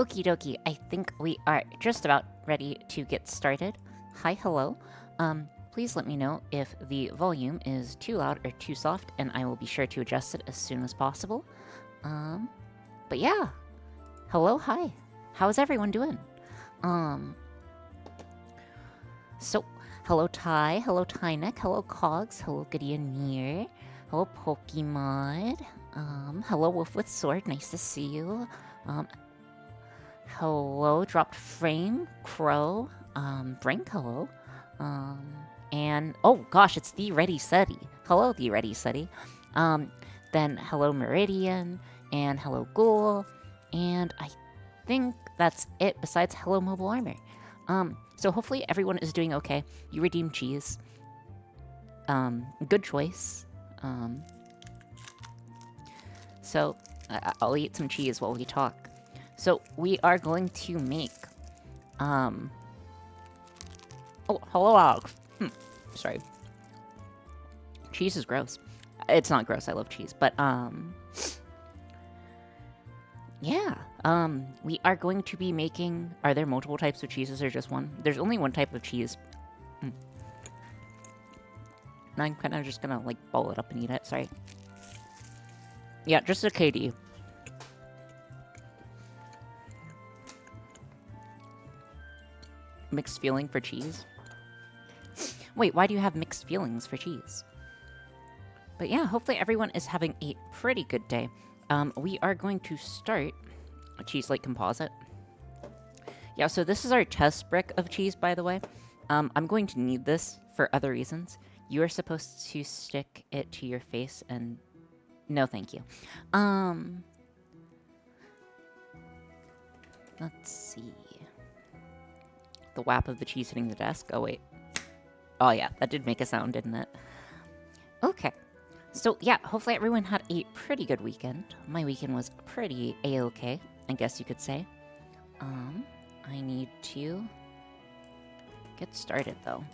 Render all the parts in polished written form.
Okie dokie, I think we are just about ready to get started. Hi, hello. Please let me know if the volume is too loud or too soft, and I will be sure to adjust it as soon as possible. But yeah, hello, hi. How's everyone doing? Um, so, hello Ty, hello Tynek, hello Cogs, hello Gideonir, hello Pokemon, hello Wolf with Sword, nice to see you. Hello, Dropped Frame, Crow, Brink, hello. And, oh gosh, it's The Ready Seti. Hello, The Ready Seti. Then hello, Meridian, and hello, Ghoul, and I think that's it besides hello, Mobile Armor. So hopefully everyone is doing okay. You redeemed cheese. Good choice. So I'll eat some cheese while we talk. So we are going to make, oh, hello, Alex. Sorry. Cheese is gross. It's not gross, I love cheese, but, yeah. We are going to be making, are there multiple types of cheeses or just one? There's only one type of cheese. Now I'm kind of just gonna, like, ball it up and eat it, sorry. Yeah, just a KD. Mixed feeling for cheese? Wait, why do you have mixed feelings for cheese? But yeah, hopefully everyone is having a pretty good day. We are going to start a cheese like composite. Yeah, so this is our test brick of cheese, by the way. I'm going to need this for other reasons. You are supposed to stick it to your face and... No, thank you. Let's see. The whap of the cheese hitting the desk. Oh, wait. Oh, yeah, that did make a sound, didn't it? Okay. So, yeah, hopefully everyone had a pretty good weekend. My weekend was pretty A-okay, I guess you could say. I need to get started, though.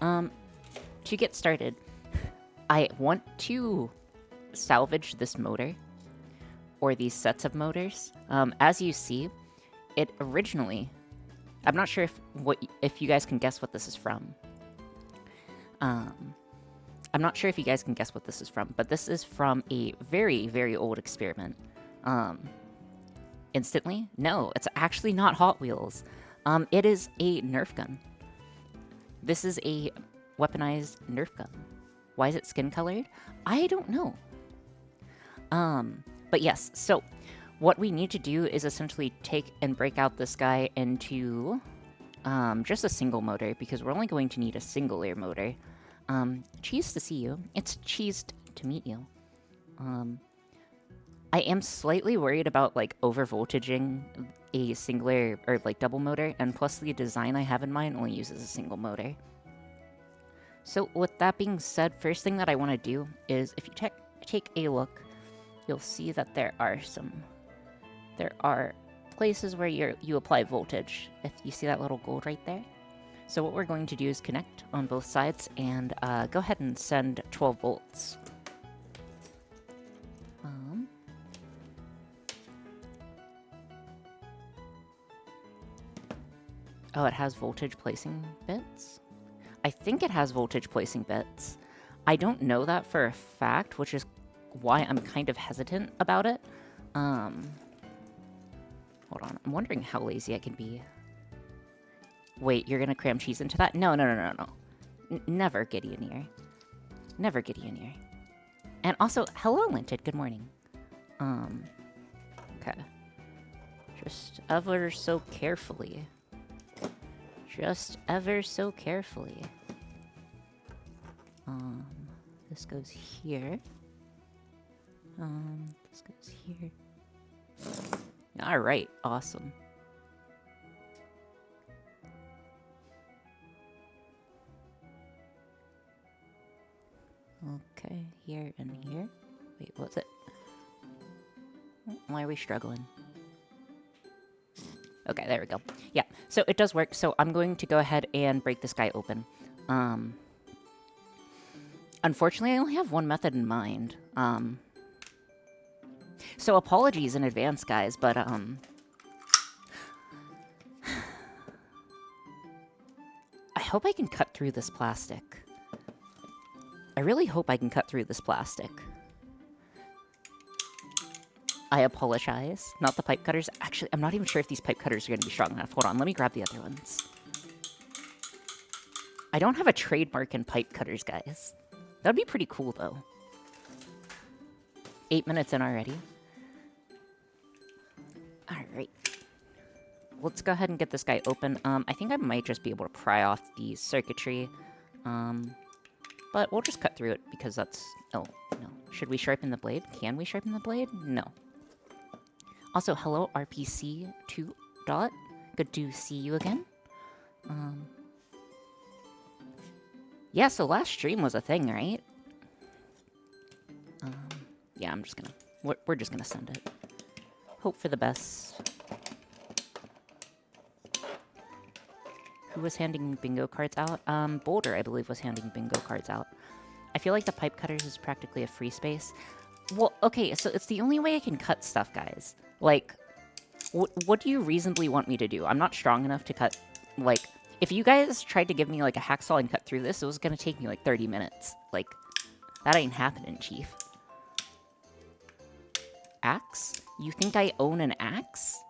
To get started, I want to salvage this motor, or these sets of motors. As you see, it originally... I'm not sure if you guys can guess what this is from. I'm not sure if you guys can guess what this is from, but this is from a very, very old experiment. Instantly? No, it's actually not Hot Wheels. It is a Nerf gun. This is a weaponized Nerf gun. Why is it skin colored? I don't know. But yes, so what we need to do is essentially take and break out this guy into just a single motor, because we're only going to need a single air motor. Cheese to see you. It's cheesed to meet you. I am slightly worried about, like, over-voltaging a singular, or, like, double motor, and plus the design I have in mind only uses a single motor. So, with that being said, first thing that I want to do is, if you take a look, you'll see that there are places where you apply voltage, if you see that little gold right there. So what we're going to do is connect on both sides and go ahead and send 12 volts. Oh, it has voltage placing bits? I think it has voltage placing bits. I don't know that for a fact, which is why I'm kind of hesitant about it. Hold on, I'm wondering how lazy I can be. Wait, you're gonna cram cheese into that? No. Never Gideonir. Never Gideonir. And also, hello, Linted, good morning. Okay. Just ever so carefully. Just ever so carefully. This goes here. This goes here. Alright, awesome. Okay, here and here. Wait, what's it? Why are we struggling? Okay, there we go. Yeah, so it does work. So I'm going to go ahead and break this guy open. Unfortunately, I only have one method in mind. So apologies in advance, guys, but hope I can cut through this plastic. I really hope I can cut through this plastic. I apologize. Not the pipe cutters. Actually, I'm not even sure if these pipe cutters are going to be strong enough. Hold on, let me grab the other ones. I don't have a trademark in pipe cutters, guys. That would be pretty cool, though. 8 minutes in already. Alright. Let's go ahead and get this guy open. I think I might just be able to pry off the circuitry. But we'll just cut through it because that's... Oh, no. Should we sharpen the blade? Can we sharpen the blade? No. Also, hello, RPC2 dot. Good to see you again. Yeah, so last stream was a thing, right? Yeah, I'm just gonna... We're just gonna send it. Hope for the best. Who was handing bingo cards out? Boulder, I believe, was handing bingo cards out. I feel like the pipe cutters is practically a free space. Well, okay, so it's the only way I can cut stuff, guys. Like, what do you reasonably want me to do? I'm not strong enough to cut, like... If you guys tried to give me, like, a hacksaw and cut through this, it was gonna take me, like, 30 minutes. Like, that ain't happening, Chief. Axe? You think I own an axe?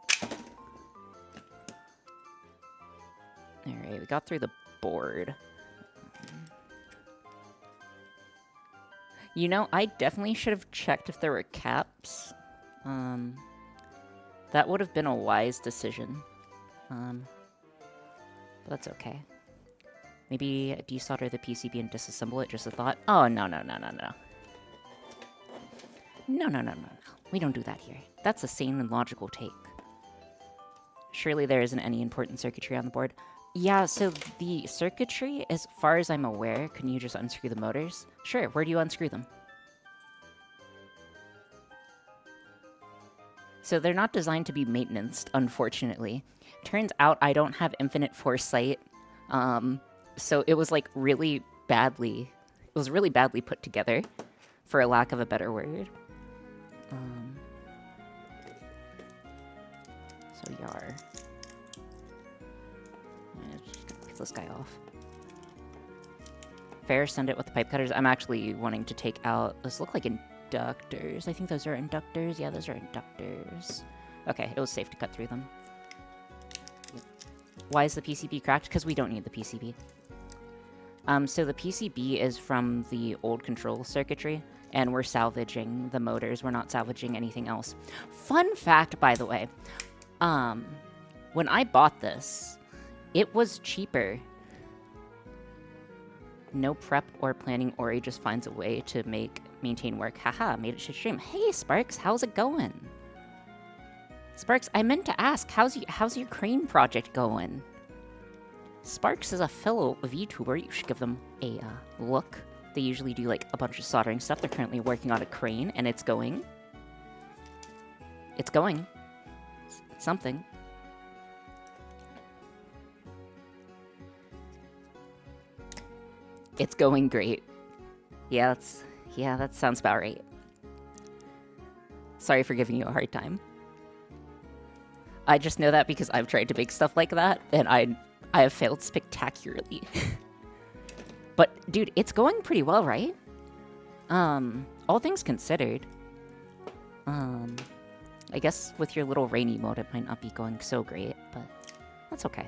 Alright, we got through the board. You know, I definitely should have checked if there were caps. That would have been a wise decision. But that's okay. Maybe desolder the PCB and disassemble it, just a thought. Oh, no. No. We don't do that here. That's a sane and logical take. Surely there isn't any important circuitry on the board. Yeah, so the circuitry, as far as I'm aware, can you just unscrew the motors? Sure, where do you unscrew them? So they're not designed to be maintenanced, unfortunately. Turns out I don't have infinite foresight. So it was like really badly put together, for a lack of a better word. So yar. I'm just gonna peel this guy off. Fair, send it with the pipe cutters. I'm actually wanting to take out, those look like inductors. I think those are inductors. Yeah, those are inductors. Okay, it was safe to cut through them. Why is the PCB cracked? Because we don't need the PCB. So the PCB is from the old control circuitry, and we're salvaging the motors. We're not salvaging anything else. Fun fact, by the way, when I bought this, it was cheaper. No prep or planning, Ori just finds a way to maintain work. Haha, made it to stream. Hey, Sparks, how's it going? Sparks, I meant to ask, how's your crane project going? Sparks is a fellow VTuber. You should give them a look. They usually do like a bunch of soldering stuff. They're currently working on a crane, and it's going. It's going. Something. It's going great. Yeah, that sounds about right. Sorry for giving you a hard time. I just know that because I've tried to make stuff like that, and I have failed spectacularly. But, dude, it's going pretty well, right? All things considered. I guess with your little rainy mode, it might not be going so great, but that's okay.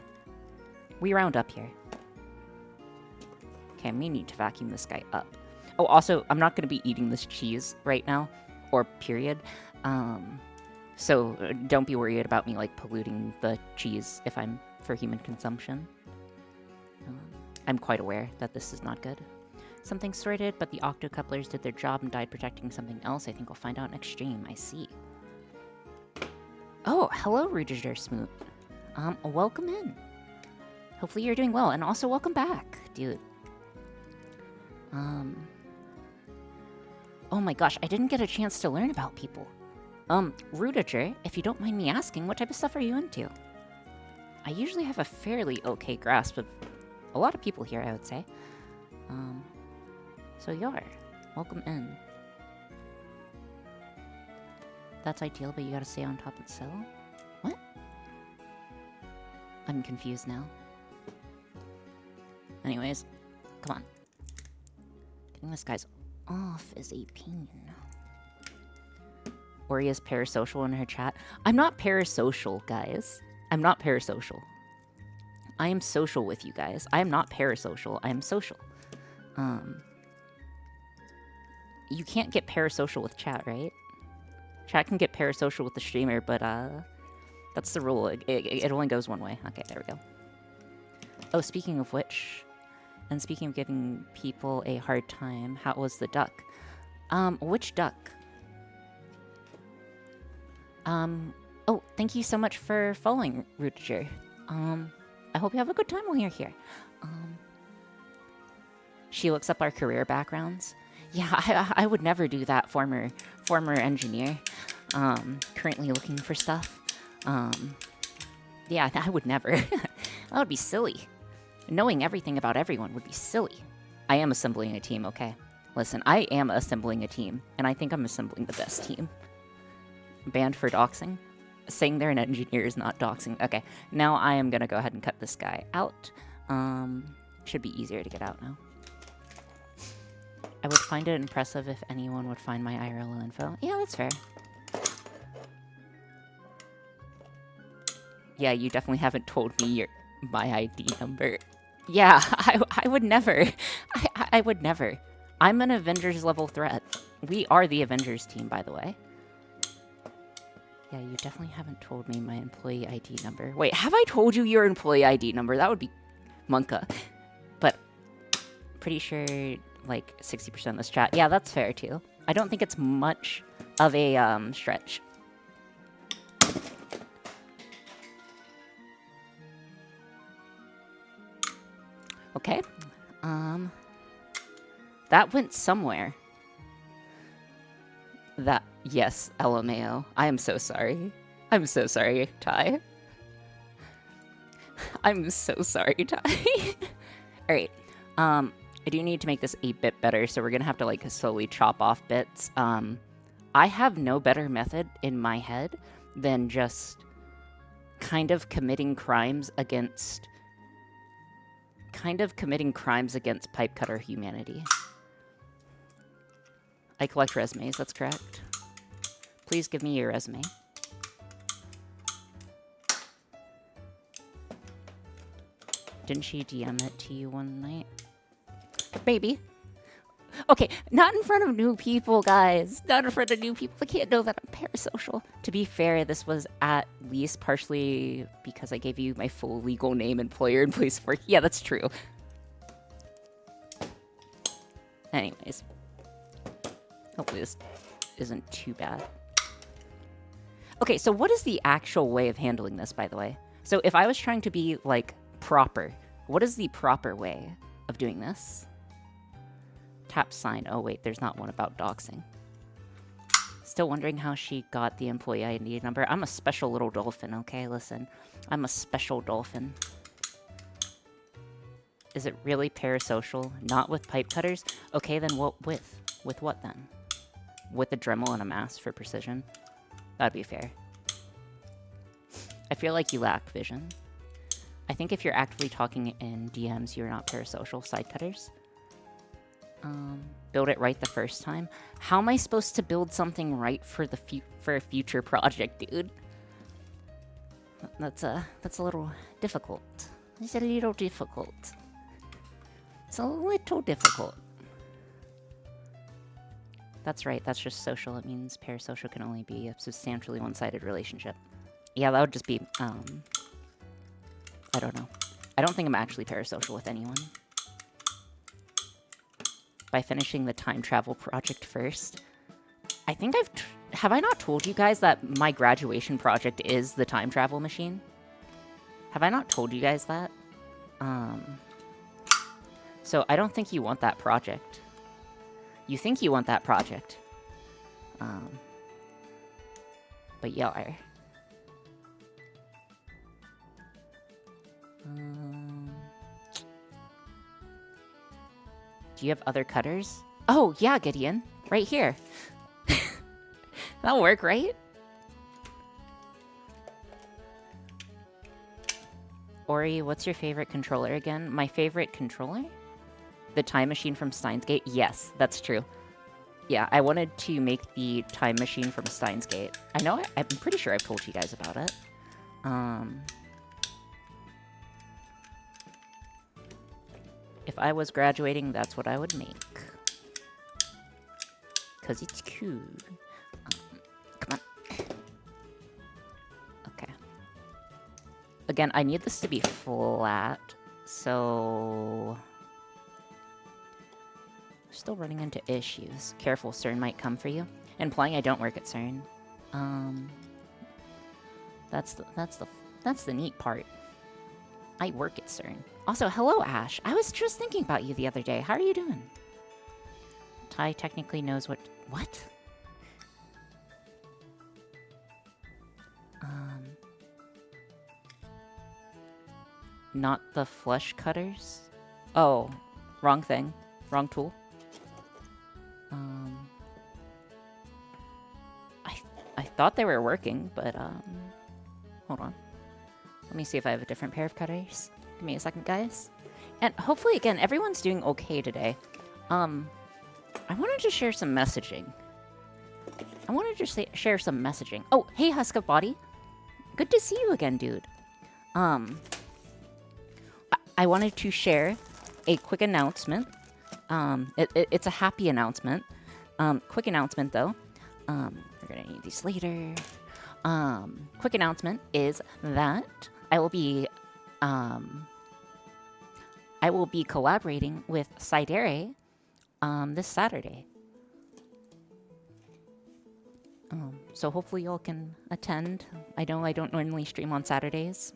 We round up here. Okay, I may need to vacuum this guy up. Oh, also, I'm not going to be eating this cheese right now, or period. So don't be worried about me, like, polluting the cheese if I'm for human consumption. I'm quite aware that this is not good. Something sorted, but the octocouplers did their job and died protecting something else. I think we'll find out next stream. I see. Oh, hello, Rudiger Smoot. Welcome in. Hopefully you're doing well, and also welcome back, dude. Oh my gosh, I didn't get a chance to learn about people. Rudiger, if you don't mind me asking, what type of stuff are you into? I usually have a fairly okay grasp of a lot of people here, I would say. So Yar, welcome in. That's ideal, but you gotta stay on top of the cell? What? I'm confused now. Anyways, come on. Getting this guy's off is a pain. Ori is parasocial in her chat. I'm not parasocial, guys. I'm not parasocial. I am social with you guys. I am not parasocial. I am social. You can't get parasocial with chat, right? Chat can get parasocial with the streamer, but that's the rule. It only goes one way. Okay, there we go. Oh, speaking of which, and speaking of giving people a hard time, how was the duck? Which duck? Oh, thank you so much for following, Rudiger. I hope you have a good time while you're here. She looks up our career backgrounds. Yeah, I would never do that, former engineer. Currently looking for stuff. Yeah, I would never. That would be silly. Knowing everything about everyone would be silly. I am assembling a team, okay? Listen, I am assembling a team, and I think I'm assembling the best team. Banned for doxing? Saying they're an engineer is not doxing. Okay, now I am gonna go ahead and cut this guy out. Should be easier to get out now. I would find it impressive if anyone would find my IRL info. Yeah, that's fair. Yeah, you definitely haven't told me my ID number. Yeah, I would never. I would never. I'm an Avengers level threat. We are the Avengers team, by the way. Yeah, you definitely haven't told me my employee ID number. Wait, have I told you your employee ID number? That would be Monka. But pretty sure like 60% of this chat. Yeah, that's fair too. I don't think it's much of a stretch. Okay. That went somewhere. Yes, LMAO. I am so sorry. I'm so sorry, Ty. I'm so sorry, Ty. Alright. I do need to make this a bit better, so we're gonna have to like slowly chop off bits. I have no better method in my head than just kind of committing crimes against pipe cutter humanity. I collect resumes, that's correct. Please give me your resume. Didn't she DM it to you one night? Baby. Okay, not in front of new people, guys. Not in front of new people. I can't know that I'm parasocial. To be fair, this was at least partially because I gave you my full legal name, employer, and place of work. Yeah, that's true. Anyways. Hopefully this isn't too bad. Okay, so what is the actual way of handling this, by the way? So if I was trying to be, like, proper, what is the proper way of doing this? Tap sign. Oh, wait, there's not one about doxing. Still wondering how she got the employee ID number. I'm a special little dolphin, okay? Listen, I'm a special dolphin. Is it really parasocial? Not with pipe cutters? Okay, then what with? With what, then? With a Dremel and a mask for precision? That'd be fair. I feel like you lack vision. I think if you're actively talking in DMs, you're not parasocial. Side cutters. Build it right the first time. How am I supposed to build something right for a future project, dude? That's a little difficult. It's a little difficult. It's a little difficult. That's right, that's just social. It means parasocial can only be a substantially one-sided relationship. Yeah, that would just be, I don't know. I don't think I'm actually parasocial with anyone. By finishing the time travel project first. I think have I not told you guys that my graduation project is the time travel machine? Have I not told you guys that? So I don't think you want that project. You think you want that project. But you are. Do you have other cutters? Oh, yeah, Gideon. Right here. That'll work, right? Ori, what's your favorite controller again? My favorite controller? The Time Machine from Steins Gate? Yes, that's true. Yeah, I wanted to make the Time Machine from Steins Gate. I know, I'm pretty sure I've told you guys about it. If I was graduating, that's what I would make. Because it's cool. Come on. Okay. Again, I need this to be flat, so... Still running into issues. Careful, CERN might come for you. Implying I don't work at CERN. That's the neat part. I work at CERN. Also, hello, Ash. I was just thinking about you the other day. How are you doing? Ty technically knows what... What? Not the flush cutters? Oh, wrong thing. Wrong tool. I thought they were working, but, hold on. Let me see if I have a different pair of cutters. Give me a second, guys. And hopefully, again, everyone's doing okay today. I wanted to share some messaging. Oh, hey, Husk of Body. Good to see you again, dude. I wanted to share a quick announcement. It's a happy announcement. Quick announcement, though. We're gonna need these later. Quick announcement is that I will be collaborating with Sidere this Saturday. So hopefully y'all can attend. I know I don't normally stream on Saturdays.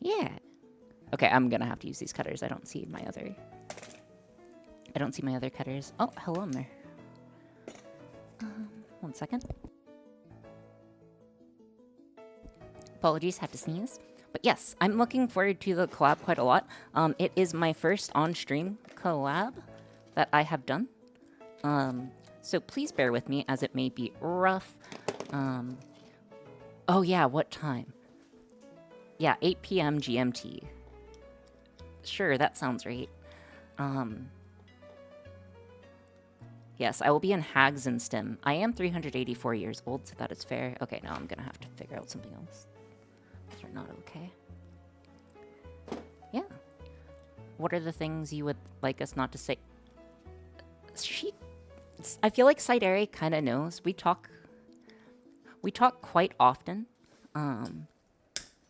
Yeah. Okay, I'm gonna have to use these cutters. I don't see my other cutters. Oh, hello there. 1 second. Apologies, had to sneeze. But yes, I'm looking forward to the collab quite a lot. It is my first on-stream collab that I have done. So please bear with me as it may be rough. Oh yeah, what time? Yeah, 8 p.m. GMT. Sure, that sounds right. Yes, I will be in Hags and Stim. I am 384 years old, so that is fair. Okay, now I'm gonna have to figure out something else. Those are not okay. Yeah. What are the things you would like us not to say? I feel like Sidere kind of knows. We talk quite often.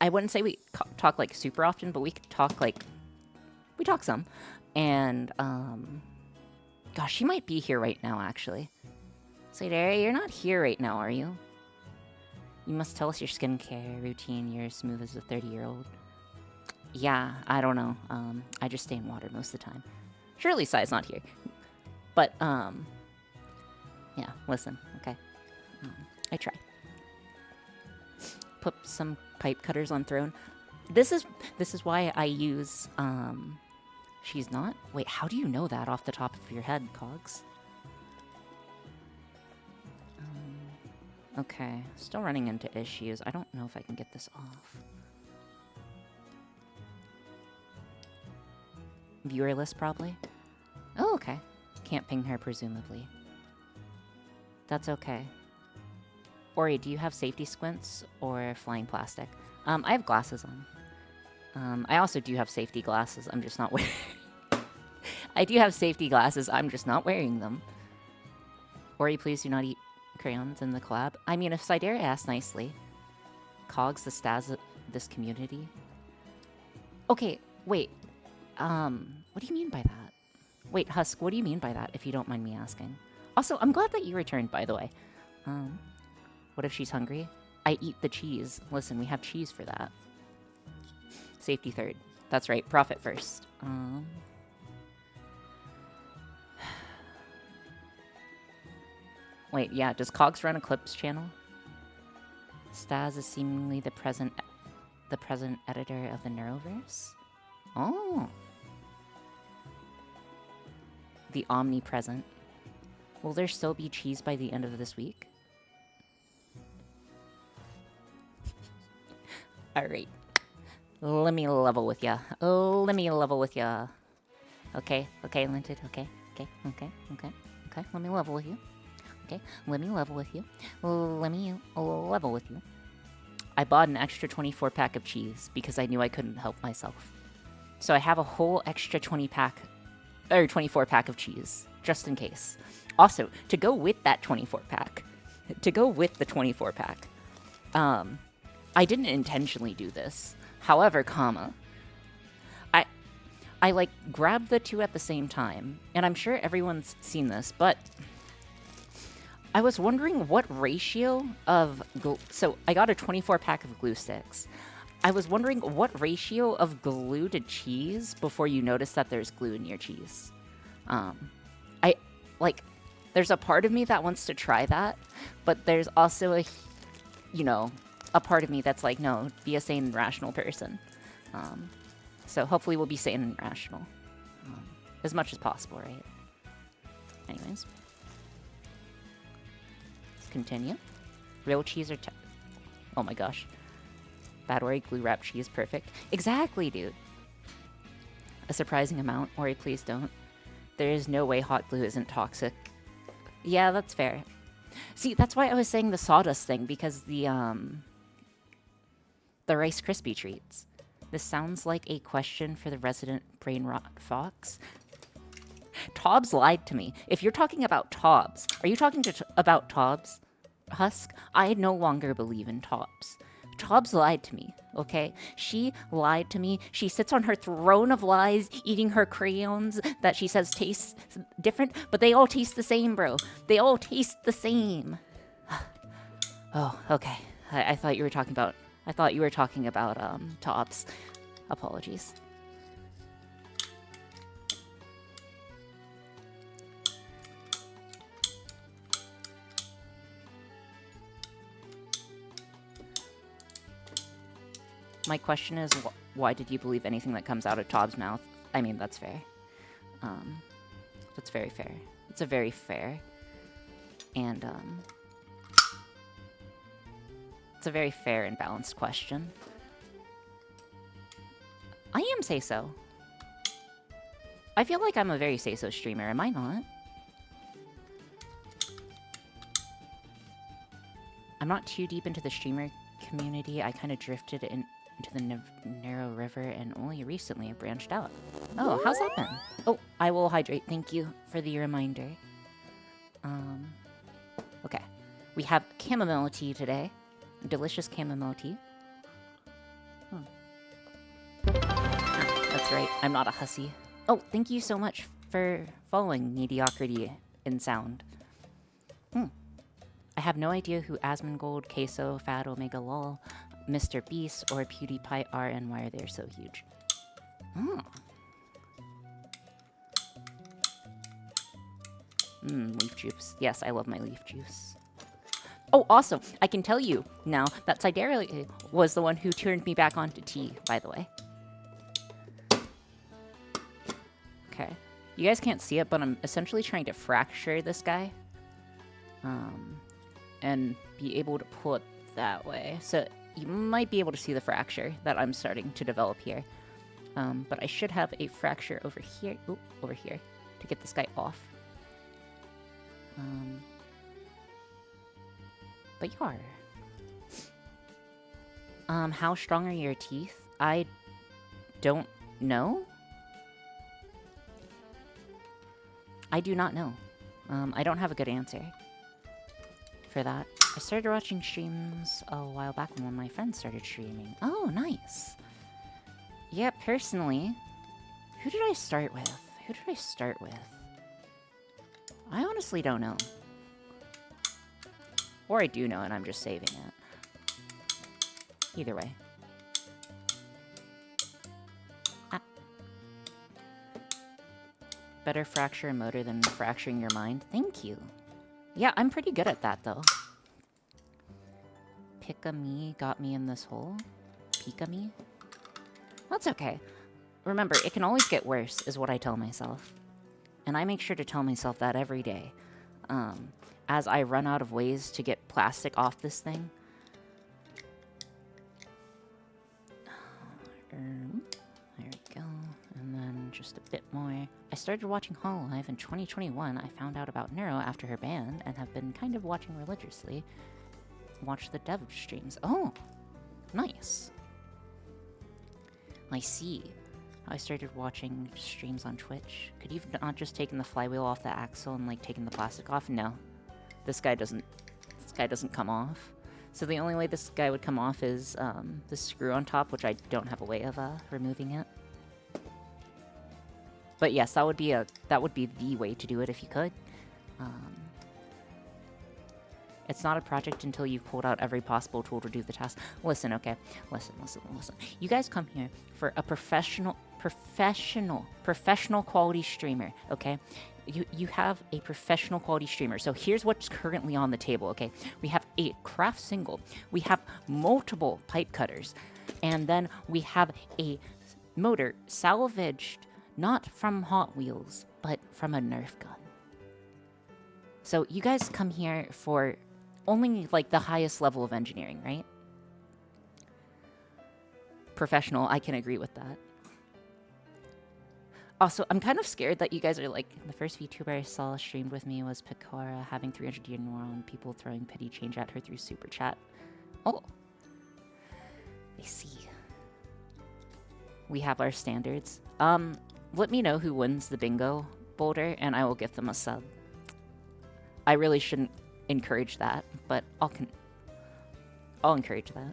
I wouldn't say we talk like super often, but we talk some. And gosh, she might be here right now, actually. Sidere, you're not here right now, are you? You must tell us your skincare routine. You're as smooth as a 30-year-old. Yeah, I don't know. I just stay in water most of the time. Surely Sai's not here. But, yeah, listen, okay? I try. Put some pipe cutters on throne. This is why I use, she's not? Wait, how do you know that off the top of your head, Cogs? Okay, still running into issues. I don't know if I can get this off. Viewer list, probably? Oh, okay. Can't ping her, presumably. That's okay. Ori, do you have safety squints or flying plastic? I have glasses on. I also do have safety glasses. I'm just not wearing... I do have safety glasses. I'm just not wearing them. Ori, please do not eat crayons in the collab. I mean, if Sidera asked nicely. Cogs the Stas of this community. Okay, wait. What do you mean by that? Wait, Husk, what do you mean by that, if you don't mind me asking? Also, I'm glad that you returned, by the way. What if she's hungry? I eat the cheese. Listen, we have cheese for that. Safety third. That's right, profit first. Wait, yeah, does Cogs run a Clips channel? Stas is seemingly the present editor of the Neuroverse? Oh. The omnipresent. Will there still be cheese by the end of this week? All right. Let me level with ya. Oh, let me level with ya. Okay, okay, Linted. Okay, okay, okay, okay, okay. Let me level with you. Okay, let me level with you. Let me level with you. I bought an extra 24 pack of cheese because I knew I couldn't help myself. So I have a whole extra 24 pack of cheese, just in case. Also, to go with that 24 pack, to go with the 24 pack, I didn't intentionally do this. However, I like grabbed the two at the same time, and I'm sure everyone's seen this, but I was wondering what ratio of so I got a 24 pack of glue sticks. I was wondering what ratio of glue to cheese before you notice that there's glue in your cheese. I like there's a part of me that wants to try that, but there's also a part of me that's like, no, be a sane and rational person. So hopefully we'll be sane and rational. As much as possible, right? Anyways. Let's continue. Real cheese or... oh my gosh. Bad Ori, glue wrap cheese, perfect. Exactly, dude. A surprising amount. Ori, please don't. There is no way hot glue isn't toxic. Yeah, that's fair. See, that's why I was saying the sawdust thing, because the Rice Krispie treats. This sounds like a question for the resident brain rot fox. Tobbs lied to me. If you're talking about Tobbs, are you talking about Tobbs, Husk? I no longer believe in Tobbs. Tobbs lied to me, okay? She lied to me. She sits on her throne of lies, eating her crayons that she says taste different, but they all taste the same, bro. They all taste the same. Oh, okay. I thought you were talking about... I thought you were talking about, Tobbs. Apologies. My question is, why did you believe anything that comes out of Tobbs' mouth? I mean, that's fair. That's very fair. It's a very fair and, it's a very fair and balanced question. I am say-so. I feel like I'm a very say-so streamer, am I not? I'm not too deep into the streamer community. I kind of drifted into the narrow river and only recently I branched out. Oh, how's that been? Oh, I will hydrate. Thank you for the reminder. Okay. We have chamomile tea today. Delicious chamomile tea. That's right. I'm not a hussy. Oh, thank you so much for following Mediocrity in Sound. I have no idea who Asmongold, Queso, Fat Omega Lol, Mr. Beast, or PewDiePie are and why they're so huge. Leaf juice. Yes, I love my leaf juice. Oh, also, I can tell you now that Sidereal was the one who turned me back onto tea, by the way. Okay. You guys can't see it, but I'm essentially trying to fracture this guy. And be able to pull it that way. So you might be able to see the fracture that I'm starting to develop here. But I should have a fracture over here. Ooh, over here. To get this guy off. But yar. How strong are your teeth? I don't know. I do not know. I don't have a good answer for that. I started watching streams a while back when one of my friends started streaming. Oh, nice. Yeah, personally, who did I start with? I honestly don't know. Or I do know and I'm just saving it. Either way. Better fracture a motor than fracturing your mind. Thank you. Yeah, I'm pretty good at that, though. Pick-a-me got me in this hole. Peek-a-me? That's okay. Remember, it can always get worse, is what I tell myself. And I make sure to tell myself that every day. As I run out of ways to get plastic off this thing. There we go. And then just a bit more. I started watching Hololive in 2021. I found out about Neuro after her ban and have been kind of watching religiously. Watch the dev streams. Oh, nice. I see. I started watching streams on Twitch. Could you have not just taken the flywheel off the axle and like taken the plastic off? No. This guy doesn't come off. So the only way this guy would come off is the screw on top, which I don't have a way of removing it. But yes, that would be the way to do it if you could. It's not a project until you've pulled out every possible tool to do the task. Listen, okay? Listen. You guys come here for a professional quality streamer, okay? You have a professional quality streamer. So here's what's currently on the table, okay? We have a craft single. We have multiple pipe cutters. And then we have a motor salvaged, not from Hot Wheels, but from a Nerf gun. So you guys come here for only, like, the highest level of engineering, right? Professional, I can agree with that. Also, I'm kind of scared that you guys are, like, the first VTuber I saw streamed with me was Picora having 300 year neuron and people throwing pity change at her through Super Chat. Oh. I see. We have our standards. Let me know who wins the bingo boulder, and I will give them a sub. I really shouldn't encourage that, but I'll encourage that.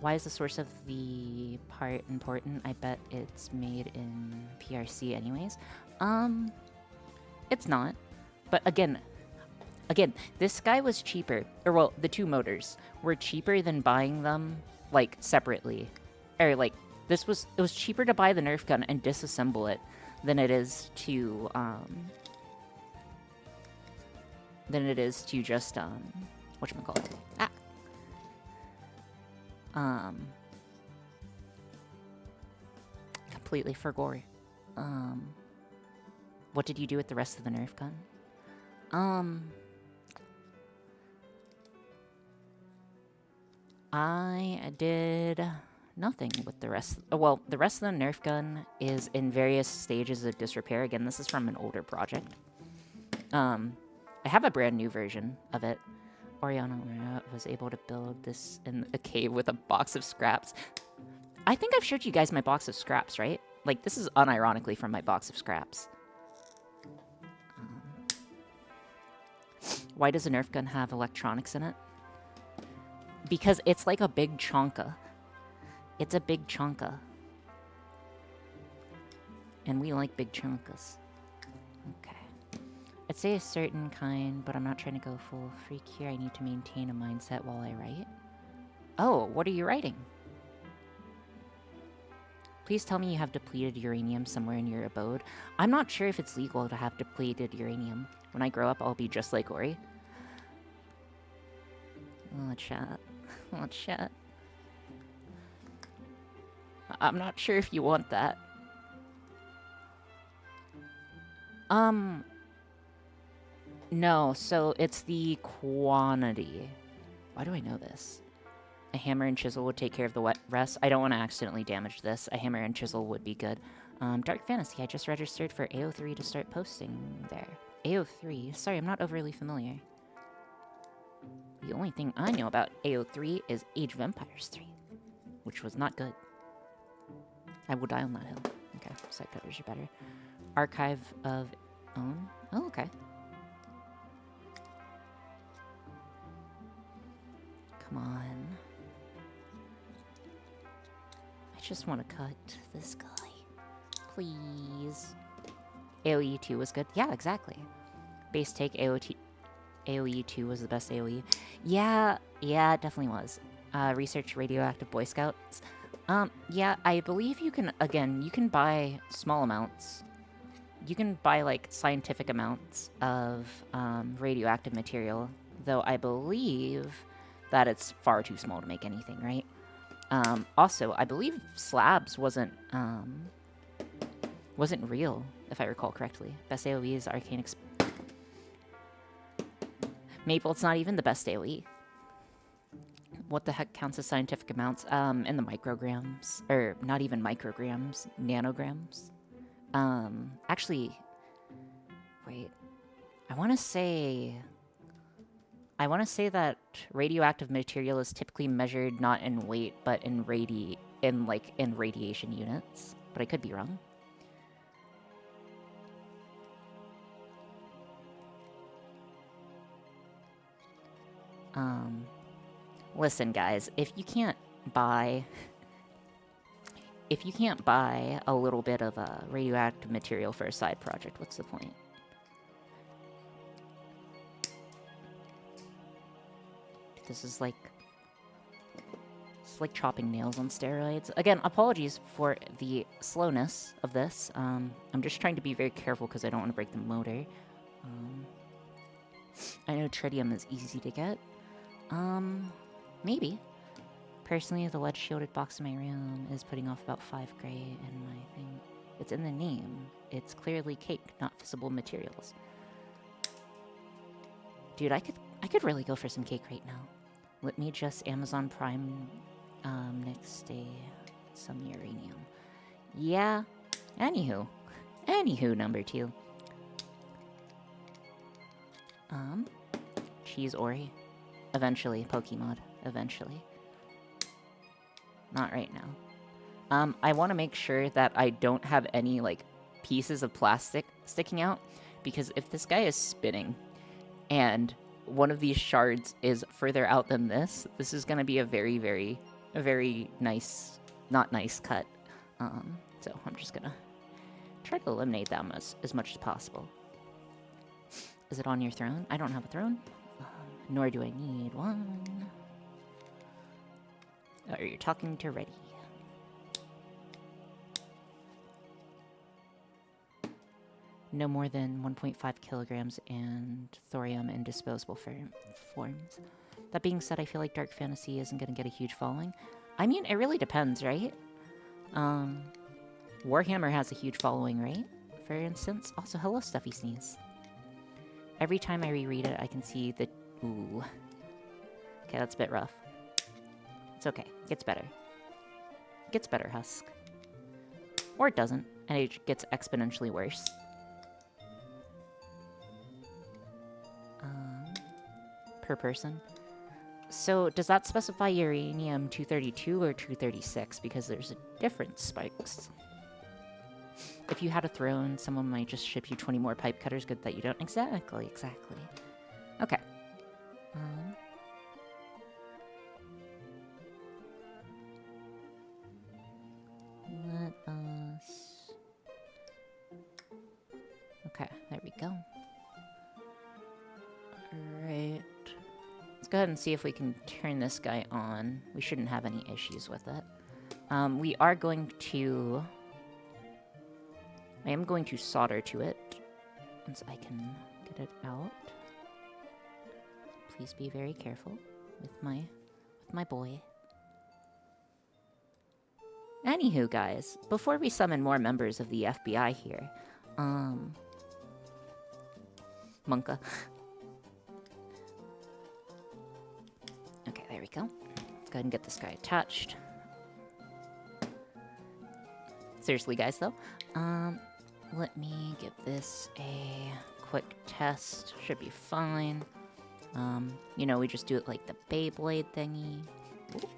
Why is the source of the part important? I bet it's made in PRC anyways. It's not. But again, this guy was cheaper. Or, well, the two motors were cheaper than buying them, like, separately. Or, like, it was cheaper to buy the Nerf gun and disassemble it than it is to just, whatchamacallit? Completely forgot. What did you do with the rest of the Nerf gun? I did nothing with the rest. Well, the rest of the Nerf gun is in various stages of disrepair. Again, this is from an older project. I have a brand new version of it. Oriana was able to build this in a cave with a box of scraps. I think I've showed you guys my box of scraps, right? Like, this is unironically from my box of scraps. Why does a Nerf gun have electronics in it? Because it's like a big chonka. It's a big chonka. And we like big chonkas. Okay. I'd say a certain kind, but I'm not trying to go full freak here. I need to maintain a mindset while I write. Oh, what are you writing? Please tell me you have depleted uranium somewhere in your abode. I'm not sure if it's legal to have depleted uranium. When I grow up, I'll be just like Ori. Oh, chat. Oh, chat. I'm not sure if you want that. No, so it's the quantity. Why do I know this? A hammer and chisel would take care of the wet rest. I don't want to accidentally damage this. A hammer and chisel would be good. Dark Fantasy, I just registered for AO3 to start posting there. AO3? Sorry, I'm not overly familiar. The only thing I know about AO3 is Age of Empires 3, which was not good. I will die on that hill. Okay, side covers are better. Archive of Own? Oh, okay. Come on. I just want to cut this guy. Please. AoE 2 was good. Yeah, exactly. Base take AoE 2 was the best AoE. Yeah, it definitely was. Research radioactive Boy Scouts. Yeah, I believe you can, again, you can buy small amounts. You can buy, like, scientific amounts of radioactive material, though I believe that it's far too small to make anything, right? Also, I believe slabs wasn't real, if I recall correctly. Best AoE is Arcane Maple, it's not even the best AoE. what the heck counts as scientific amounts? In the micrograms, or not even micrograms, nanograms. Actually, wait. I want to say that radioactive material is typically measured not in weight, but in radiation units. But I could be wrong. Listen, guys, if you can't buy a little bit of radioactive material for a side project, what's the point? This is like chopping nails on steroids. Again, apologies for the slowness of this. I'm just trying to be very careful because I don't want to break the motor. I know tritium is easy to get. Maybe. Personally, the lead-shielded box in my room is putting off about 5 gray in my thing. It's in the name. It's clearly cake, not fissile materials. Dude, I could really go for some cake right now. Let me just Amazon Prime next day some uranium. Yeah. Anywho, number 2. Cheese Ori. Eventually, Pokemon. Eventually. Not right now. I want to make sure that I don't have any, like, pieces of plastic sticking out, because if this guy is spinning, and one of these shards is further out than this is going to be a very nice, not nice cut. So I'm just going to try to eliminate them as much as possible. Is it on your throne? I don't have a throne. Nor do I need one. Oh, you're talking to Reddy. No more than 1.5 kilograms and thorium in disposable forms. That being said, I feel like Dark Fantasy isn't going to get a huge following. I mean, it really depends, right? Warhammer has a huge following, right? For instance. Also, hello, Stuffy Sneeze. Every time I reread it, I can see the... Ooh. Okay, that's a bit rough. It's okay. It gets better. It gets better, Husk. Or it doesn't, and it gets exponentially worse. Per person. So, does that specify uranium 232 or 236? Because there's a difference, Spikes. If you had a throne, someone might just ship you 20 more pipe cutters. Good that you don't. Exactly. Okay. Let us... Okay, there we go. Alright. Let's go ahead and see if we can turn this guy on. We shouldn't have any issues with it. We are going to... I am going to solder to it, once I can get it out. Please be very careful with my boy. Anywho, guys, before we summon more members of the FBI here, Monka. Okay, there we go. Let's go ahead and get this guy attached. Seriously, guys, though. Let me give this a quick test. Should be fine. You know, we just do it like the Beyblade thingy. Ooh.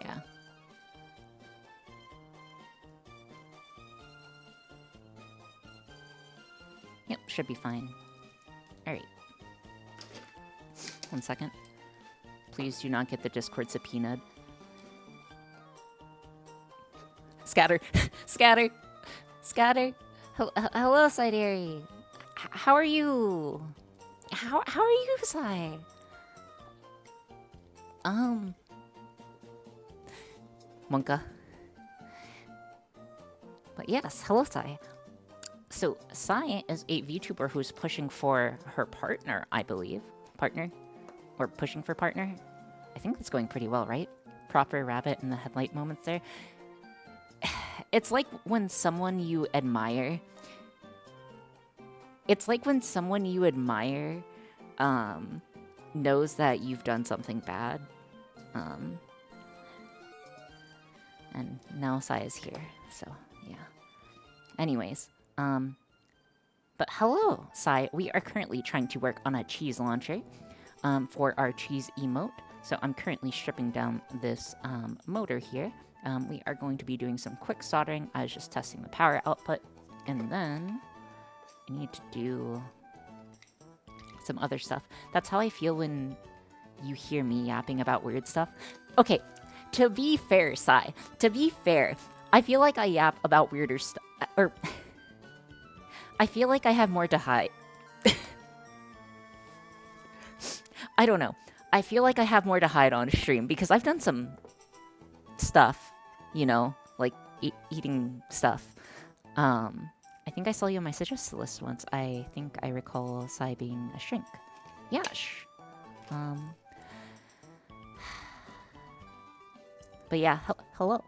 Yeah. Yep, should be fine. Alright. 1 second. Please do not get the Discord subpoenaed. Scatter. Scatter. Scatter. Hello, Sideri. How are you? How are you, Sai? Monka. But yes, hello, Sai. So, Sai is a VTuber who's pushing for her partner, I believe. Partner? Or pushing for partner? I think that's going pretty well, right? Proper rabbit in the headlight moments there. It's like when someone you admire... It's like when someone you admire, knows that you've done something bad. And now Sai is here, so yeah. Anyways, but hello, Sai. We are currently trying to work on a cheese launcher for our cheese emote. So I'm currently stripping down this motor here. We are going to be doing some quick soldering. I was just testing the power output. And then I need to do some other stuff. That's how I feel when you hear me yapping about weird stuff. Okay, to be fair, Sai, to be fair, I feel like I yap about weirder stuff. Or I feel like I have more to hide. I don't know. I feel like I have more to hide on stream because I've done some stuff, you know, like eating stuff. I think I saw you on my suggested list once. I think I recall Sai being a shrink. Yeah, but yeah, hello.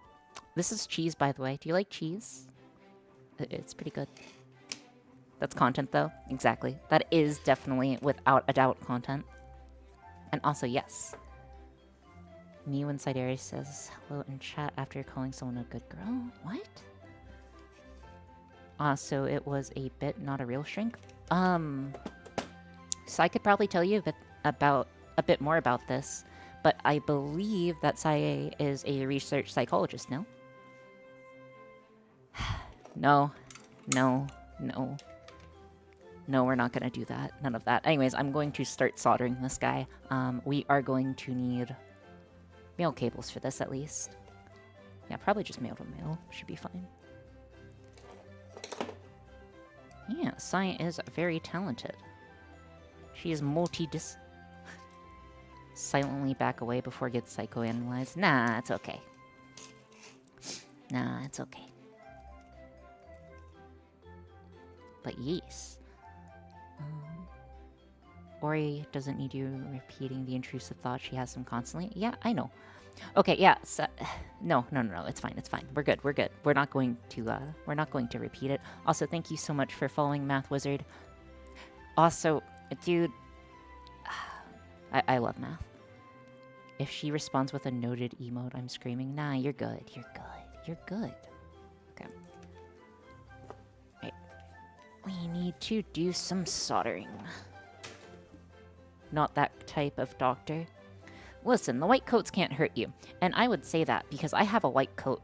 This is cheese, by the way. Do you like cheese? It's pretty good. That's content, though. Exactly. That is definitely, without a doubt, content. And also, yes. Me when Sideris says hello in chat after calling someone a good girl. What? So it was a bit, not a real shrink. So I could probably tell you a bit more about this, but I believe that Sae is a research psychologist, no? No, we're not gonna do that. None of that. Anyways, I'm going to start soldering this guy. We are going to need male cables for this, at least. Yeah, probably just male to male. Should be fine. Yeah, Sai is very talented. She is silently back away before it gets psychoanalyzed. Nah, it's okay. Nah, it's okay. But yes. Ori doesn't need you repeating the intrusive thoughts she has them constantly. Yeah, I know. Okay, yeah. So, no. It's fine. It's fine. We're good. We're not going to repeat it. Also, thank you so much for following Math Wizard. Also, dude, I love Math. If she responds with a noted emote, I'm screaming. Nah, you're good. You're good. Okay. Right. We need to do some soldering. Not that type of doctor. Listen, the white coats can't hurt you. And I would say that because I have a white coat.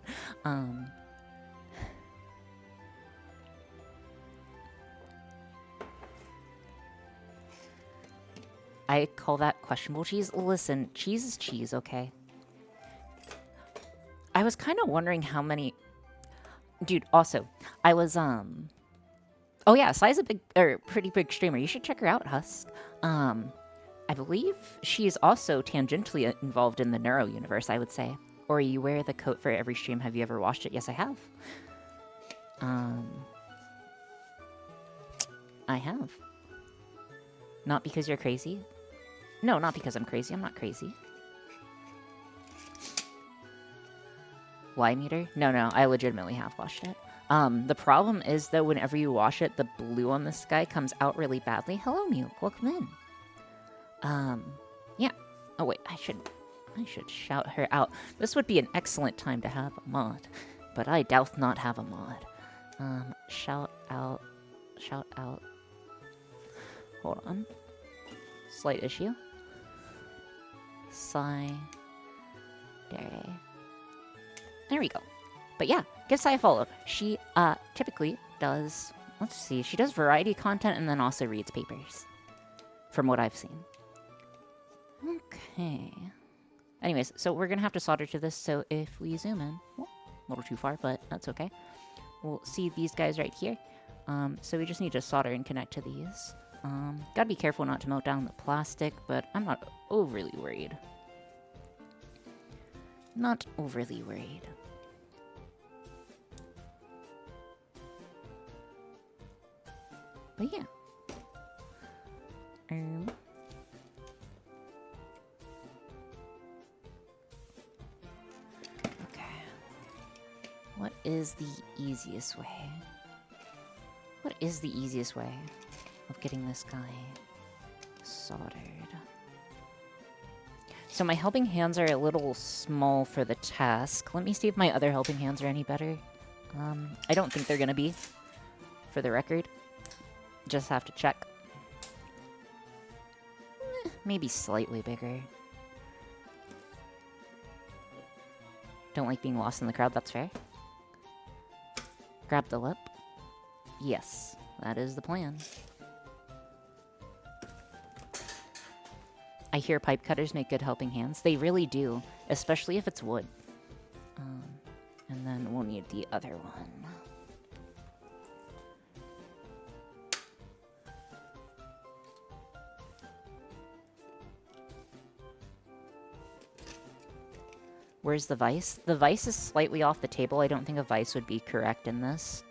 I call that questionable cheese. Listen, cheese is cheese, okay? I was kind of wondering how many... Dude, also, I was, Oh yeah, Sai's a pretty big streamer. You should check her out, Husk. I believe she is also tangentially involved in the Neuro universe, I would say. Or you wear the coat for every stream. Have you ever watched it? Yes, I have. I have. Not because you're crazy. No, not because I'm crazy. I'm not crazy. Y meter? No, I legitimately have watched it. The problem is, though, whenever you wash it, the blue on this guy comes out really badly. Hello, Mew. Welcome in. Yeah. Oh, wait. I should shout her out. This would be an excellent time to have a mod, but I doubt not have a mod. Shout out. Hold on. Slight issue. Sai. There we go. But yeah, give Sai a follow. She typically does, let's see, she does variety content and then also reads papers. From what I've seen. Okay. Anyways, so we're gonna have to solder to this, so if we zoom in, well, a little too far, but that's okay. We'll see these guys right here. So we just need to solder and connect to these. Gotta be careful not to melt down the plastic, but I'm not overly worried. Not overly worried. But yeah. Okay. What is the easiest way? What is the easiest way of getting this guy soldered? So my helping hands are a little small for the task. Let me see if my other helping hands are any better. I don't think they're gonna be, for the record. Just have to check. Maybe slightly bigger. Don't like being lost in the crowd, that's fair. Grab the lip. Yes, that is the plan. I hear pipe cutters make good helping hands. They really do, especially if it's wood. And then we'll need the other one. Where's the vise? The vise is slightly off the table. I don't think a vise would be correct in this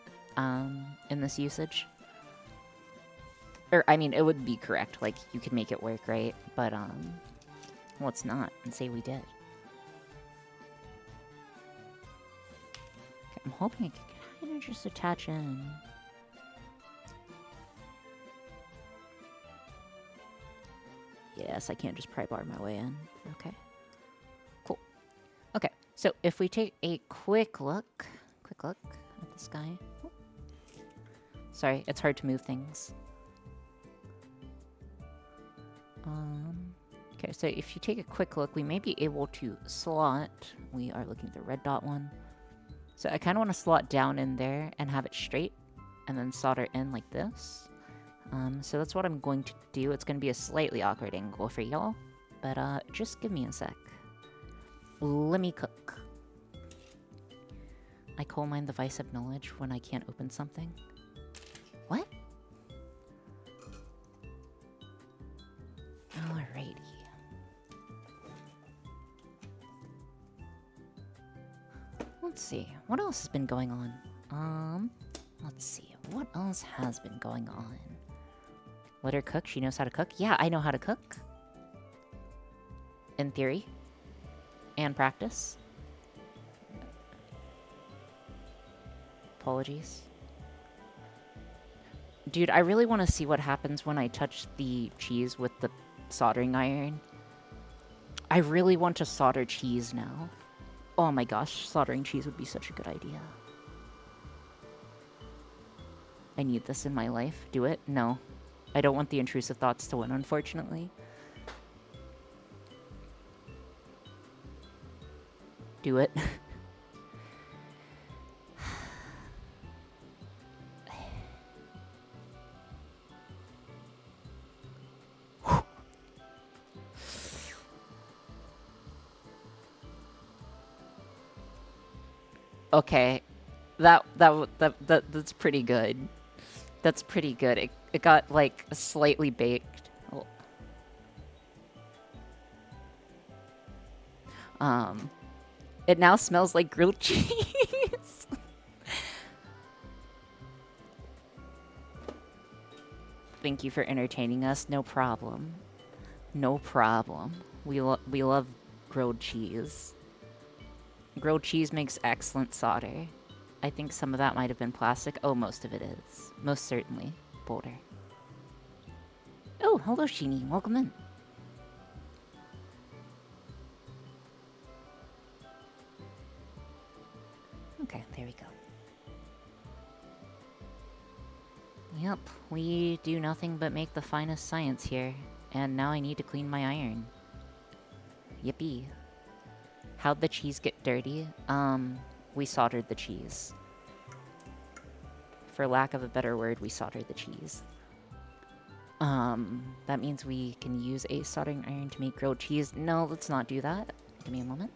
usage. Or, I mean, it would be correct. Like, you could make it work, right? But, well, it's not. And say we did. Okay, I'm hoping I can kind of just attach in. Yes, I can't just pry bar my way in. Okay. Cool. Okay, so if we take a quick look at this guy. Oh. Sorry, it's hard to move things. Okay, so if you take a quick look, we may be able to slot. We are looking at the red dot one. So I kind of want to slot down in there and have it straight, and then solder in like this. So that's what I'm going to do. It's going to be a slightly awkward angle for y'all, but just give me a sec. Let me cook. I coal mine the vice of knowledge when I can't open something. What? Alrighty. Let's see. What else has been going on? Let's see. What else has been going on? Let her cook. She knows how to cook. Yeah, I know how to cook. In theory. And practice. Apologies. Dude, I really want to see what happens when I touch the cheese with the soldering iron. I really want to solder cheese now. Oh my gosh, soldering cheese would be such a good idea. I need this in my life. Do it? No. I don't want the intrusive thoughts to win, unfortunately. Do it. Okay, that's pretty good. That's pretty good. It got like slightly baked. It now smells like grilled cheese. Thank you for entertaining us. No problem. No problem. We love grilled cheese. Grilled cheese makes excellent solder. I think some of that might have been plastic. Oh, most of it is. Most certainly. Boulder. Oh, hello, Sheenie. Welcome in. Okay, there we go. Yep, we do nothing but make the finest science here. And now I need to clean my iron. Yippee. How'd the cheese get dirty? We soldered the cheese. For lack of a better word, we soldered the cheese. That means we can use a soldering iron to make grilled cheese. No, let's not do that. Give me a moment.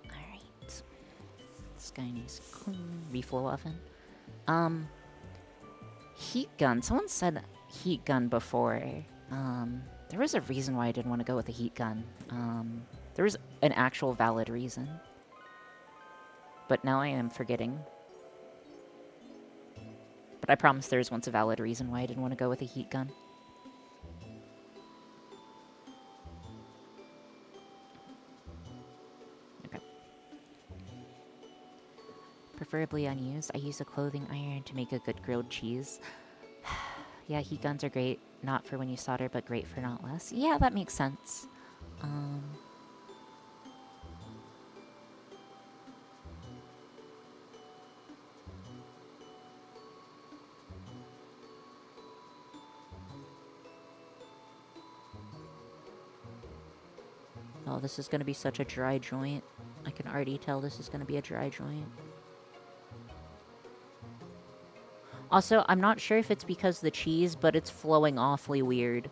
Alright. This guy needs clean reflow oven. Heat gun. Someone said heat gun before. There was a reason why I didn't want to go with a heat gun. There was an actual valid reason. But now I am forgetting. But I promise there was once a valid reason why I didn't want to go with a heat gun. Okay. Preferably unused. I use a clothing iron to make a good grilled cheese. Yeah, heat guns are great. Not for when you solder, but great for not less. Yeah, that makes sense. Um, oh, this is going to be such a dry joint. I can already tell this is going to be a dry joint. Also, I'm not sure if it's because of the cheese, but it's flowing awfully weird.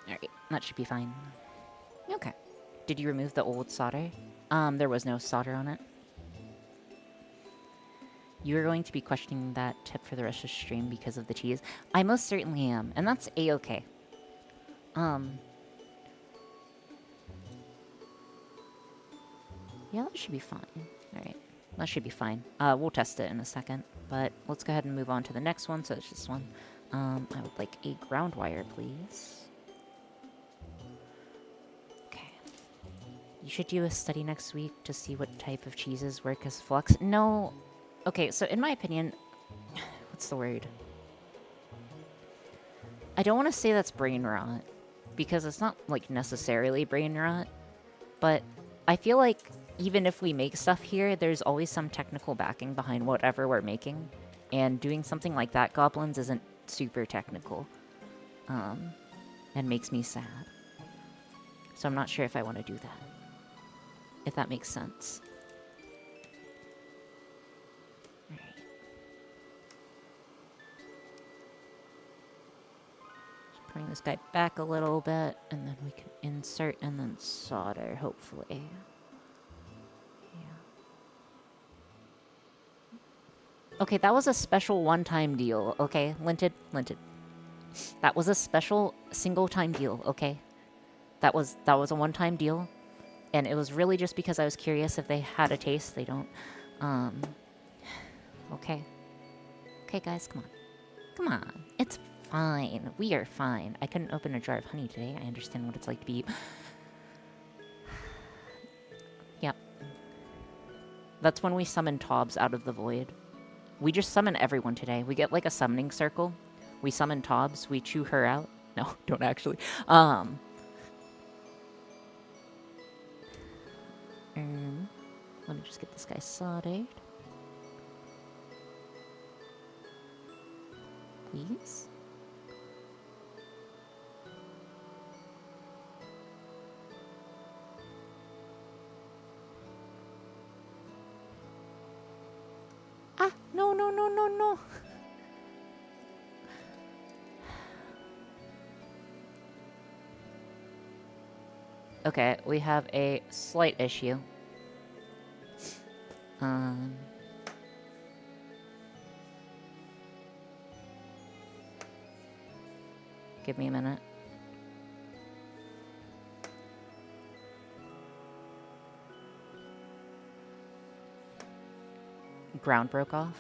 Alright, that should be fine. Okay. Did you remove the old solder? There was no solder on it. You're going to be questioning that tip for the rest of the stream because of the cheese. I most certainly am, and that's a-okay. Yeah, that should be fine. Alright, that should be fine. We'll test it in a second, but let's go ahead and move on to the next one, so it's this one. I would like a ground wire, please. Okay. You should do a study next week to see what type of cheeses work as flux. No. Okay, so in my opinion, what's the word? I don't want to say that's brain rot, because it's not, like, necessarily brain rot, but I feel like even if we make stuff here, there's always some technical backing behind whatever we're making, and doing something like that, Goblins, isn't super technical, and makes me sad. So I'm not sure if I want to do that, if that makes sense. Alright. Just bring this guy back a little bit, and then we can insert and then solder, hopefully. Okay, that was a special one-time deal, okay? Linted. That was a special single-time deal, okay? That was a one-time deal, and it was really just because I was curious if they had a taste. They don't. Okay. Okay, guys, come on. Come on. It's fine. We are fine. I couldn't open a jar of honey today. I understand what it's like to be... Yep. That's when we summon Tobbs out of the void. We just summon everyone today. We get, like, a summoning circle. We summon Tobbs. We chew her out. No, don't actually. Let me just get this guy soldered. Please? Ah, no. Okay, we have a slight issue. Give me a minute. Ground broke off.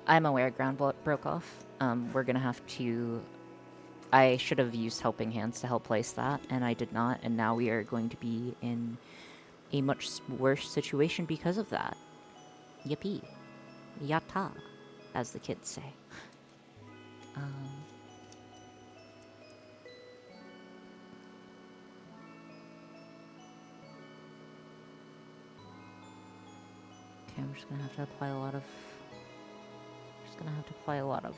I'm aware ground broke off. We're gonna have to... I should have used helping hands to help place that, and I did not, and now we are going to be in a much worse situation because of that. Yippee. Yatta, as the kids say. Okay, I'm just gonna have to apply a lot of...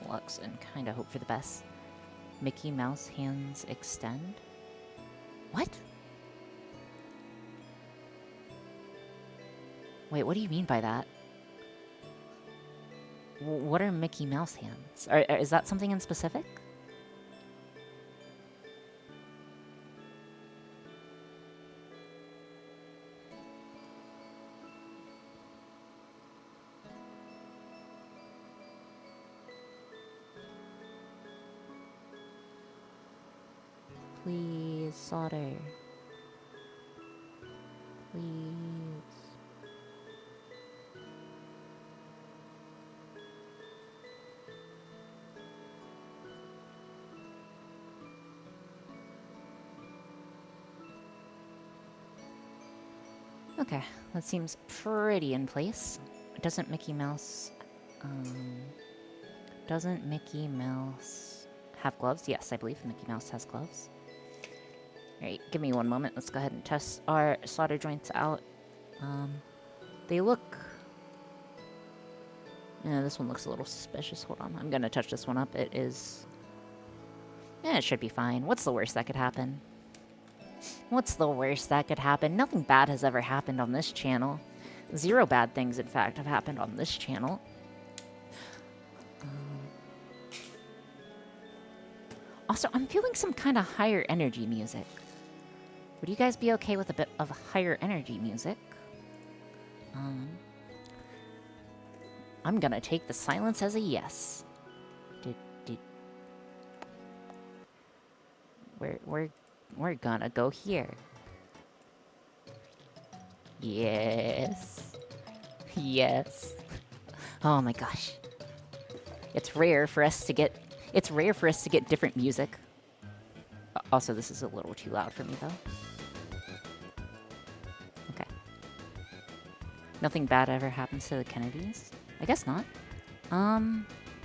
flux and kind of hope for the best. Mickey Mouse hands extend? What? Wait, what do you mean by that? What are Mickey Mouse hands? Is that something in specific? Please, solder. Please. Okay, that seems pretty in place. Doesn't Mickey Mouse... Um, doesn't Mickey Mouse have gloves? Yes, I believe Mickey Mouse has gloves. Alright, give me one moment. Let's go ahead and test our solder joints out. They look... Yeah, this one looks a little suspicious. Hold on, I'm gonna touch this one up. It is... Yeah, it should be fine. What's the worst that could happen? What's the worst that could happen? Nothing bad has ever happened on this channel. 0 bad things, in fact, have happened on this channel. Also, I'm feeling some kind of higher energy music. Would you guys be okay with a bit of higher energy music? I'm gonna take the silence as a yes. We're gonna go here. Yes. Yes. Oh my gosh. It's rare for us to get different music. Also, this is a little too loud for me though. Okay. Nothing bad ever happens to the Kennedys? I guess not.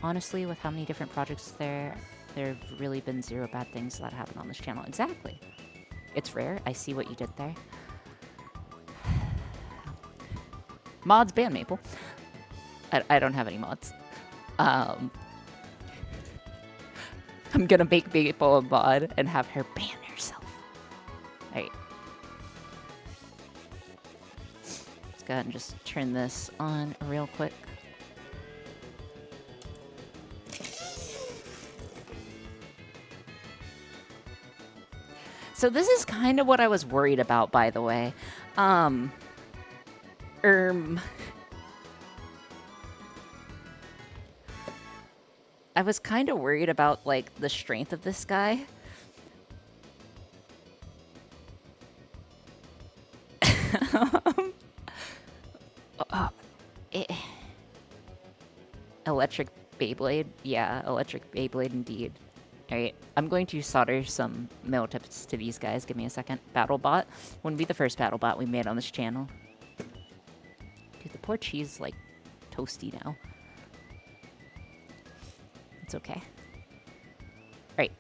Honestly, with how many different projects there have really been 0 bad things that happen on this channel. Exactly. It's rare. I see what you did there. Mods ban Maple. I don't have any mods. I'm gonna make Maple a mod and have her ban herself. Alright. Let's go ahead and just turn this on real quick. So this is kind of what I was worried about, by the way. I was kind of worried about, like, the strength of this guy. Electric Beyblade? Yeah, Electric Beyblade indeed. Alright, I'm going to solder some metal tips to these guys. Give me a second. BattleBot. Wouldn't be the first BattleBot we made on this channel. Dude, the poor cheese is, like, toasty now. It's okay. Right.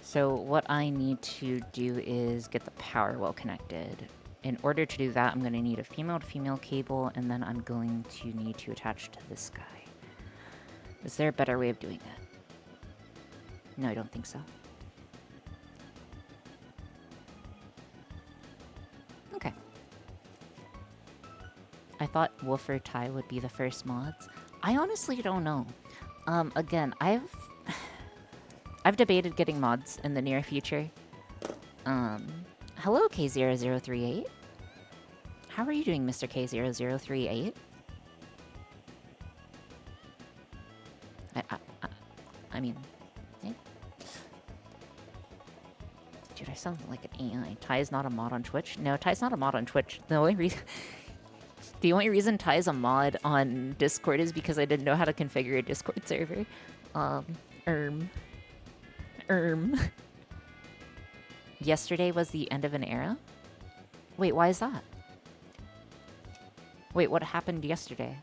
So what I need to do is get the power well connected. In order to do that, I'm going to need a female-to-female cable, and then I'm going to need to attach to this guy. Is there a better way of doing that? No, I don't think so. Okay. I thought Woofer Ty would be the first mods. I honestly don't know. Again, I've debated getting mods in the near future. Hello, K0038. How are you doing, Mr. K0038? I mean... Dude, I sound like an AI. Ty is not a mod on Twitch? No, Ty's not a mod on Twitch. The only reason Ty is a mod on Discord is because I didn't know how to configure a Discord server. Yesterday was the end of an era? Wait, why is that? Wait, what happened yesterday?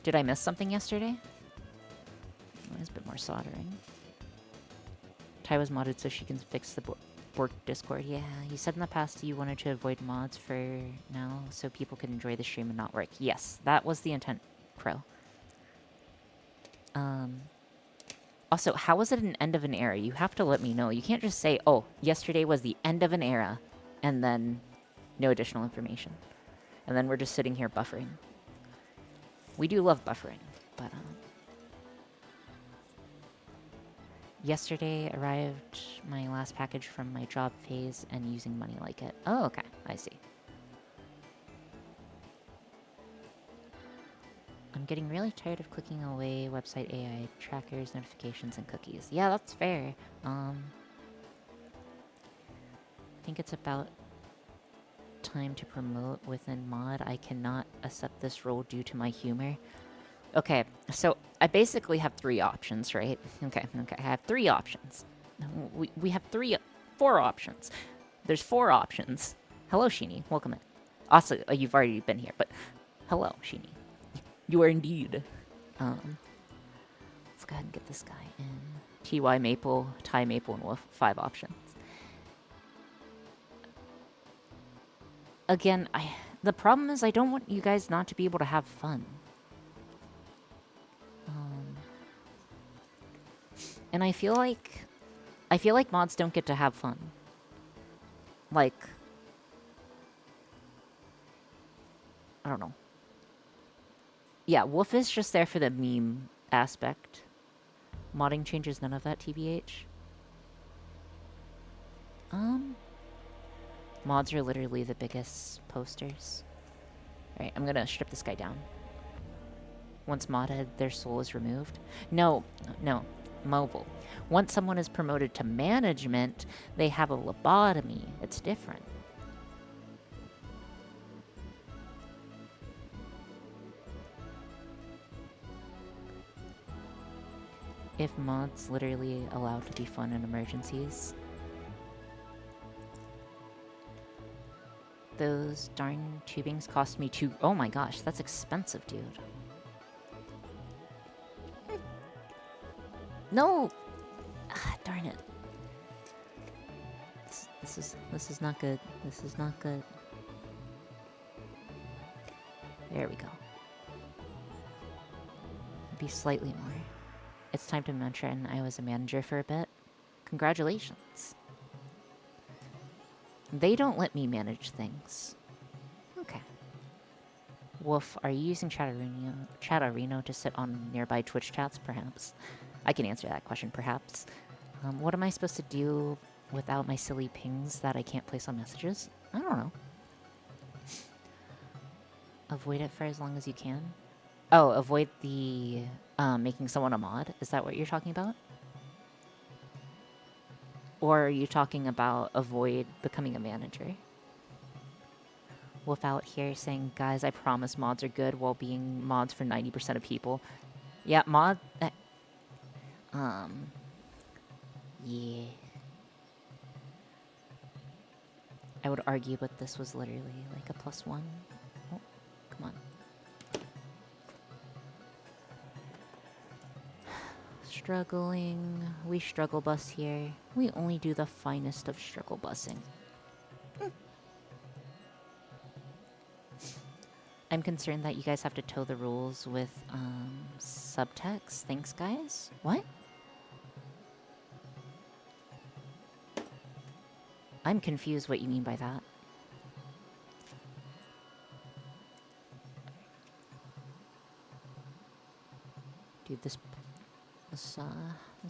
Did I miss something yesterday? There's a bit more soldering. Ty was modded so she can fix the Bork Discord. Yeah, you said in the past you wanted to avoid mods for now so people can enjoy the stream and not work. Yes, that was the intent, Crow. Also, how was it an end of an era? You have to let me know. You can't just say, oh, yesterday was the end of an era, and then no additional information. And then we're just sitting here buffering. We do love buffering, but, yesterday arrived my last package from my job phase and using money like it. Oh, okay. I see. I'm getting really tired of clicking away website AI trackers, notifications, and cookies. Yeah, that's fair. I think it's about time to promote within mod. I cannot accept this role due to my humor. Okay, so I basically have 3 options, right? Okay, I have 3 options. We have 4 options. There's 4 options. Hello, Sheeny. Welcome in. Also, you've already been here, but hello, Sheeny. You are indeed. Let's go ahead and get this guy in. TY Maple, Thai Maple, and Wolf. 5 options. Again, the problem is I don't want you guys not to be able to have fun. And I feel like mods don't get to have fun. Like, I don't know. Yeah, Wolf is just there for the meme aspect. Modding changes none of that, TBH. Mods are literally the biggest posters. Alright, I'm gonna strip this guy down. Once modded, their soul is removed. No, mobile. Once someone is promoted to management, they have a lobotomy. It's different. If mods literally allowed to be fun in emergencies. Those darn tubings cost me oh my gosh, that's expensive, dude. No! Ah, darn it. This is not good. This is not good. There we go. Be slightly more. It's time to mention I was a manager for a bit. Congratulations. They don't let me manage things. Okay. Wolf, are you using Chatterino to sit on nearby Twitch chats, perhaps? I can answer that question, perhaps. What am I supposed to do without my silly pings that I can't place on messages? I don't know. Avoid it for as long as you can. Oh, avoid the making someone a mod? Is that what you're talking about? Or are you talking about avoid becoming a manager? Without here saying, guys, I promise mods are good while being mods for 90% of people. Yeah, yeah. I would argue, but this was literally like a +1. Oh, come on. Struggling. We struggle bus here. We only do the finest of struggle busing. I'm concerned that you guys have to toe the rules with subtext. Thanks, guys. What? I'm confused what you mean by that. Dude, this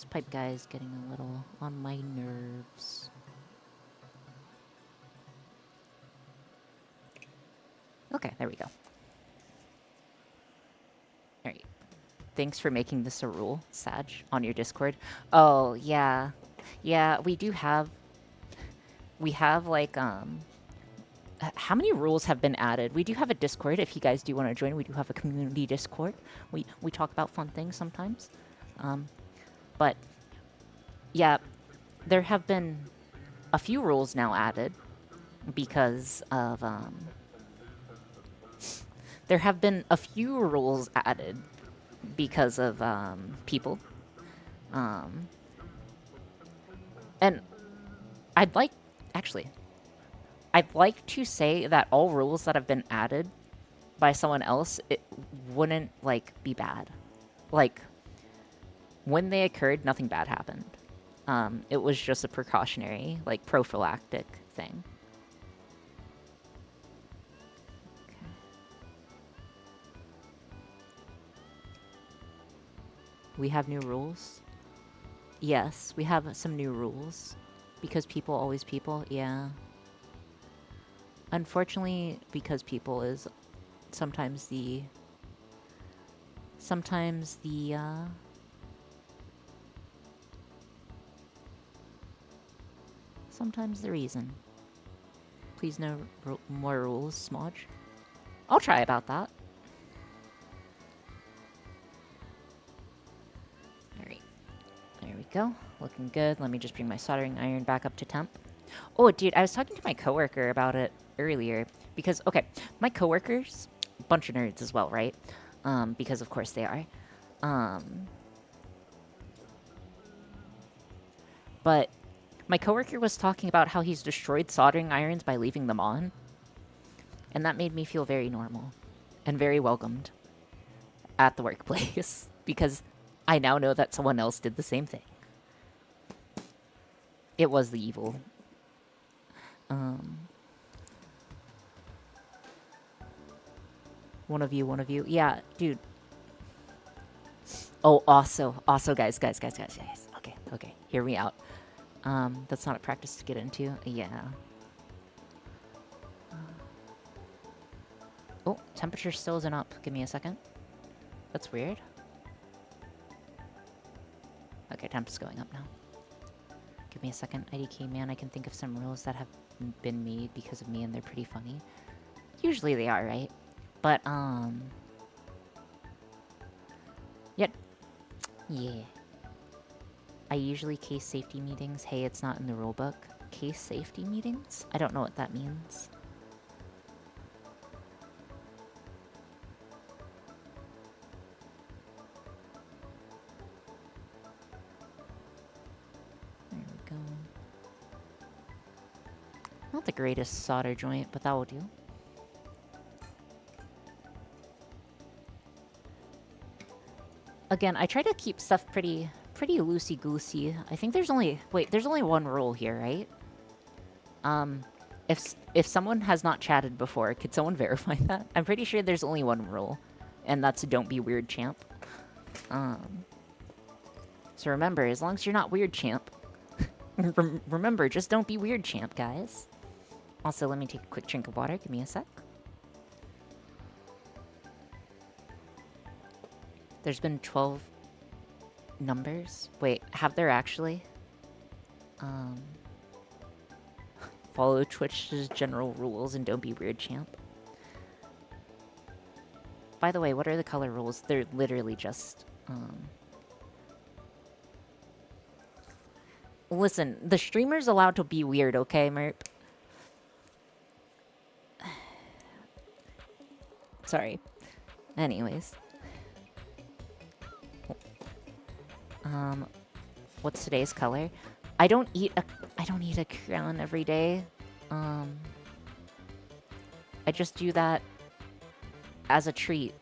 pipe guy is getting a little on my nerves. Okay, there we go. Alright. Thanks for making this a rule, Sag, on your Discord. Oh, yeah. Yeah, we have, like, how many rules have been added? We do have a Discord if you guys do want to join. We do have a community Discord. We talk about fun things sometimes. But, yeah, there have been a few rules now added because of, there have been a few rules added because of, people. And I'd like to say that all rules that have been added by someone else, it wouldn't, like, be bad. Like, when they occurred, nothing bad happened. It was just a precautionary, like, prophylactic thing. Okay. We have new rules? Yes, we have some new rules. Because people always people, yeah. Unfortunately, because people is sometimes the reason. Please no more rules, Smodge. I'll try about that. Alright. There we go. Looking good. Let me just bring my soldering iron back up to temp. Oh, dude, I was talking to my coworker about it earlier because, okay, my coworkers, bunch of nerds as well, right? Because of course they are. But my coworker was talking about how he's destroyed soldering irons by leaving them on, and that made me feel very normal and very welcomed at the workplace because I now know that someone else did the same thing. It was the evil. One of you. Yeah, dude. Oh, also, guys. Okay, hear me out. That's not a practice to get into. Yeah. Oh, temperature still isn't up. Give me a second. That's weird. Okay, temp's going up now. Give me a second. IDK man, I can think of some rules that have been made because of me and they're pretty funny. Usually they are, right? But, yet, yeah. I usually case safety meetings. Hey, it's not in the rulebook. Case safety meetings? I don't know what that means. There we go. Not the greatest solder joint, but that will do. Again, I try to keep stuff pretty loosey-goosey. I think there's only... Wait, there's only one rule here, right? If someone has not chatted before, could someone verify that? I'm pretty sure there's only one rule, and that's don't be weird, champ. So remember, as long as you're not weird, champ. Remember, just don't be weird, champ, guys. Also, let me take a quick drink of water. Give me a sec. There's been 12 numbers. Wait, have there actually? Follow Twitch's general rules and don't be weird, champ. By the way, what are the color rules? They're literally just, Listen, the streamer's allowed to be weird, okay, Merp? Sorry. Anyways. What's today's color? I don't eat a crayon every day. I just do that as a treat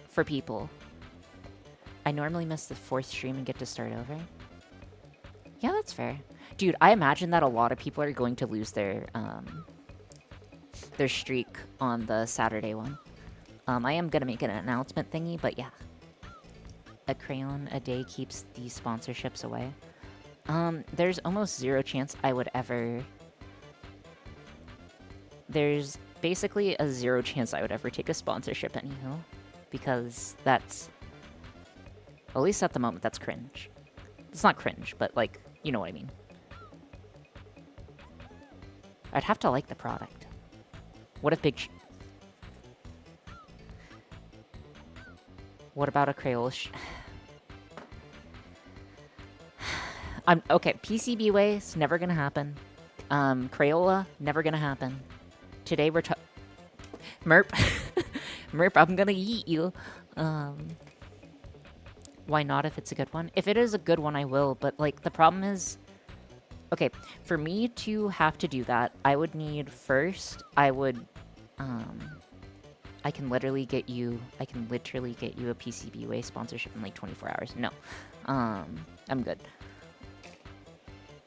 for people. I normally miss the 4th stream and get to start over. Yeah, that's fair. Dude, I imagine that a lot of people are going to lose their streak on the Saturday one. I am gonna make an announcement thingy, but yeah. A crayon a day keeps these sponsorships away. There's almost zero chance I would ever... There's basically a zero chance I would ever take a sponsorship anyhow. Because that's... At least at the moment, that's cringe. It's not cringe, but like, you know what I mean. I'd have to like the product. What if What about a Crayola okay, PCB waste, never gonna happen. Crayola, never gonna happen. Today we're Merp. Merp, I'm gonna eat you. Why not if it's a good one? If it is a good one, I will, but, like, the problem is... Okay, for me to have to do that, I would need first, I can literally get you a PCBWay sponsorship in, like, 24 hours. No. I'm good.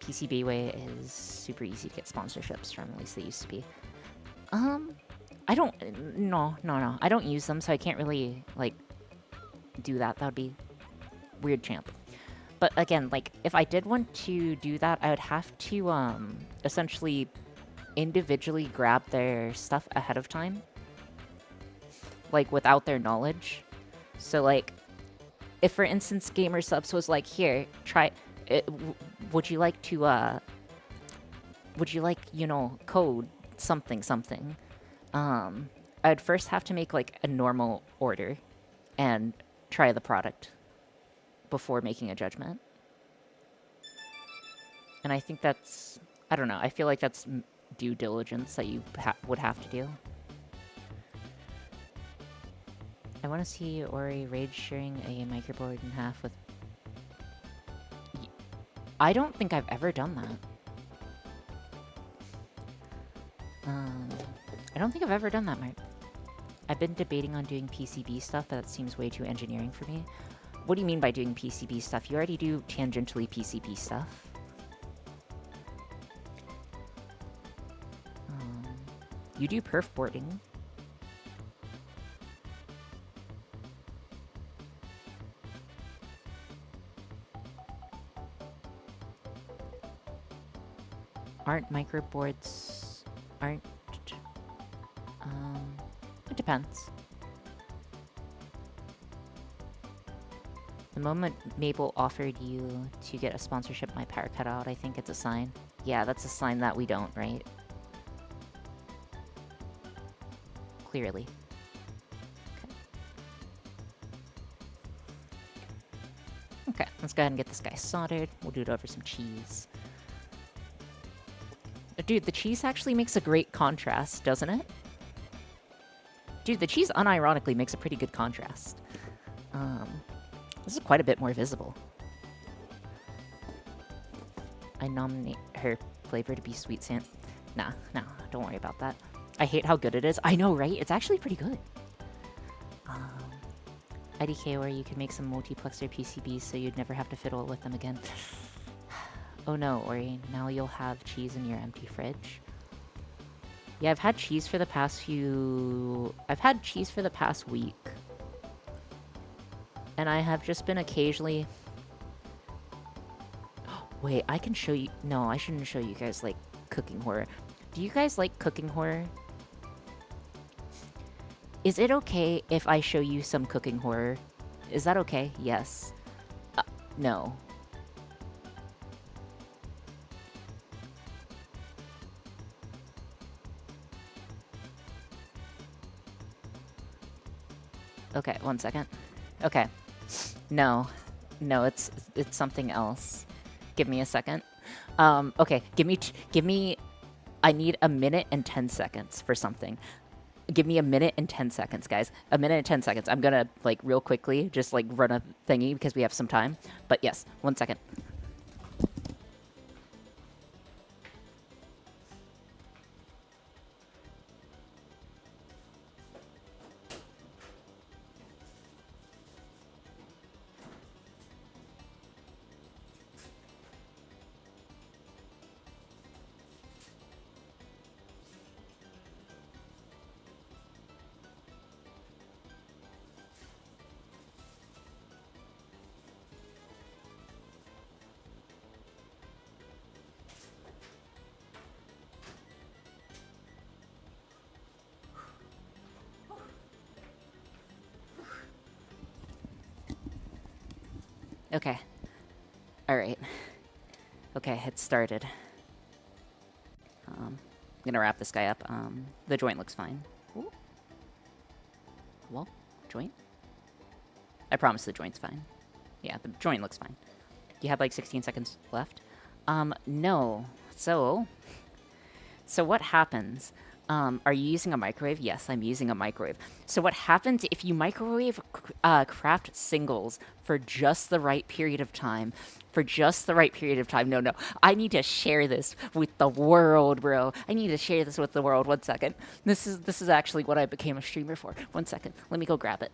PCBWay is super easy to get sponsorships from, at least they used to be. I don't... No. I don't use them, so I can't really, like, do that. That would be... weird, champ. But again, like, if I did want to do that, I would have to, essentially individually grab their stuff ahead of time. Like, without their knowledge. So, like, if, for instance, Gamer Subs was like, here, try... would you like to, would you like, you know, code something? I'd first have to make, like, a normal order and try the product before making a judgment. And I think that's... I don't know. I feel like that's due diligence that you would have to do. I want to see Ori rage sharing a microboard in half with... I don't think I've ever done that. I don't think I've ever done that, Mark. I've been debating on doing PCB stuff, but that seems way too engineering for me. What do you mean by doing PCB stuff? You already do tangentially PCB stuff. You do perf boarding. Aren't microboards... aren't... it depends. The moment Mabel offered you to get a sponsorship My Power Cut Out, I think it's a sign. Yeah, that's a sign that we don't, right? Clearly. Okay, let's go ahead and get this guy soldered. We'll do it over some cheese. Dude, the cheese actually makes a great contrast, doesn't it? Dude, the cheese unironically makes a pretty good contrast. This is quite a bit more visible. I nominate her flavor to be sweet sand. Nah, don't worry about that. I hate how good it is. I know, right? It's actually pretty good. IDK, where you can make some multiplexer PCBs so you'd never have to fiddle with them again. Oh no, Ori, now you'll have cheese in your empty fridge. Yeah, I've had cheese for the past week. And I have just been occasionally... Wait, I can show you... No, I shouldn't show you guys, like, cooking horror. Do you guys like cooking horror? Is it okay if I show you some cooking horror? Is that okay? Yes. No. Okay, 1 second. Okay. No, it's something else. Give me a second. Okay, give me. I need a minute and 10 seconds for something. Give me a minute and 10 seconds, guys. A minute and 10 seconds. I'm gonna like real quickly just like run a thingy because we have some time. But yes, 1 second. Okay. All right. Okay, it started. I'm gonna wrap this guy up. The joint looks fine. Ooh. Well, joint? I promise the joint's fine. Yeah, the joint looks fine. You have like 16 seconds left? No. So what happens? Are you using a microwave? Yes, I'm using a microwave. So what happens if you microwave craft singles for just the right period of time? No. I need to share this with the world, bro. I need to share this with the world. 1 second. This is actually what I became a streamer for. 1 second. Let me go grab it.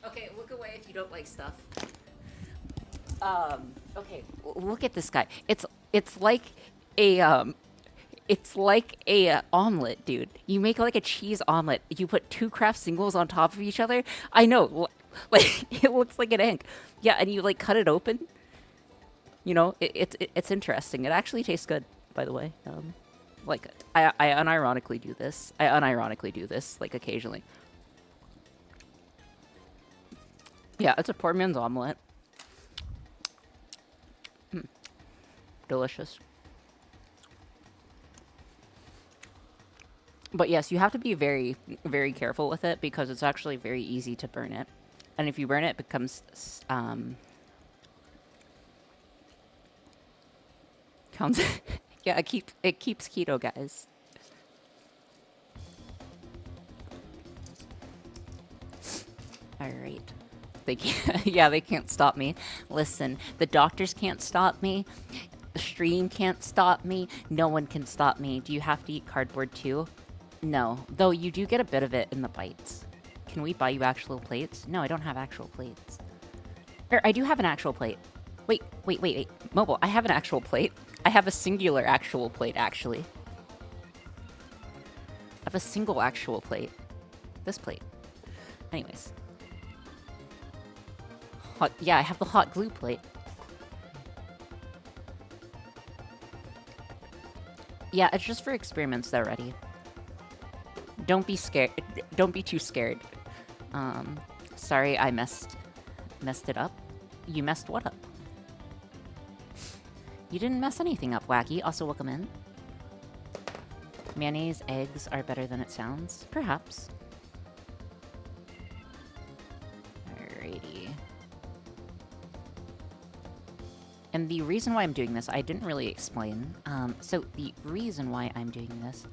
Okay, look away if you don't like stuff. Okay, look at this guy. It's like a omelet, dude. You make like a cheese omelet. You put 2 craft singles on top of each other. I know, like it looks like an egg. Yeah, and you like cut it open. You know, it's interesting. It actually tastes good, by the way. Like I unironically do this. Like occasionally. Yeah, it's a poor man's omelet. Delicious. But yes, you have to be very, very careful with it because it's actually very easy to burn it. And if you burn it, it becomes, counts. Yeah, it keeps keto, guys. All right. They can't, yeah, they can't stop me. Listen, the doctors can't stop me. The stream can't stop me. No one can stop me. Do you have to eat cardboard too? No, though you do get a bit of it in the bites. Can we buy you actual plates? No, I don't have actual plates. Or I do have an actual plate. Wait. Mobile, I have an actual plate. I have a singular actual plate, actually. I have a single actual plate. This plate. Anyways. Yeah, I have the hot glue plate. Yeah, it's just for experiments though, ready. Don't be scared. Don't be too scared. Sorry I messed it up. You messed what up? You didn't mess anything up, Wacky. Also, welcome in. Mayonnaise, eggs are better than it sounds. Perhaps. Alrighty. And the reason why I'm doing this, I didn't really explain. So the reason why I'm doing this,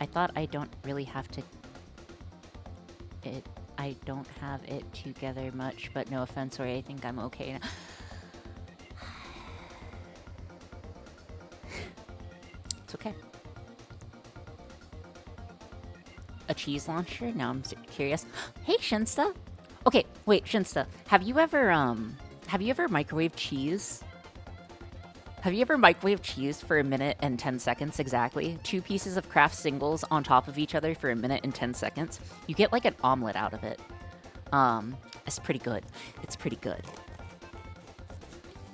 I thought I don't really have to... I don't have it together much, but no offense, or I think I'm okay now. It's okay. A cheese launcher? Now I'm curious. Hey, Shinsta! Okay, wait, Shinsta. Have you ever microwaved cheese? Have you ever microwaved cheese for 1 minute and 10 seconds exactly? 2 pieces of Kraft singles on top of each other for 1 minute and 10 seconds. You get like an omelet out of it. It's pretty good. It's pretty good.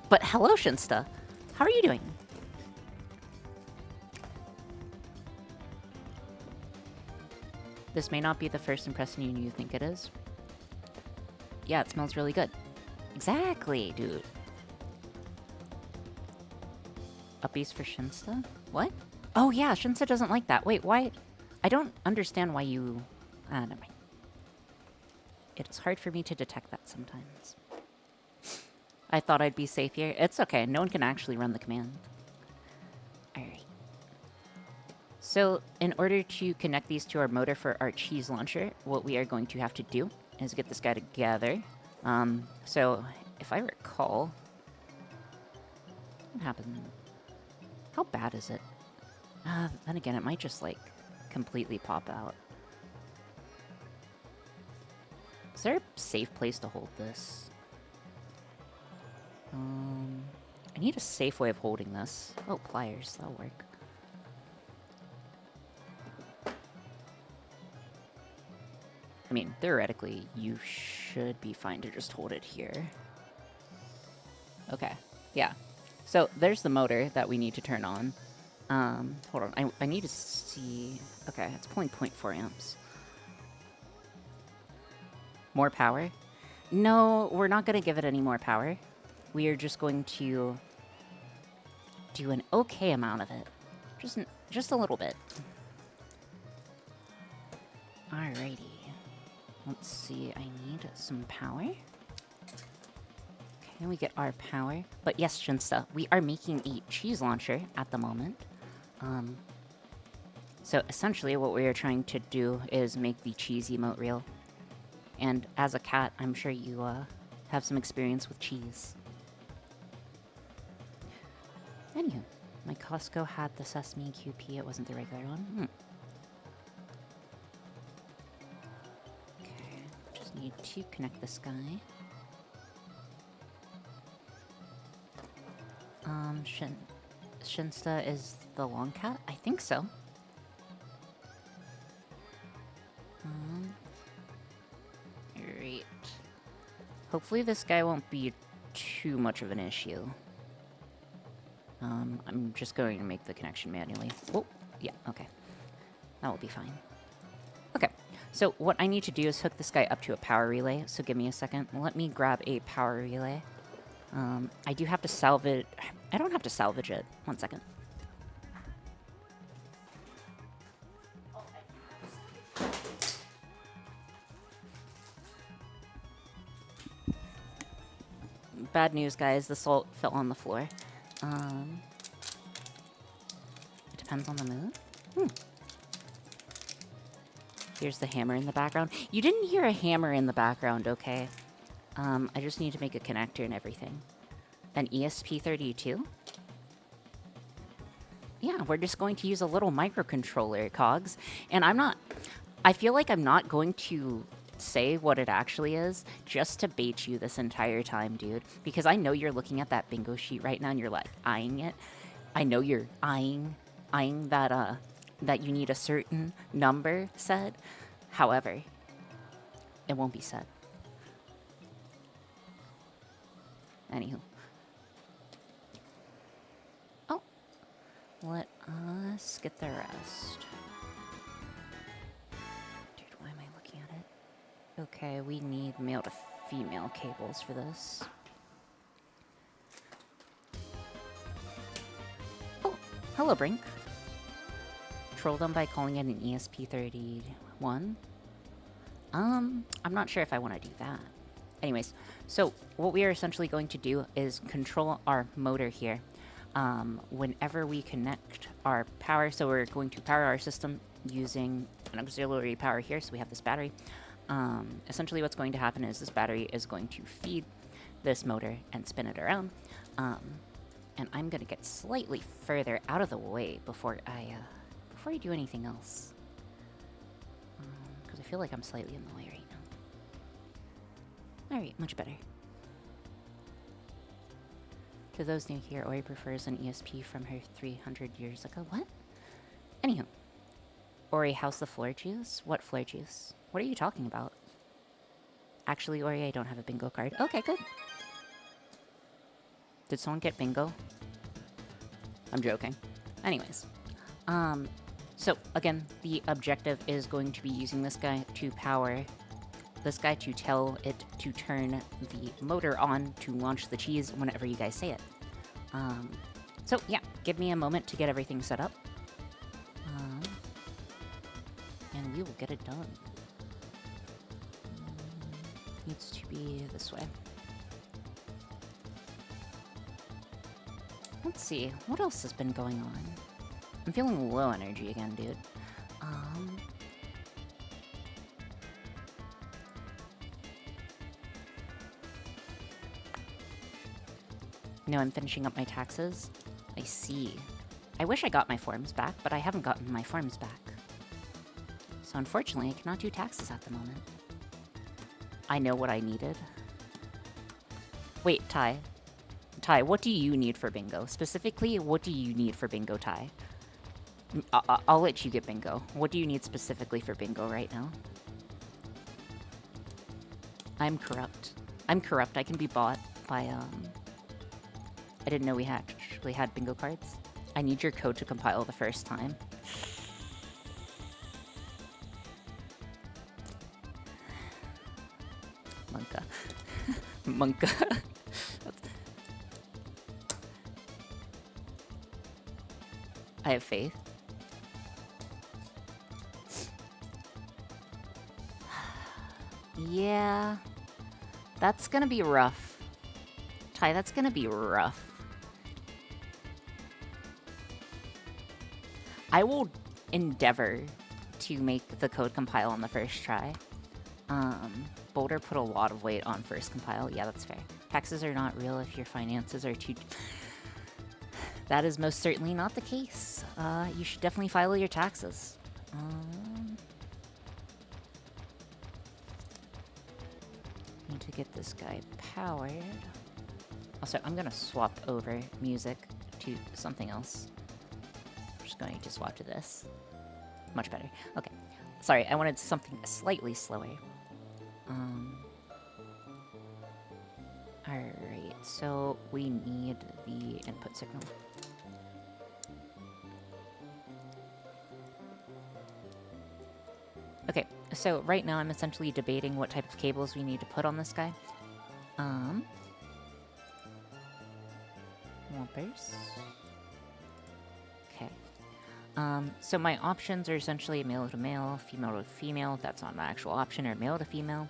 But hello, Shinsta. How are you doing? This may not be the first impression you think it is. Yeah, it smells really good. Exactly, dude. Uppies for Shinsta? What? Oh yeah, Shinsta doesn't like that. Wait, why? I don't understand why you... never mind. It is hard for me to detect that sometimes. I thought I'd be safe here. It's okay, no one can actually run the command. Alright. So, in order to connect these to our motor for our cheese launcher, what we are going to have to do is get this guy together. So, if I recall... What happened? How bad is it? Then again, it might just, like, completely pop out. Is there a safe place to hold this? I need a safe way of holding this. Oh, pliers. That'll work. I mean, theoretically, you should be fine to just hold it here. Okay. Yeah. So, there's the motor that we need to turn on. Hold on. I need to see... Okay, it's pulling 0.4 amps. More power? No, we're not going to give it any more power. We are just going to do an okay amount of it. Just a little bit. Alrighty. Let's see, I need some power. Okay, we get our power. But yes, Shinsta, we are making a cheese launcher at the moment. So essentially what we are trying to do is make the cheese emote real. And as a cat, I'm sure you have some experience with cheese. Anywho, my Costco had the sesame QP, it wasn't the regular one. Okay, just need to connect this guy. Shinsta is the long cat? I think so. Great. Hopefully this guy won't be too much of an issue. I'm just going to make the connection manually. Oh, yeah, okay. That will be fine. Okay, So what I need to do is hook this guy up to a power relay. So give me a second. Let me grab a power relay. I do have to salvage... I don't have to salvage it. 1 second. Bad news, guys. The salt fell on the floor. It depends on the mood. Here's the hammer in the background. You didn't hear a hammer in the background, okay? I just need to make a connector and everything. An ESP32? Yeah, we're just going to use a little microcontroller, Cogs. And I feel like I'm not going to say what it actually is just to bait you this entire time, dude. Because I know you're looking at that bingo sheet right now and you're like eyeing it. I know you're eyeing that that you need a certain number said. However, it won't be said. Anywho. Oh. Let us get the rest. Dude, why am I looking at it? Okay, we need male to female cables for this. Oh, hello, Brink. Troll them by calling it an ESP31. I'm not sure if I want to do that. Anyways, so what we are essentially going to do is control our motor here. Whenever we connect our power, so we're going to power our system using an auxiliary power here, so we have this battery. Essentially what's going to happen is this battery is going to feed this motor and spin it around. And I'm going to get slightly further out of the way before I do anything else. Because I feel like I'm slightly in the way right now. Alright, much better. To those new here, Ori prefers an ESP from her 300 years ago. What? Anywho. Ori, how's the floor juice? What floor juice? What are you talking about? Actually, Ori, I don't have a bingo card. Okay, good. Did someone get bingo? I'm joking. Anyways. So, again, the objective is going to be using this guy to power this guy to tell it to turn the motor on to launch the cheese whenever you guys say it. So, yeah, give me a moment to get everything set up. And we will get it done. Needs to be this way. Let's see, what else has been going on? I'm feeling low energy again, dude. No, I'm finishing up my taxes. I see. I wish I got my forms back, but I haven't gotten my forms back. So unfortunately, I cannot do taxes at the moment. I know what I needed. Wait, Ty. Ty, what do you need for bingo? Specifically, what do you need for bingo, Ty? I'll let you get bingo. What do you need specifically for bingo right now? I'm corrupt. I'm corrupt. I can be bought by, I didn't know we actually had bingo cards. I need your code to compile the first time. Monka. Monka. I have faith. Yeah. That's gonna be rough. Ty, that's gonna be rough. I will endeavor to make the code compile on the first try. Boulder put a lot of weight on first compile. Yeah, that's fair. Taxes are not real if your finances are too... That is most certainly not the case. You should definitely file your taxes. Need to get this guy powered. Also, I'm gonna swap over music to something else. I'm just going to swap to this. Much better. Okay. Sorry, I wanted something slightly slower. Alright, so we need the input signal. Okay, So right now I'm essentially debating what type of cables we need to put on this guy. Whoppers. Okay. So my options are essentially male to male, female to female. That's not an actual option, or male to female.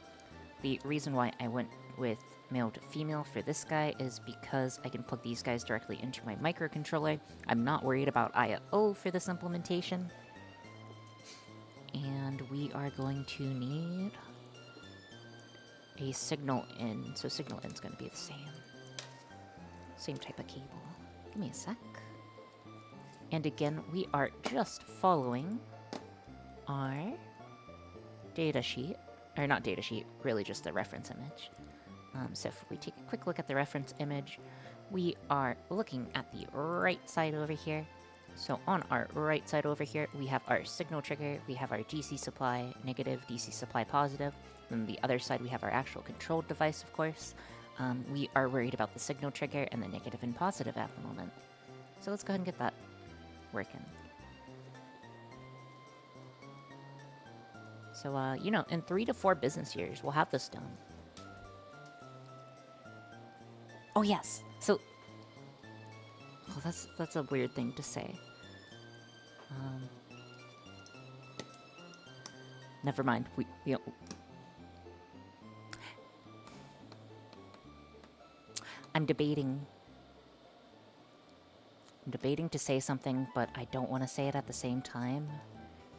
The reason why I went with male to female for this guy is because I can plug these guys directly into my microcontroller. I'm not worried about I/O for this implementation. And we are going to need a signal in. So signal in is going to be the same type of cable. Give me a sec. And again, we are just following our data sheet. Or not data sheet, really just the reference image. So if we take a quick look at the reference image, we are looking at the right side over here. So on our right side over here, we have our signal trigger, we have our DC supply negative, DC supply positive. Then the other side, we have our actual controlled device, of course. We are worried about the signal trigger and the negative and positive at the moment. So let's go ahead and get that working. So, you know, in 3 to 4 business years, we'll have this done. Oh, yes. So, oh, that's a weird thing to say. Never mind. We I'm debating to say something, but I don't want to say it at the same time.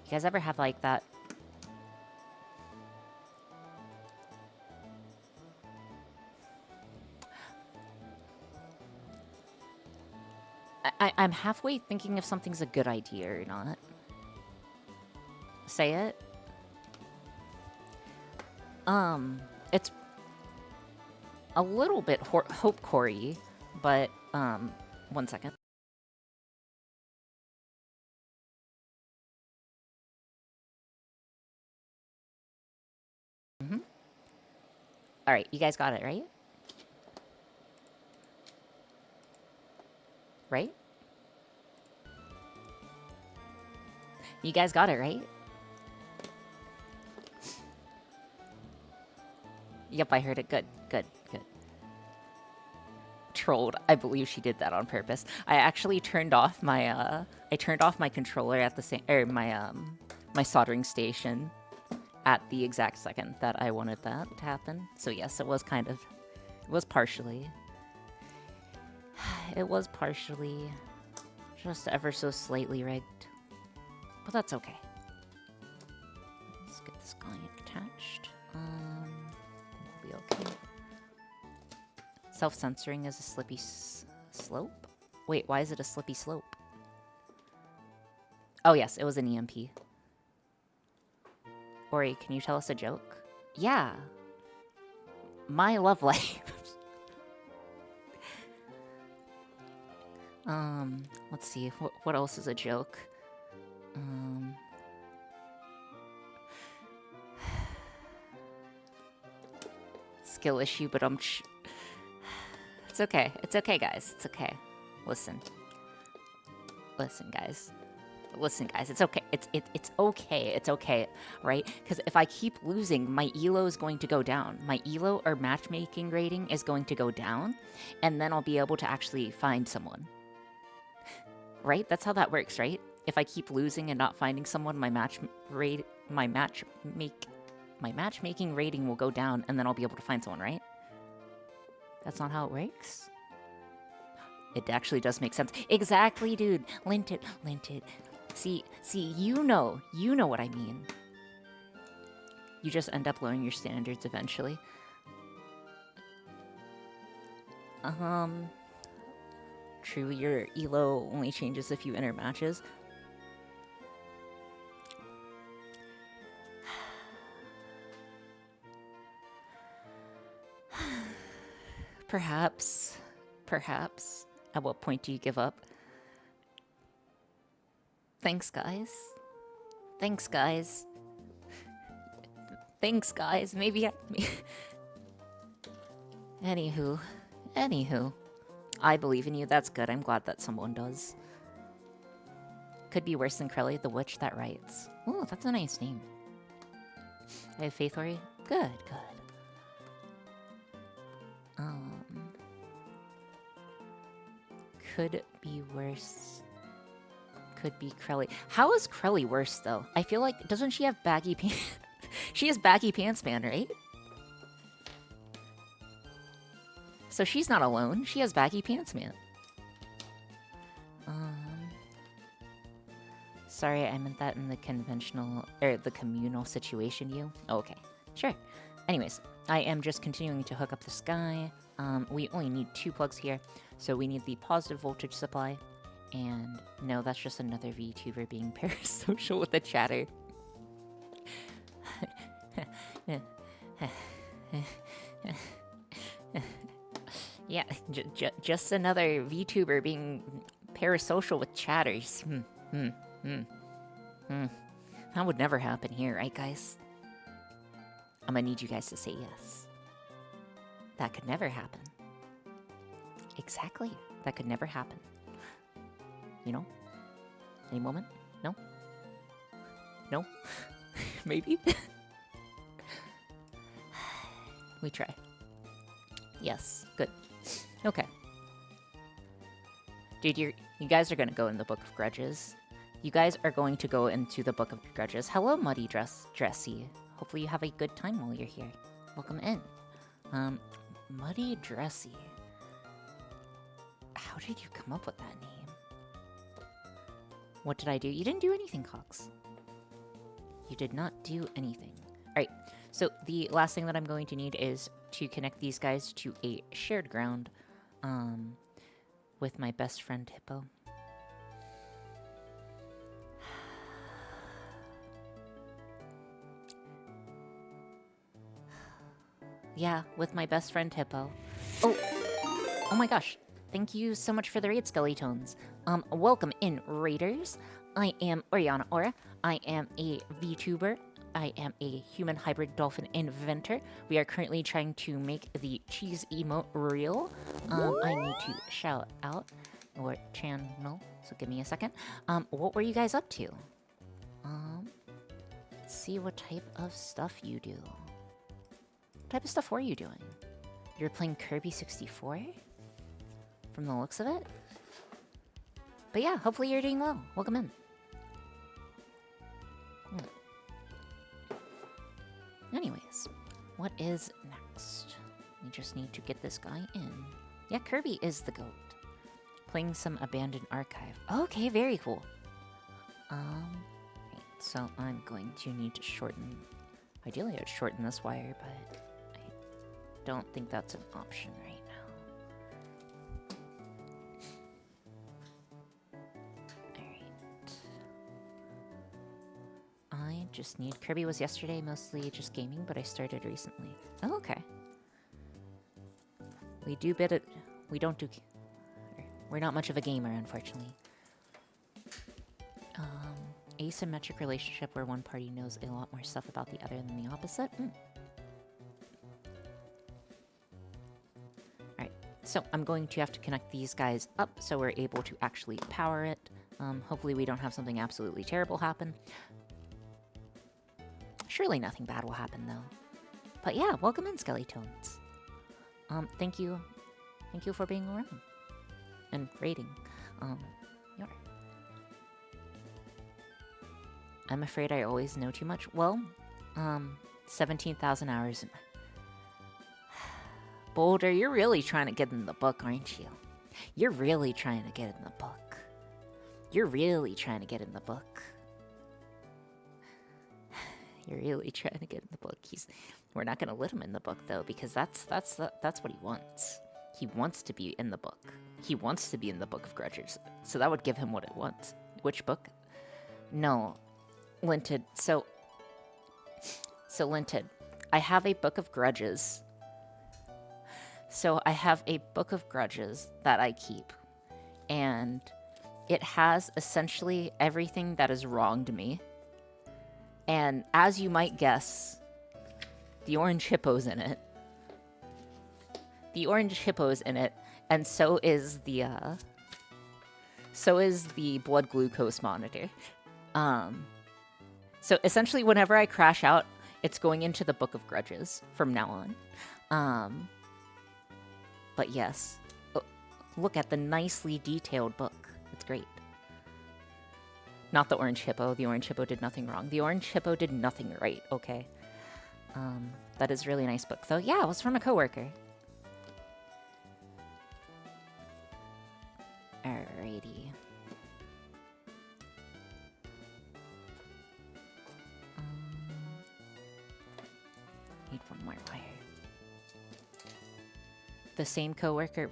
You guys ever have like that? I'm halfway thinking if something's a good idea or not. Say it. It's a little bit hope-core-y, but, one second. Alright, you guys got it, right? Right? You guys got it, right? Yep, I heard it. Good. Trolled. I believe she did that on purpose. I actually turned off my controller at the same, or my soldering station at the exact second that I wanted that to happen. So yes, it was partially just ever so slightly rigged, but that's okay. Let's get this guy attached. We'll be okay. Self-censoring is a slippy slope? Wait, why is it a slippy slope? Oh yes, it was an EMP. Ori, can you tell us a joke? Yeah. My love life. Let's see. What else is a joke? Skill issue, but it's okay. It's okay, guys. It's okay. Listen, guys. Listen, guys. It's okay. It's okay. It's okay, right? Because if I keep losing, my elo is going to go down. My elo or matchmaking rating is going to go down, and then I'll be able to actually find someone. Right? That's how that works, right? If I keep losing and not finding someone, my matchmaking rating will go down, and then I'll be able to find someone, right? That's not how it works? It actually does make sense. Exactly, dude. Lint it. See, you know what I mean. You just end up lowering your standards eventually. True, your elo only changes if you enter matches. Perhaps. At what point do you give up? Thanks, guys. Maybe Anywho. I believe in you. That's good. I'm glad that someone does. Could be worse than Crelly, the witch that writes. Ooh, that's a nice name. I have faith, Ori. Good, good. Could be worse. Could be Crelly. How is Crelly worse, though? I feel like, doesn't she have baggy pants? She has baggy pants man, right? So she's not alone. She has baggy pants man. Sorry, I meant that in the conventional, or the communal situation, you? Oh, okay, sure. Anyways, I am just continuing to hook up this guy. We only need 2 plugs here, so we need the positive voltage supply. And no, that's just another VTuber being parasocial with the chatter. Yeah, just another VTuber being parasocial with chatters. That would never happen here, right, guys? I'm gonna need you guys to say yes. That could never happen. Exactly. That could never happen. You know? Any moment? No? No? Maybe? We try. Yes. Good. Okay. Dude, you guys are gonna go in the Book of Grudges. You guys are going to go into the Book of Grudges. Hello, Muddy Dressy. Hopefully you have a good time while you're here. Welcome in. Muddy Dressy. How did you come up with that name? What did I do? You didn't do anything, Cox. You did not do anything. Alright, so the last thing that I'm going to need is to connect these guys to a shared ground with my best friend Hippo. Yeah, with my best friend Hippo. Oh my gosh. Thank you so much for the raid, Skeletones. Welcome in, raiders. I am Oriana Aura. I am a VTuber. I am a human hybrid dolphin inventor. We are currently trying to make the cheese emote real. I need to shout out or channel, so give me a second. What were you guys up to? Let's see what type of stuff you do. What type of stuff were you doing? You're playing Kirby 64? From the looks of it? But yeah, hopefully you're doing well. Welcome in. Anyways, what is next? We just need to get this guy in. Yeah, Kirby is the goat. Playing some abandoned archive. Okay, very cool. Right, so I'm going to need to shorten... Ideally, I'd shorten this wire, but I don't think that's an option right now. I just need... Kirby was yesterday mostly just gaming, but I started recently. Oh, okay. We do bit it... We don't do... We're not much of a gamer, unfortunately. Asymmetric relationship where one party knows a lot more stuff about the other than the opposite? Alright, so I'm going to have to connect these guys up so we're able to actually power it. Hopefully we don't have something absolutely terrible happen. Surely nothing bad will happen, though. But yeah, welcome in, Skeletones. Thank you. Thank you for being around. And raiding. I'm afraid I always know too much. Well, 17,000 hours. Boulder, you're really trying to get in the book, aren't you? You're really trying to get in the book. You're really trying to get in the book. You're really trying to get in the book. We're not gonna let him in the book though, because that's what he wants. He wants to be in the book. He wants to be in the Book of Grudges. So that would give him what it wants. Which book? No, Linted. So Linted, I have a Book of Grudges. So I have a Book of Grudges that I keep, and it has essentially everything that is wronged me. And as you might guess, the orange hippo's in it. The orange hippo's in it, and so is the blood glucose monitor. So essentially, whenever I crash out, It's going into the Book of Grudges from now on. But yes, look at the nicely detailed book. It's great. Not the orange hippo. The orange hippo did nothing wrong. The orange hippo did nothing right, okay? That is a really nice book. So yeah, it was from a coworker. Alrighty. Need one more wire. The same coworker.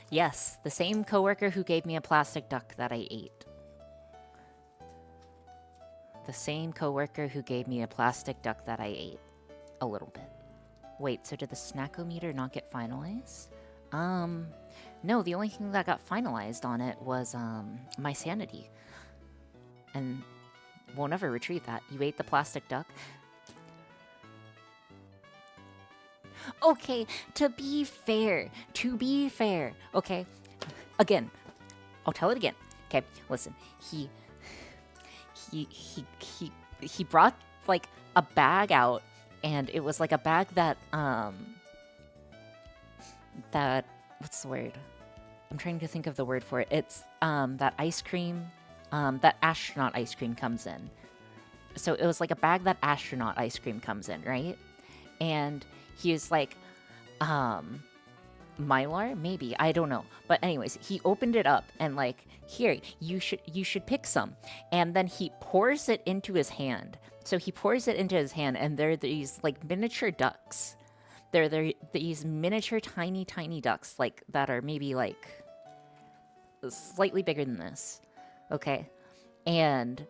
Yes, the same coworker who gave me a plastic duck that I ate. The same coworker who gave me a plastic duck that I ate. A little bit. Wait, so did the snackometer not get finalized? No, the only thing that got finalized on it was, my sanity. And we'll never retrieve that. You ate the plastic duck? Okay, to be fair, okay? Again, I'll tell it again. Okay, listen, he brought, like, a bag out, and it was, like, a bag that, what's the word? I'm trying to think of the word for it. It's, that ice cream, that astronaut ice cream comes in. So it was, like, a bag that astronaut ice cream comes in, right? And he was, like, Mylar? Maybe. I don't know. But anyways, he opened it up and like, here, you should pick some. And then he pours it into his hand. So he pours it into his hand and there are these like miniature ducks. They're these miniature tiny ducks like that are maybe like slightly bigger than this. Okay? And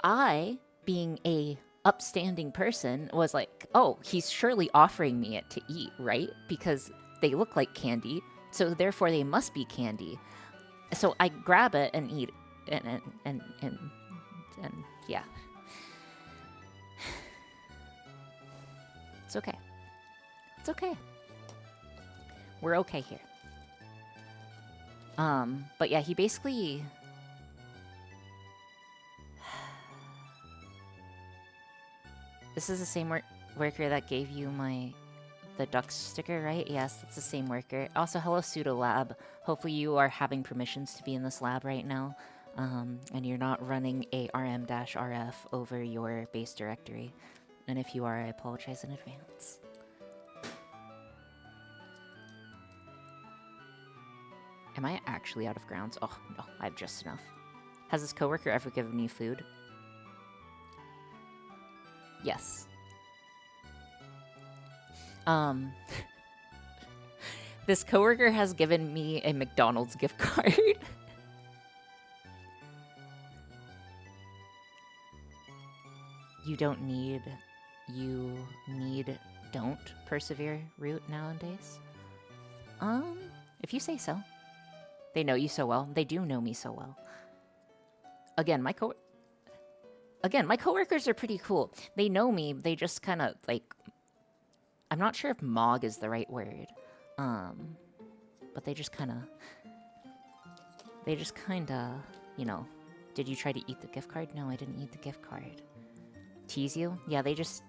I, being a upstanding person, was like, oh, he's surely offering me it to eat, right? Because they look like candy, so therefore they must be candy. So I grab it and eat it, and yeah. It's okay. It's okay. We're okay here. But yeah, he basically... This is the same worker that gave you the duck sticker, right? Yes, that's the same worker. Also, hello, Pseudo Lab. Hopefully you are having permissions to be in this lab right now, and you're not running a rm-rf over your base directory. And if you are, I apologize in advance. Am I actually out of grounds? Oh, no, I have just enough. Has this coworker ever given you food? Yes. This coworker has given me a McDonald's gift card. Don't persevere route nowadays. If you say so. They know you so well. They do know me so well. Again, my coworkers are pretty cool. They know me. They just kind of like, I'm not sure if Mog is the right word. But they just kind of, you know, did you try to eat the gift card? No, I didn't eat the gift card. Tease you? Yeah, they just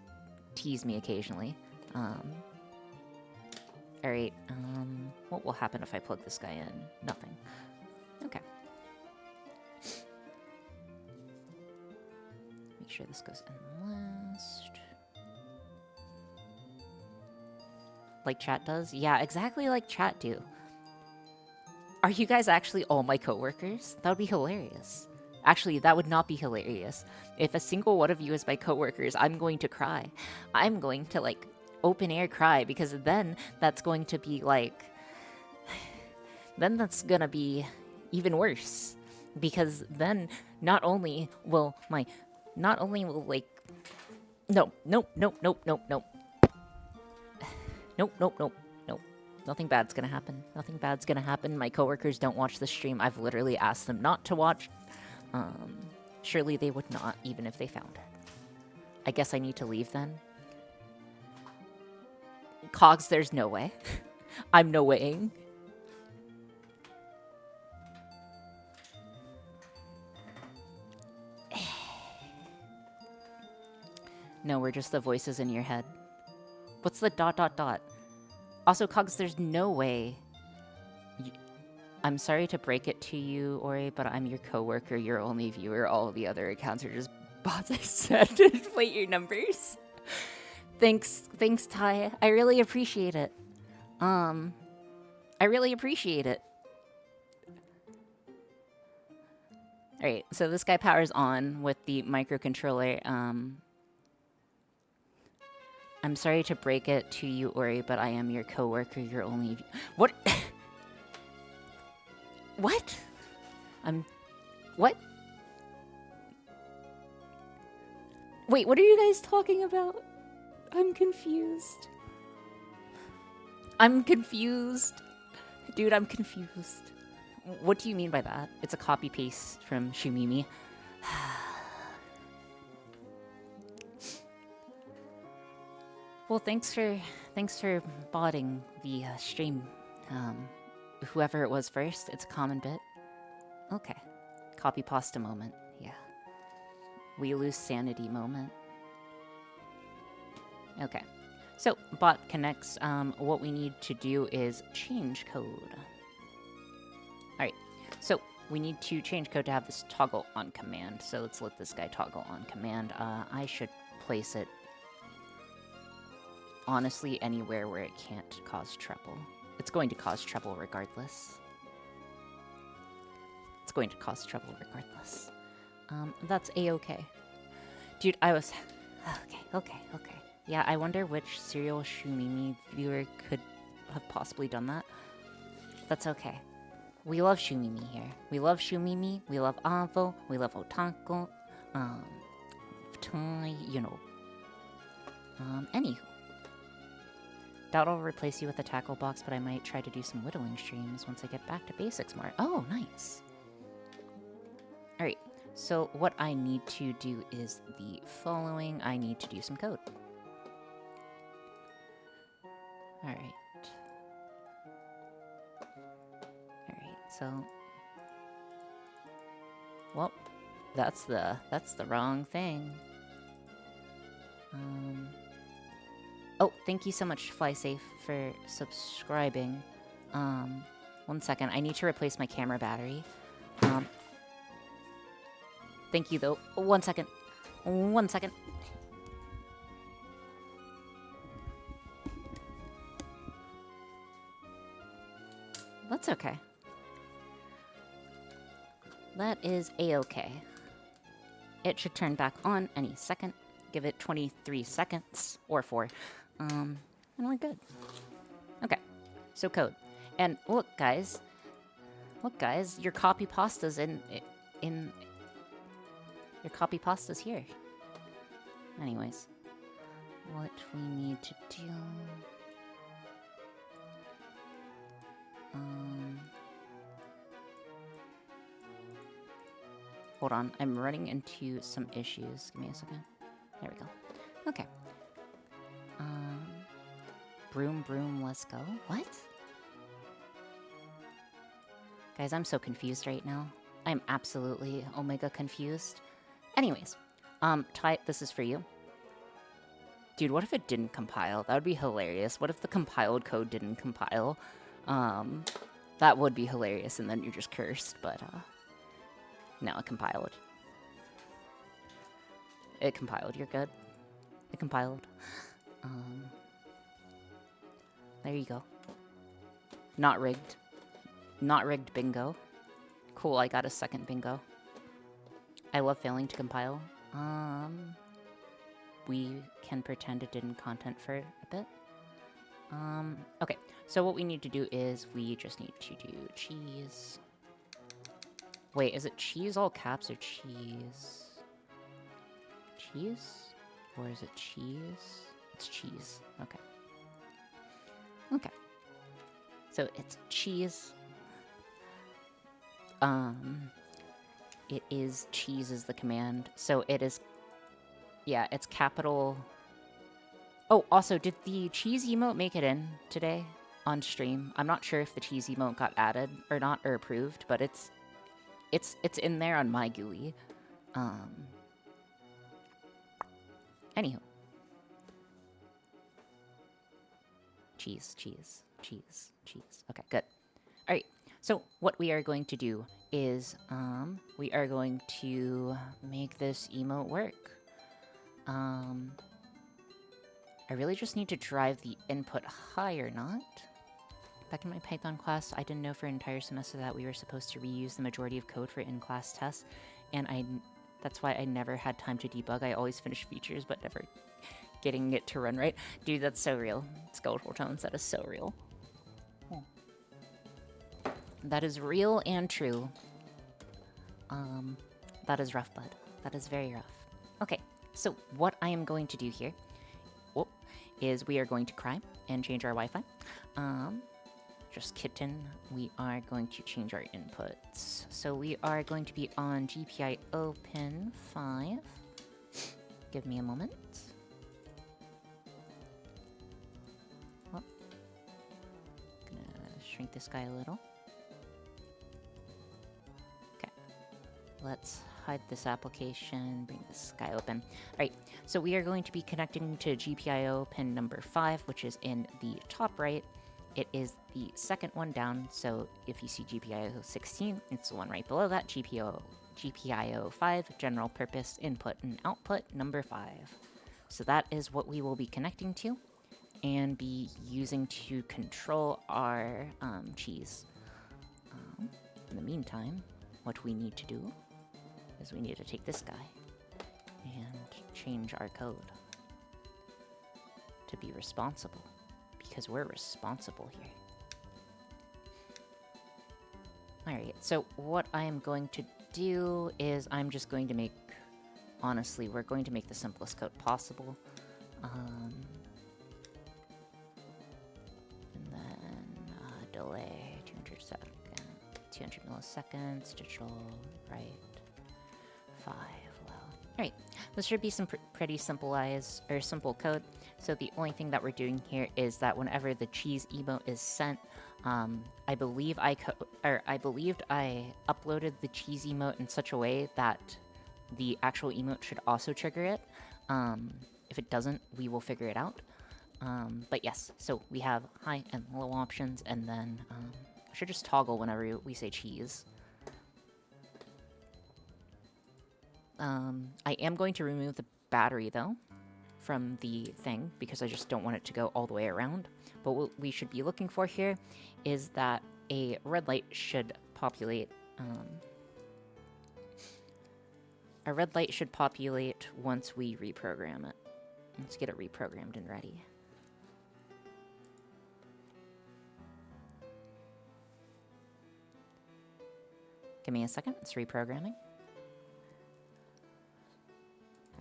tease me occasionally. Alright, what will happen if I plug this guy in? Nothing. Okay. Make sure this goes in last. Like chat does? Yeah, exactly like chat do. Are you guys actually all my coworkers? That would be hilarious. Actually, that would not be hilarious. If a single one of you is my coworkers, I'm going to cry. I'm going to, like, open air cry, because then that's going to be, like... Then that's gonna be even worse. Because then not only will, like... No. Nope. Nothing bad's gonna happen. Nothing bad's gonna happen. My coworkers don't watch the stream. I've literally asked them not to watch. Surely they would not, even if they found it. I guess I need to leave then. Cogs, there's no way. I'm no waying. No, we're just the voices in your head. What's the dot dot dot? Also, Cogs, there's no way. I'm sorry to break it to you, Ori, but I'm your coworker, your only viewer. All of the other accounts are just bots I said to inflate your numbers. Thanks, Ty. I really appreciate it. I really appreciate it. All right, so this guy powers on with the microcontroller. I'm sorry to break it to you, Ori, but I am your coworker, your only. What? What? What? Wait, what are you guys talking about? I'm confused. I'm confused. Dude, I'm confused. What do you mean by that? It's a copy paste from Shumimi. Well, thanks for botting the stream. Whoever it was first, it's a common bit. Okay. Copy pasta moment. Yeah. We lose sanity moment. Okay. So, bot connects. What we need to do is change code. Alright. So, we need to change code to have this toggle on command. So, let's let this guy toggle on command. I should place it, honestly, anywhere where it can't cause trouble. It's going to cause trouble regardless. It's going to cause trouble regardless. That's a-okay. Dude, I was... Okay. Yeah, I wonder which serial Shumimi viewer could have possibly done that. That's okay. We love Shumimi here. We love Shumimi, we love Avo, we love Otanko, you know. Anywho. Doubt I'll replace you with a tackle box, but I might try to do some whittling streams once I get back to basics more. Oh, nice. Alright, so what I need to do is the following. I need to do some code. Alright. Alright, so... Well, that's the wrong thing. Oh, thank you so much, FlySafe, for subscribing. 1 second. I need to replace my camera battery. Thank you, though. 1 second. 1 second. That's okay. That is a-okay. It should turn back on any second. Give it 23 seconds, or 4. And we're good. Okay, so code. And look, guys, your copy pasta's in your copy pasta's here. Anyways, what we need to do... Hold on, I'm running into some issues. Give me a second. There we go. Okay. Broom, let's go. What? Guys, I'm so confused right now. I'm absolutely omega confused. Anyways, Ty, this is for you. Dude, what if it didn't compile? That would be hilarious. What if the compiled code didn't compile? That would be hilarious, and then you're just cursed, but, no, it compiled. It compiled, you're good. It compiled. There you go. Not rigged. Not rigged bingo. Cool, I got a second bingo. I love failing to compile. We can pretend it didn't content for a bit. Okay, so what we need to do is we just need to do cheese. Wait, is it cheese all caps or cheese? Cheese? Or is it cheese? It's cheese. Okay. Okay. So it's cheese. It is cheese is the command. So it is, yeah, it's capital. Oh, also, did the cheese emote make it in today on stream? I'm not sure if the cheese emote got added or not, or approved, but it's in there on my GUI. Anywho, cheese, cheese, cheese, cheese. Okay, good. All right. So what we are going to do is we are going to make this emote work. I really just need to drive the input high or not. Back in my Python class, I didn't know for an entire semester that we were supposed to reuse the majority of code for in-class tests, and that's why I never had time to debug. I always finished features, but never getting it to run right. Dude, that's so real. Skeletal tones, that is so real. That is real and true. That is rough, bud. That is very rough. Okay, so what I am going to do here is we are going to cry and change our Wi-Fi. Just kitten, we are going to change our inputs. So we are going to be on GPIO pin 5. Give me a moment. Well, gonna shrink this guy a little. Okay, let's hide this application, bring this guy open. All right, so we are going to be connecting to GPIO pin number 5, which is in the top right. It is the second one down, so if you see GPIO 16, it's the one right below that, GPIO 5, general purpose input and output number 5. So that is what we will be connecting to and be using to control our cheese. In the meantime, what we need to do is we need to take this guy and change our code to be responsible, because we're responsible here. Alright, so what I am going to do is I'm just going to make, honestly, we're going to make the simplest code possible. And then delay 200 milliseconds, digital write 5. Well, alright, this should be some pretty simple code. So the only thing that we're doing here is that whenever the cheese emote is sent, I believed I uploaded the cheese emote in such a way that the actual emote should also trigger it. If it doesn't, we will figure it out. But yes, so we have high and low options, and then I should just toggle whenever we say cheese. I am going to remove the battery, though, from the thing, because I just don't want it to go all the way around. But what we should be looking for here is that a red light should populate. A red light should populate once we reprogram it. Let's get it reprogrammed and ready. Give me a second, it's reprogramming.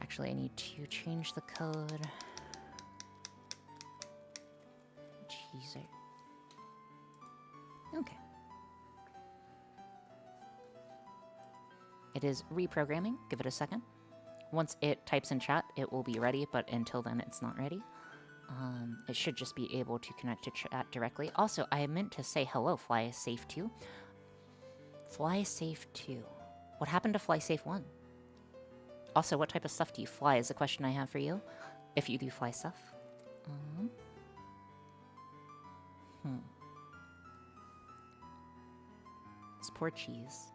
Actually, I need to change the code. Cheeser. Okay. It is reprogramming. Give it a second. Once it types in chat, it will be ready, but until then, it's not ready. It should just be able to connect to chat directly. Also, I meant to say hello, Fly Safe 2. Fly Safe 2. What happened to Fly Safe 1? Also, what type of stuff do you fly is a question I have for you. If you do fly stuff. This poor cheese.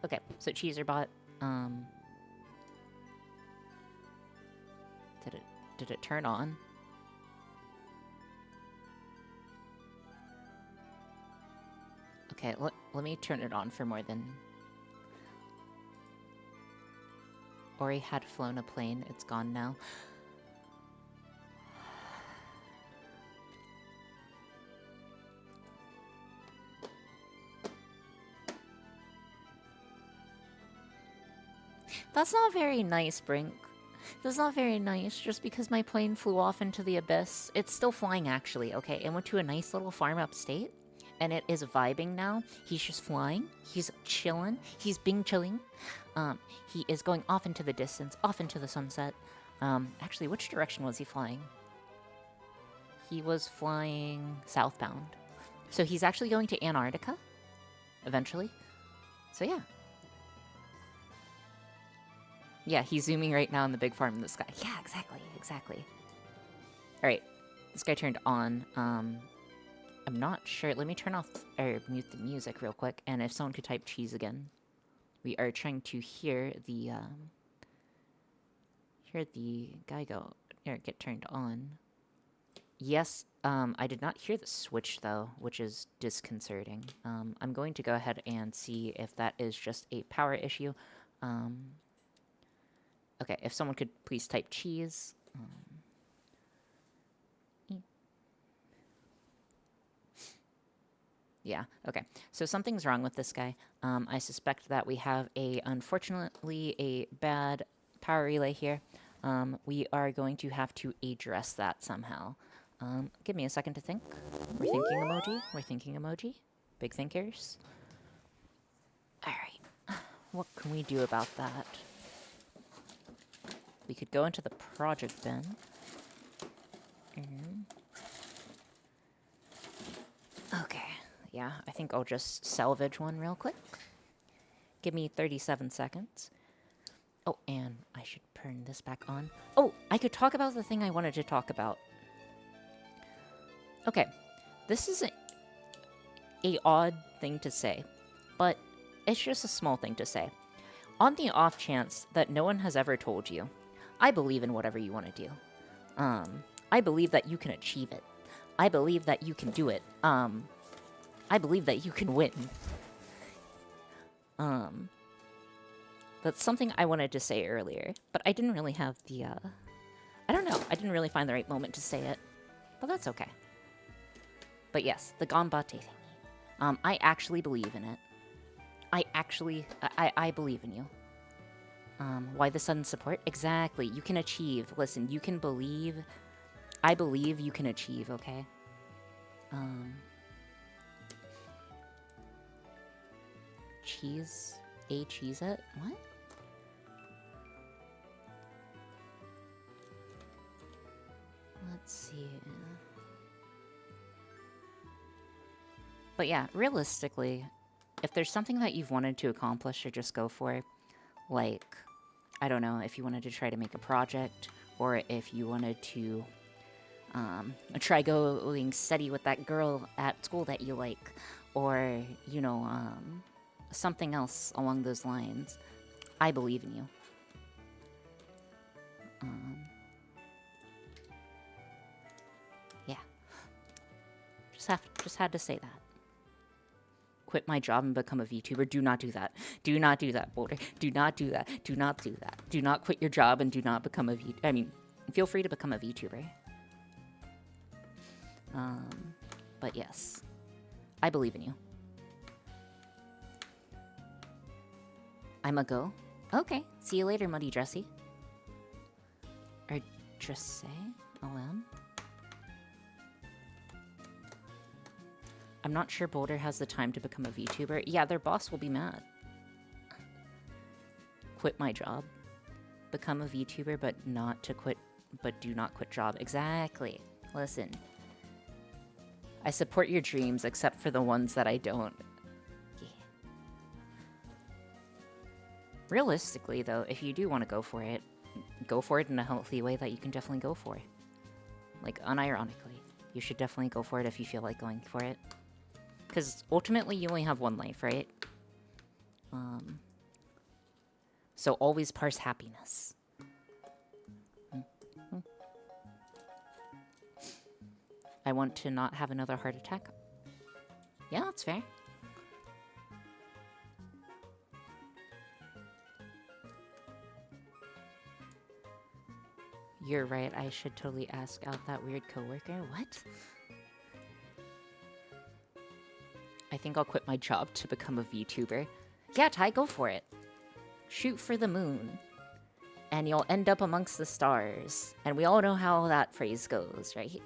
Okay, so Cheeserbot, did it turn on? Okay, let me turn it on for more than... Ori had flown a plane. It's gone now. That's not very nice, Brink. That's not very nice, just because my plane flew off into the abyss. It's still flying, actually, okay? It went to a nice little farm upstate, and it is vibing now. He's just flying. He's chilling. He's being chilling. He is going off into the distance, off into the sunset. Actually, which direction was he flying? He was flying southbound. So he's actually going to Antarctica, eventually. So yeah. Yeah, he's zooming right now on the big farm in the sky. Yeah, exactly. Alright. This guy turned on. I'm not sure. Let me turn off or mute the music real quick. And if someone could type cheese again. We are trying to hear the guy go or get turned on. Yes, I did not hear the switch though, which is disconcerting. I'm going to go ahead and see if that is just a power issue. Okay, if someone could please type cheese. Yeah, okay. So something's wrong with this guy. I suspect that we have unfortunately, a bad power relay here. We are going to have to address that somehow. Give me a second to think. We're thinking emoji. We're thinking emoji. Big thinkers. Alright. What can we do about that? We could go into the project bin. Okay. Yeah, I think I'll just salvage one real quick. Give me 37 seconds. Oh, and I should turn this back on. Oh, I could talk about the thing I wanted to talk about. Okay, this is a odd thing to say, but it's just a small thing to say. On the off chance that no one has ever told you, I believe in whatever you want to do. I believe that you can achieve it. I believe that you can do it. I believe that you can win. That's something I wanted to say earlier, but I didn't really have the, I don't know. I didn't really find the right moment to say it, but that's okay. But yes, the Ganbate thingy. I actually believe in it. I believe in you. Why the sudden support? Exactly. You can achieve. Listen, you can believe. I believe you can achieve, okay? Cheese? Cheese-it? What? Let's see. But yeah, realistically, if there's something that you've wanted to accomplish or just go for, like, I don't know, if you wanted to try to make a project, or if you wanted to try going steady with that girl at school that you like, or, you know, something else along those lines, I believe in you. Yeah. Just had to say that. Quit my job and become a VTuber. Do not do that. Do not do that, Boulder. Do not do that. Do not do that. Do not quit your job and do not become a I mean, feel free to become a VTuber. But yes. I believe in you. I'm a go? Okay. See you later, Muddy Dressy. Or just say? OM? I'm not sure Boulder has the time to become a VTuber. Yeah, their boss will be mad. Quit my job. Become a VTuber, but do not quit job. Exactly. Listen. I support your dreams, except for the ones that I don't. Yeah. Realistically, though, if you do want to go for it in a healthy way that you can definitely go for. Like, unironically. You should definitely go for it if you feel like going for it. Because ultimately, you only have one life, right? So always parse happiness. I want to not have another heart attack. Yeah, that's fair. You're right, I should totally ask out that weird coworker. What? I think I'll quit my job to become a VTuber. Yeah, Ty, go for it. Shoot for the moon. And you'll end up amongst the stars. And we all know how that phrase goes, right?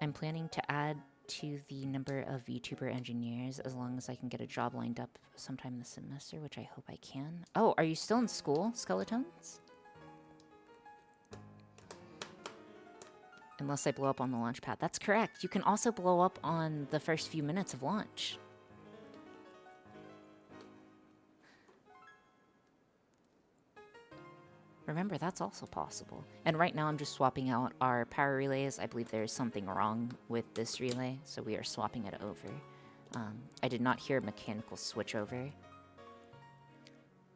I'm planning to add to the number of VTuber engineers as long as I can get a job lined up sometime this semester, which I hope I can. Oh, are you still in school, Skeletons? Unless I blow up on the launch pad. That's correct. You can also blow up on the first few minutes of launch. Remember, that's also possible. And right now I'm just swapping out our power relays. I believe there's something wrong with this relay, so we are swapping it over. I did not hear a mechanical switch over.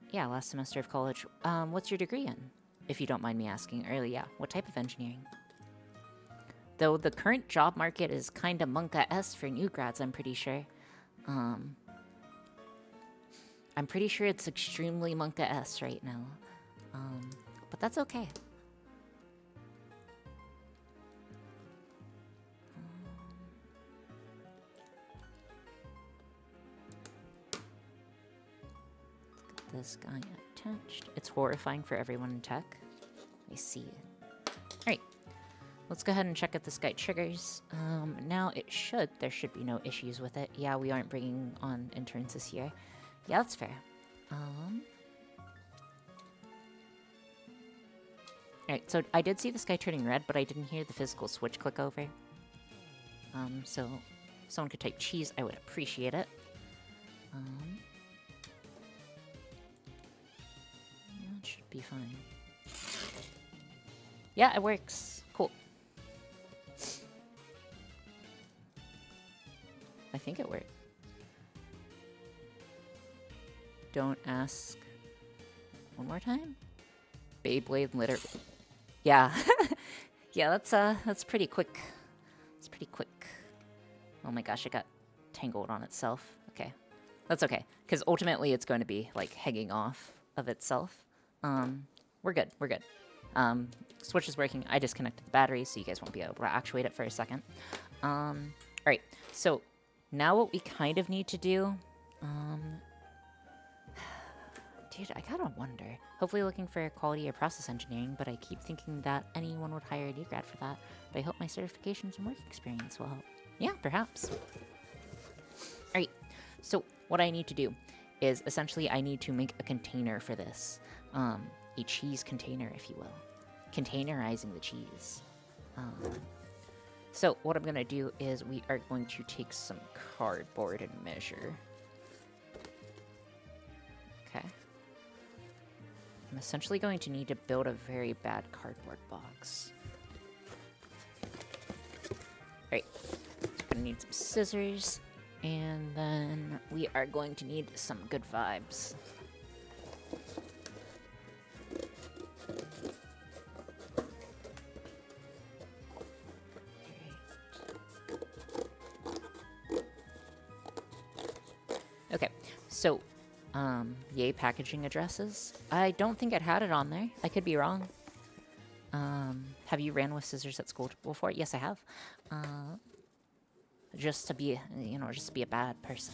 Yeah, last semester of college. What's your degree in? If you don't mind me asking early, yeah. What type of engineering? Though the current job market is kinda monka-esque for new grads, I'm pretty sure. I'm pretty sure it's extremely monka-esque right now. But that's okay. This guy attached. It's horrifying for everyone in tech. I see. Alright. Let's go ahead and check if this guy triggers. Now there should be no issues with it. Yeah, we aren't bringing on interns this year. Yeah, that's fair. Alright, so I did see this guy turning red, but I didn't hear the physical switch click over. So if someone could type cheese, I would appreciate it. That should be fine. Yeah, it works. Cool. I think it worked. Don't ask. One more time? Beyblade litter. Yeah. Yeah, that's pretty quick. It's pretty quick. Oh my gosh, it got tangled on itself. Okay. That's okay, because ultimately it's going to be, like, hanging off of itself. We're good, we're good. Switch is working. I disconnected the battery, so you guys won't be able to actuate it for a second. Alright, so now what we kind of need to do... Dude, I gotta wonder. Hopefully looking for quality or process engineering, but I keep thinking that anyone would hire a new grad for that. But I hope my certifications and work experience will help. Yeah, perhaps. Alright, so what I need to do is essentially I need to make a container for this. A cheese container, if you will. Containerizing the cheese. So what I'm gonna do is we are going to take some cardboard and measure. Okay. I'm essentially going to need to build a very bad cardboard box. Alright, gonna need some scissors, and then we are going to need some good vibes. Okay, so yay packaging addresses. I don't think it had it on there. I could be wrong. Have you ran with scissors at school before? Yes, I have. Just to be, just to be a bad person.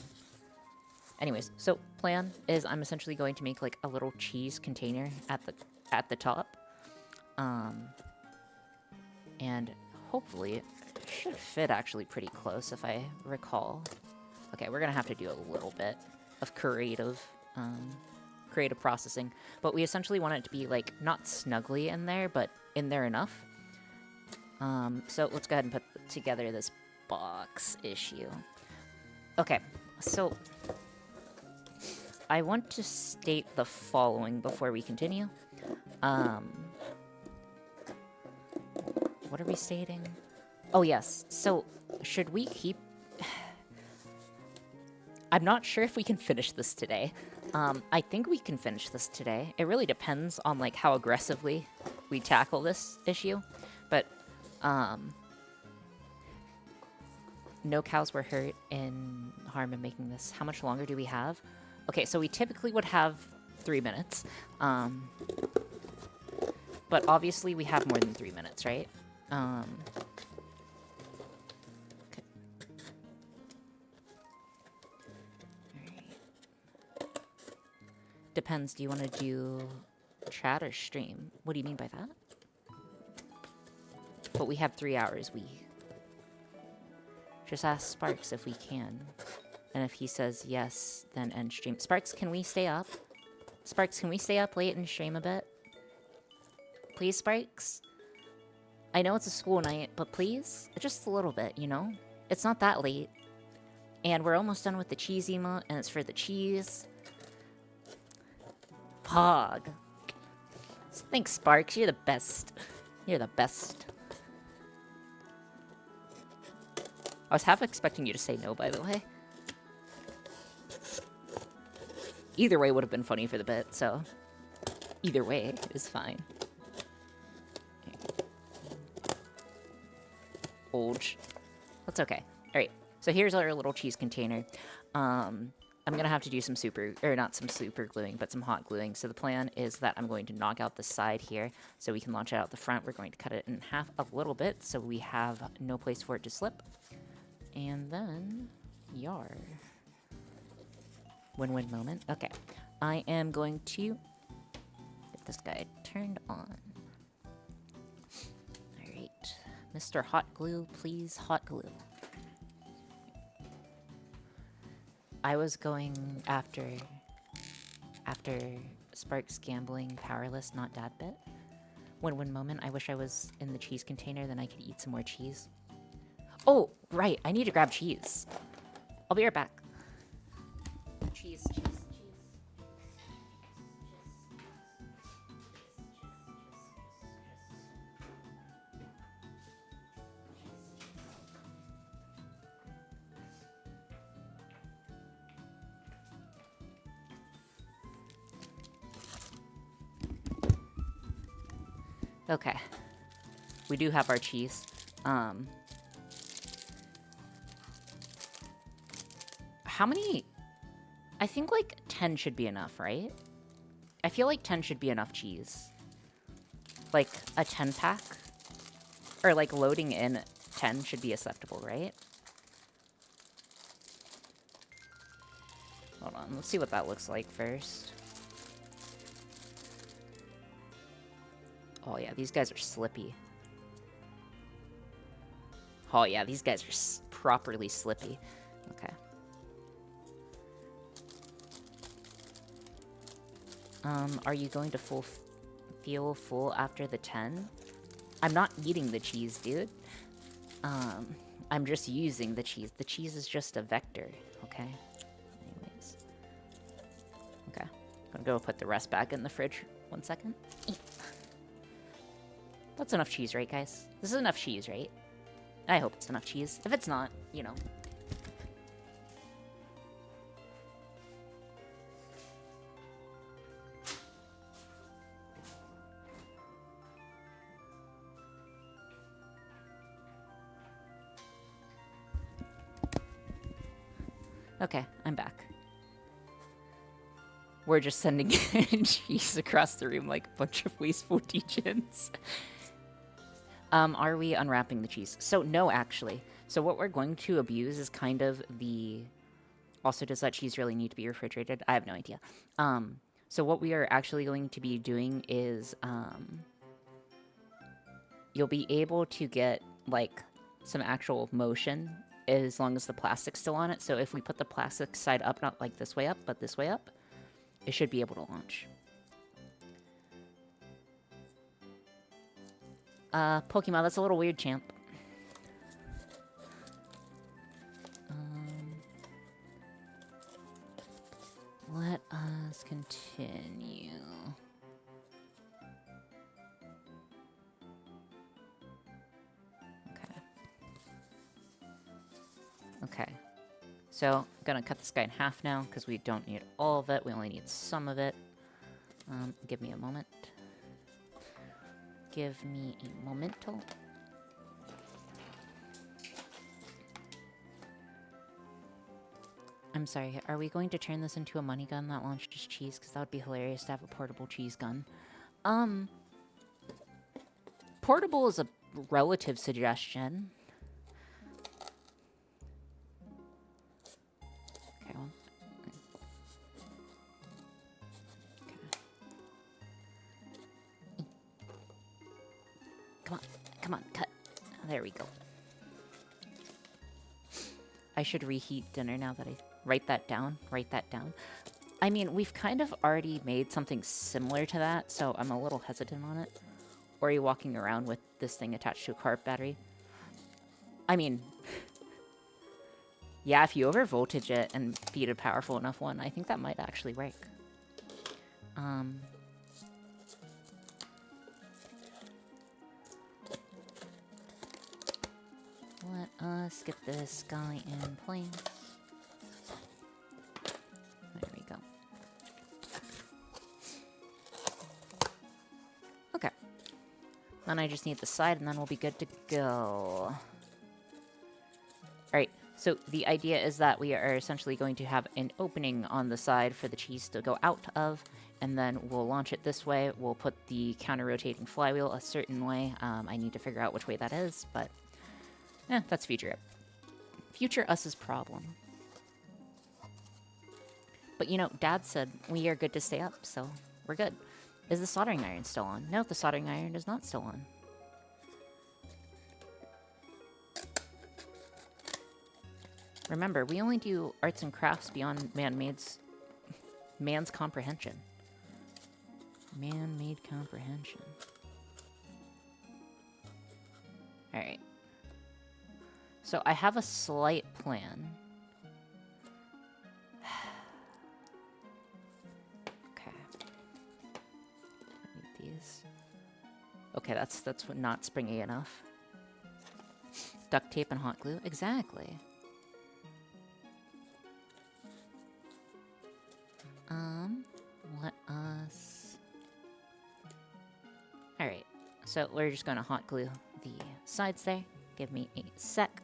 Anyways, so plan is I'm essentially going to make like a little cheese container at the top. And hopefully it should fit actually pretty close if I recall. Okay, we're gonna have to do a little bit of creative processing, but we essentially want it to be like not snugly in there, but in there enough. So let's go ahead and put together this box issue. Okay, so I want to state the following before we continue. What are we stating? Oh yes, so should we keep... I'm not sure if we can finish this today. I think we can finish this today. It really depends on like how aggressively we tackle this issue. But no cows were hurt in harm in making this. How much longer do we have? Okay, so we typically would have 3 minutes. But obviously we have more than 3 minutes, right? Okay. Depends. Do you want to do chat or stream? What do you mean by that? But we have 3 hours. We just ask Sparks if we can. And if he says yes, then end stream. Sparks, can we stay up? Sparks, can we stay up late and stream a bit? Please, Sparks? I know it's a school night, but please? Just a little bit, you know? It's not that late. And we're almost done with the cheese emote, and it's for the cheese. Pog. Thanks, Sparks. You're the best. You're the best. I was half expecting you to say no, by the way. Either way would have been funny for the bit, so... Either way is fine. Olge. That's okay. Alright, so here's our little cheese container. I'm gonna have to do some not some super gluing, but some hot gluing. So the plan is that I'm going to knock out the side here so we can launch it out the front. We're going to cut it in half a little bit so we have no place for it to slip. And then, yar. Win-win moment. Okay, I am going to get this guy turned on. Alright, Mr. Hot Glue, please hot glue. I was going after Sparks gambling powerless, not dad bit. Win-win moment. I wish I was in the cheese container, then I could eat some more cheese. Oh, right. I need to grab cheese. I'll be right back. Cheese. Okay. We do have our cheese. How many? I think like 10 should be enough, right? I feel like 10 should be enough cheese. Like a 10 pack? Or like loading in 10 should be acceptable, right? Hold on, let's see what that looks like first. Oh yeah, these guys are slippy. Oh yeah, these guys are properly slippy. Okay. Are you going to feel full after the 10? I'm not eating the cheese, dude. I'm just using the cheese. The cheese is just a vector, okay? Anyways. Okay. I'm gonna go put the rest back in the fridge. 1 second. That's enough cheese, right, guys? This is enough cheese, right? I hope it's enough cheese. If it's not, you know. Okay, I'm back. We're just sending cheese across the room like a bunch of wasteful degens. Are we unwrapping the cheese? So, no, actually. So what we're going to abuse is kind of the... Also, does that cheese really need to be refrigerated? I have no idea. So what we are actually going to be doing is... you'll be able to get, like, some actual motion as long as the plastic's still on it. So if we put the plastic side up, not like this way up, but this way up, it should be able to launch. Pokemon, that's a little weird, champ. Let us continue. Okay. So, I'm gonna cut this guy in half now, because we don't need all of it, we only need some of it. Give me a moment. Give me a momento. I'm sorry, are we going to turn this into a money gun that launches cheese? Because that would be hilarious to have a portable cheese gun. Portable is a relative suggestion. Okay, well. Okay. Come on, cut. There we go. I should reheat dinner now that I... Write that down. I mean, we've kind of already made something similar to that, so I'm a little hesitant on it. Or are you walking around with this thing attached to a car battery? I mean... yeah, if you overvoltage it and feed a powerful enough one, I think that might actually work. Let's get this guy in place. There we go. Okay. Then I just need the side, and then we'll be good to go. Alright, so the idea is that we are essentially going to have an opening on the side for the cheese to go out of, and then we'll launch it this way. We'll put the counter-rotating flywheel a certain way. I need to figure out which way that is, but that's future us's problem. But you know, Dad said we are good to stay up, so we're good. Is the soldering iron still on? No, the soldering iron is not still on. Remember, we only do arts and crafts beyond man's comprehension. Man-made comprehension. Alright. So I have a slight plan. Okay. I need these. Okay, that's not springy enough. Duct tape and hot glue? Exactly. Let us... Alright, so we're just gonna hot glue the sides there. Give me a sec.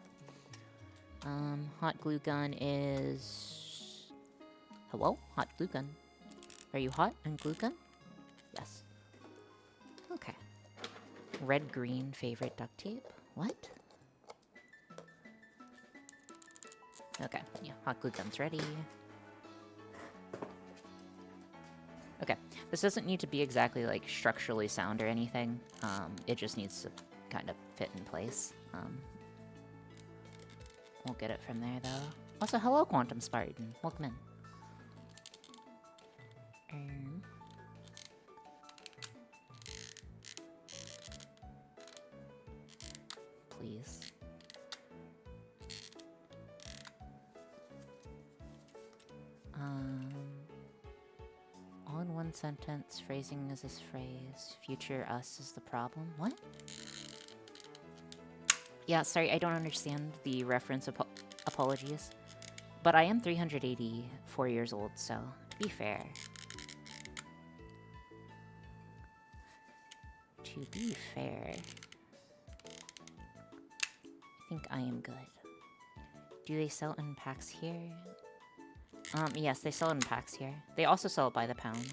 Hot glue gun is... Hello? Hot glue gun. Are you hot and glue gun? Yes. Okay. Red-green favorite duct tape? What? Okay, yeah, hot glue gun's ready. Okay, this doesn't need to be exactly, like, structurally sound or anything. It just needs to kind of fit in place. We'll get it from there, though. Also, hello, Quantum Spartan. Welcome in. Please. All in one sentence, phrasing is this phrase. Future us is the problem. What? Yeah, sorry, I don't understand the reference. Apologies. But I am 384 years old, so to be fair. To be fair, I think I am good. Do they sell in packs here? Yes, they sell it in packs here. They also sell it by the pound.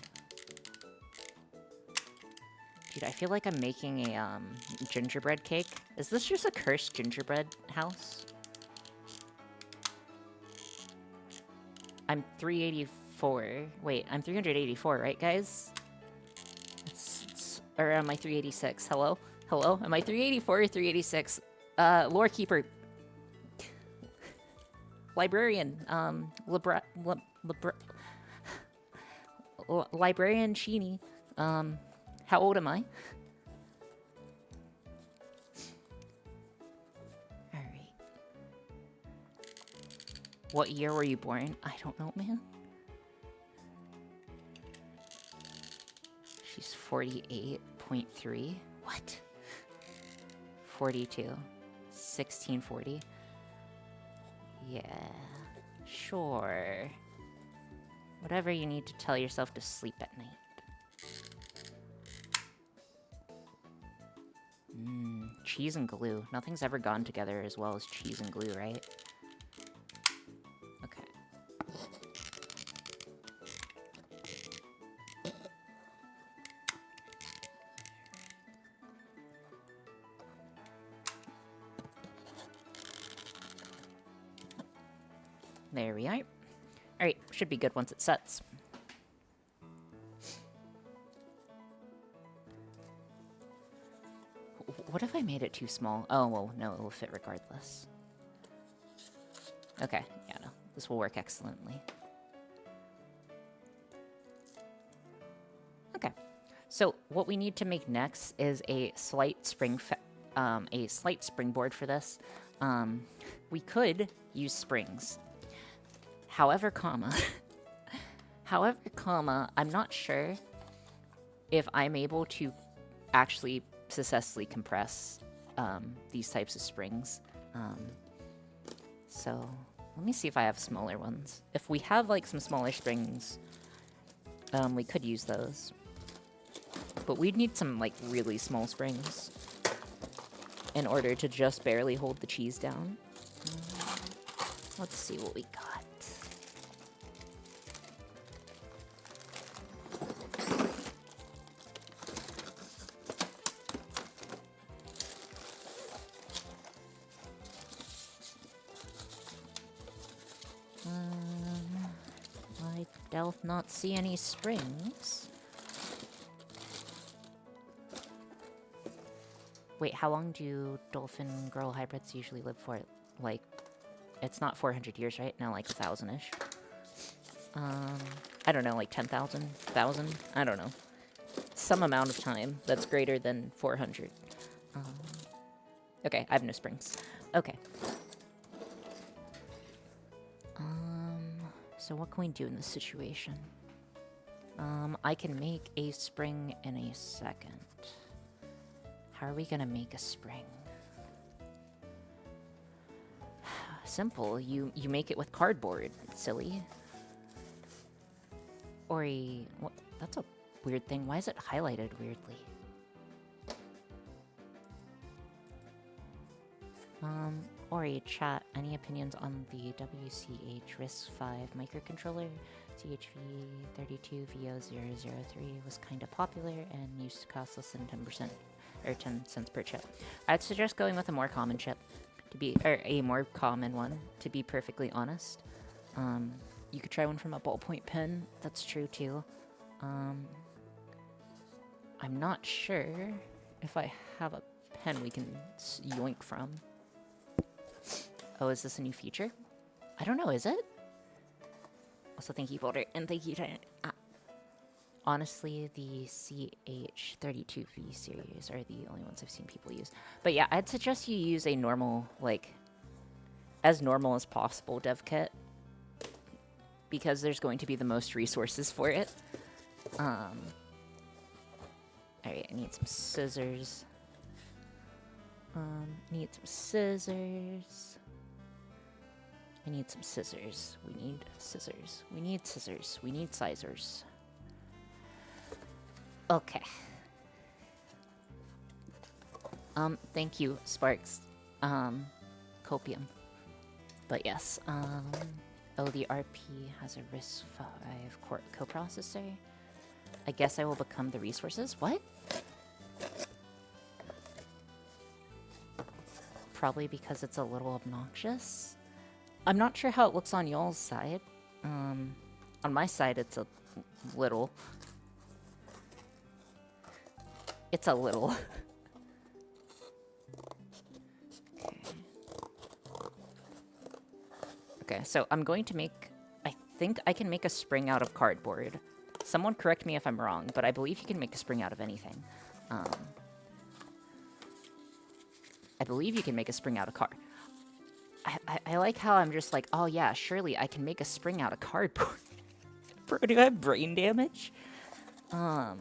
Dude, I feel like I'm making a, gingerbread cake. Is this just a cursed gingerbread house? I'm 384. Wait, I'm 384, right, guys? Or am I 386? Hello? Hello? Am I 384 or 386? Lore Keeper. Librarian, Librarian Sheeny, how old am I? Alright. What year were you born? I don't know, man. She's 48.3. What? 42. 1640. Yeah, sure. Whatever you need to tell yourself to sleep at night. Cheese and glue. Nothing's ever gone together as well as cheese and glue, right? Okay. There we are. Alright, should be good once it sets. What if I made it too small? Oh, well, no, it will fit regardless. Okay, yeah, no, this will work excellently. Okay, so what we need to make next is a slight springboard for this. We could use springs. However, I'm not sure if I'm able to actually successfully compress these types of springs. So let me see if I have smaller ones. If we have like some smaller springs, we could use those. But we'd need some like really small springs in order to just barely hold the cheese down. Let's see what we got. I doth not see any springs. Wait, how long do dolphin girl hybrids usually live for? Like, it's not 400 years, right? No, like 1,000-ish. I don't know, like 10,000? 1,000? I don't know. Some amount of time that's greater than 400. Okay, I have no springs. Okay. So what can we do in this situation? I can make a spring in a second. How are we gonna make a spring? Simple. You make it with cardboard, silly. Or a... What? That's a weird thing. Why is it highlighted weirdly? Ori, chat, any opinions on the WCH RISC-V microcontroller? CHV32VO003 was kinda popular and used to cost less than 10% or 10 cents per chip. I'd suggest going with a more common chip or a more common one, to be perfectly honest. You could try one from a ballpoint pen, that's true too. I'm not sure if I have a pen we can yoink from. Oh, is this a new feature? I don't know, is it? Also, thank you, Boulder, and thank you, Giant. Honestly, the CH32V series are the only ones I've seen people use. But yeah, I'd suggest you use a normal, like, as normal as possible dev kit, because there's going to be the most resources for it. Alright, I need some scissors. Need some scissors. I need some scissors. We need scissors. We need scissors. We need sizers. Okay. Thank you, Sparks. Copium. But yes, oh, the RP has a RISC-V coprocessor. I guess I will become the resources. What? Probably because it's a little obnoxious. I'm not sure how it looks on y'all's side. On my side, it's a little. It's a little. Okay. Okay, so I'm going to make... I think I can make a spring out of cardboard. Someone correct me if I'm wrong, but I believe you can make a spring out of anything. I believe you can make a spring out of card. I like how I'm just like, oh yeah, surely I can make a spring out of cardboard. Bro, do I have brain damage? Nah,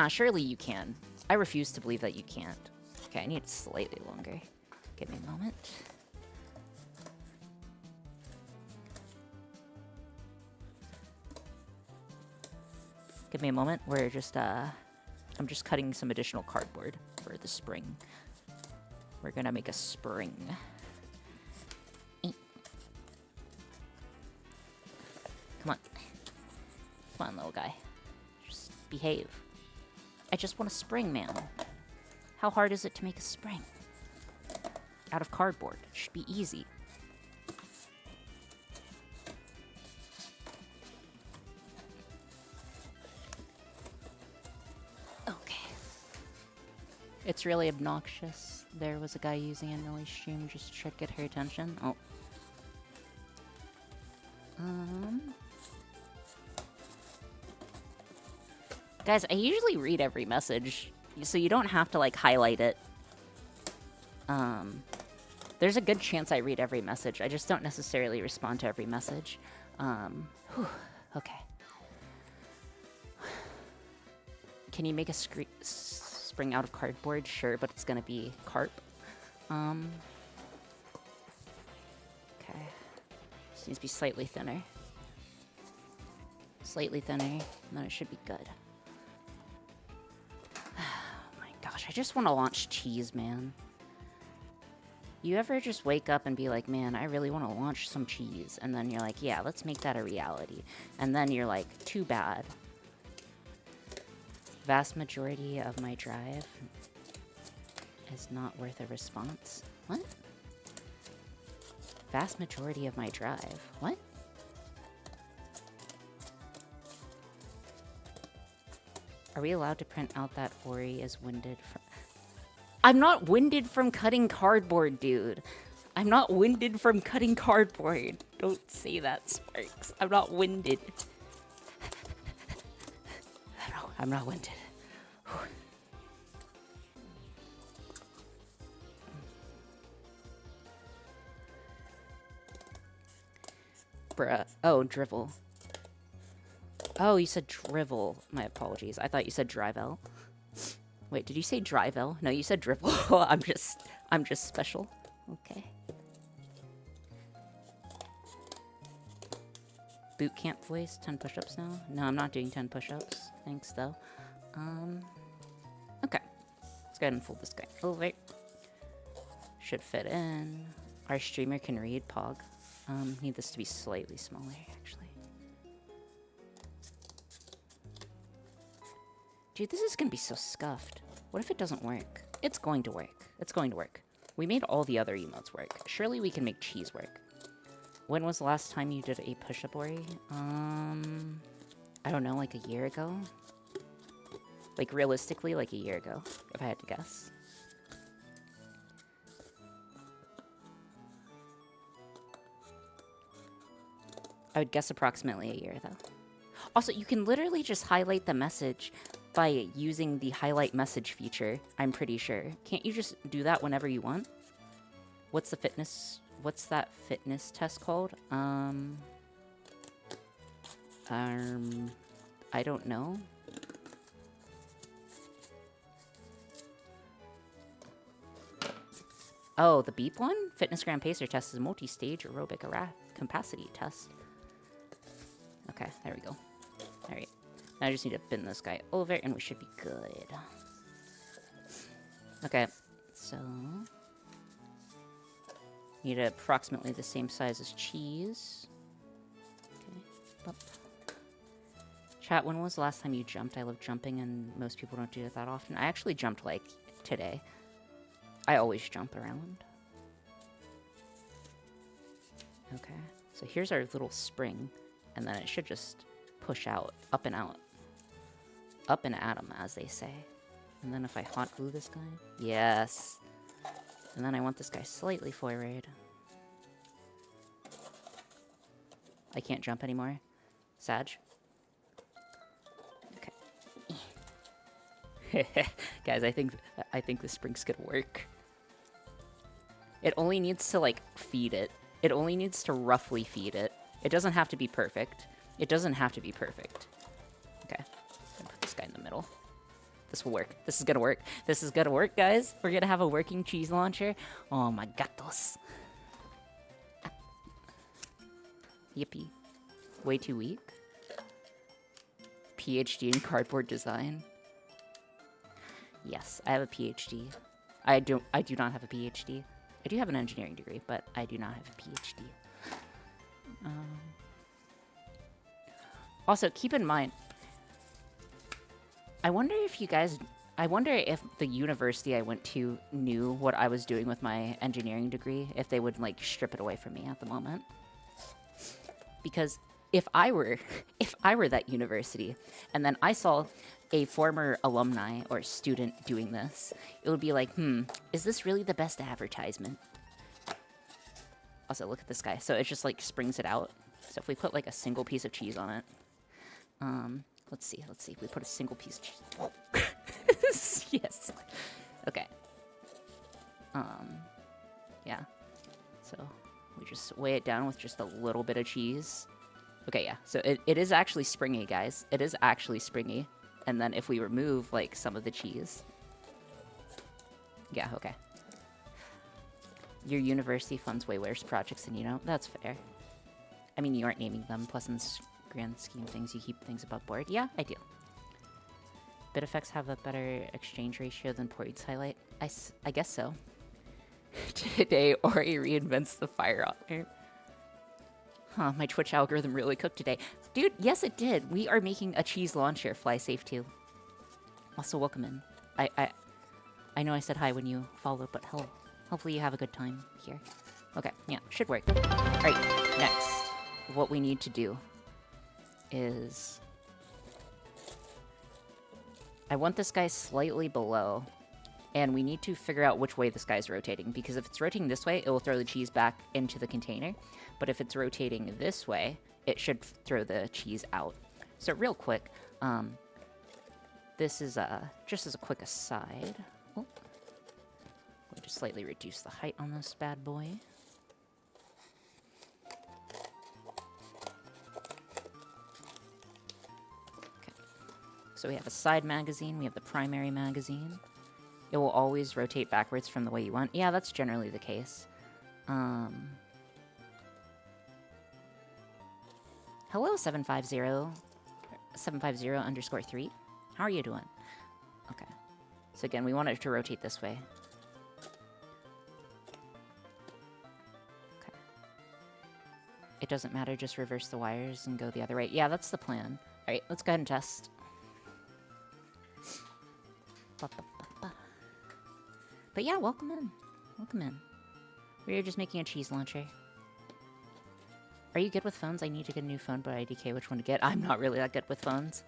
surely you can. I refuse to believe that you can't. Okay, I need it slightly longer. Give me a moment. Give me a moment. We're just, I'm just cutting some additional cardboard for the spring. We're gonna make a spring. Come on. Come on, little guy. Just behave. I just want a spring, man. How hard is it to make a spring? Out of cardboard. It should be easy. Okay. It's really obnoxious. There was a guy using a noise stream just to get her attention. Oh. Guys, I usually read every message, so you don't have to, like, highlight it. There's a good chance I read every message. I just don't necessarily respond to every message. Okay. Can you make a spring out of cardboard? Sure, but it's gonna be carp. Okay. This needs to be slightly thinner. Slightly thinner, and then it should be good. Oh my gosh, I just want to launch cheese, man. You ever just wake up and be like, man, I really want to launch some cheese, and then you're like, yeah, let's make that a reality. And then you're like, too bad. Vast majority of my drive is not worth a response. What? Vast majority of my drive. What? Are we allowed to print out that Ori is winded from... I'm not winded from cutting cardboard, dude. I'm not winded from cutting cardboard. Don't say that, Sparks. I'm not winded. No, I'm not winded. Bruh. Oh, drivel. Oh, you said drivel. My apologies. I thought you said drivel. Wait, did you say drivel? No, you said drivel. I'm just special. Okay. Boot camp voice, 10 push-ups now? No, I'm not doing 10 push-ups. Thanks, though. Okay. Let's go ahead and fold this guy over. Should fit in. Our streamer can read, Pog. Need this to be slightly smaller, actually. Dude, this is gonna be so scuffed. What if it doesn't work? It's going to work. It's going to work. We made all the other emotes work. Surely we can make cheese work. When was the last time you did a push-up, Ori? I don't know, like a year ago? Like, realistically, like a year ago, if I had to guess. I would guess approximately a year, though. Also, you can literally just highlight the message by using the highlight message feature, I'm pretty sure. Can't you just do that whenever you want? What's that fitness test called? I don't know. Oh, the beep one? Fitness Gram Pacer test is a multi-stage aerobic capacity test. Okay, there we go. Alright. Now I just need to bend this guy over and we should be good. Okay, so... need approximately the same size as cheese. Okay, bump. Chat, when was the last time you jumped? I love jumping and most people don't do it that often. I actually jumped, like, today. I always jump around. Okay, so here's our little spring. And then it should just push out, up and out. Up and at 'em, as they say. And then if I hot glue this guy, yes. And then I want this guy slightly forward. I can't jump anymore. Sag. Okay. Guys, I think the spring's gonna work. It only needs to, like, feed it. It only needs to roughly feed it. It doesn't have to be perfect. It doesn't have to be perfect. Okay. I'm gonna put this guy in the middle. This will work. This is gonna work. This is gonna work, guys. We're gonna have a working cheese launcher. Oh my gatos. Yippee. Way too weak. PhD in cardboard design. Yes, I have a PhD. I do not have a PhD. I do have an engineering degree, but I do not have a PhD. Also, keep in mind, I wonder if the university I went to knew what I was doing with my engineering degree, if they would, like, strip it away from me at the moment. Because if I were that university, and then I saw a former alumni or student doing this, it would be like, is this really the best advertisement? Also, look at this guy. So it just, like, springs it out. So if we put, like, a single piece of cheese on it, let's see. We put a single piece of cheese. Yes. Okay. Yeah. So we just weigh it down with just a little bit of cheese. Okay, yeah. So it is actually springy, guys. It is actually springy. And then if we remove, like, some of the cheese. Yeah, okay. Your university funds way worse projects than you know. That's fair. I mean, you aren't naming them, plus in the grand scheme of things, you keep things above board. Yeah, I do. Bit effects have a better exchange ratio than Pory's highlight. I guess so. Today, Ori reinvents the fire otter. Huh, my Twitch algorithm really cooked today. Dude, yes it did. We are making a cheese launcher. Fly safe too. Also, welcome in. I know I said hi when you followed, but hello. Hopefully you have a good time here. Okay, yeah, should work. Alright, next. What we need to do is... I want this guy slightly below, and we need to figure out which way this guy's rotating, because if it's rotating this way, it will throw the cheese back into the container, but if it's rotating this way, it should throw the cheese out. So real quick, this is just as a quick aside. Oh, we'll just slightly reduce the height on this bad boy. So we have a side magazine, we have the primary magazine. It will always rotate backwards from the way you want. Yeah, that's generally the case. Hello, 750_3. How are you doing? Okay. So again, we want it to rotate this way. Okay. It doesn't matter, just reverse the wires and go the other way. Yeah, that's the plan. Alright, let's go ahead and test. But yeah, welcome in. Welcome in. We are just making a cheese launcher. Are you good with phones? I need to get a new phone, but IDK which one to get. I'm not really that good with phones.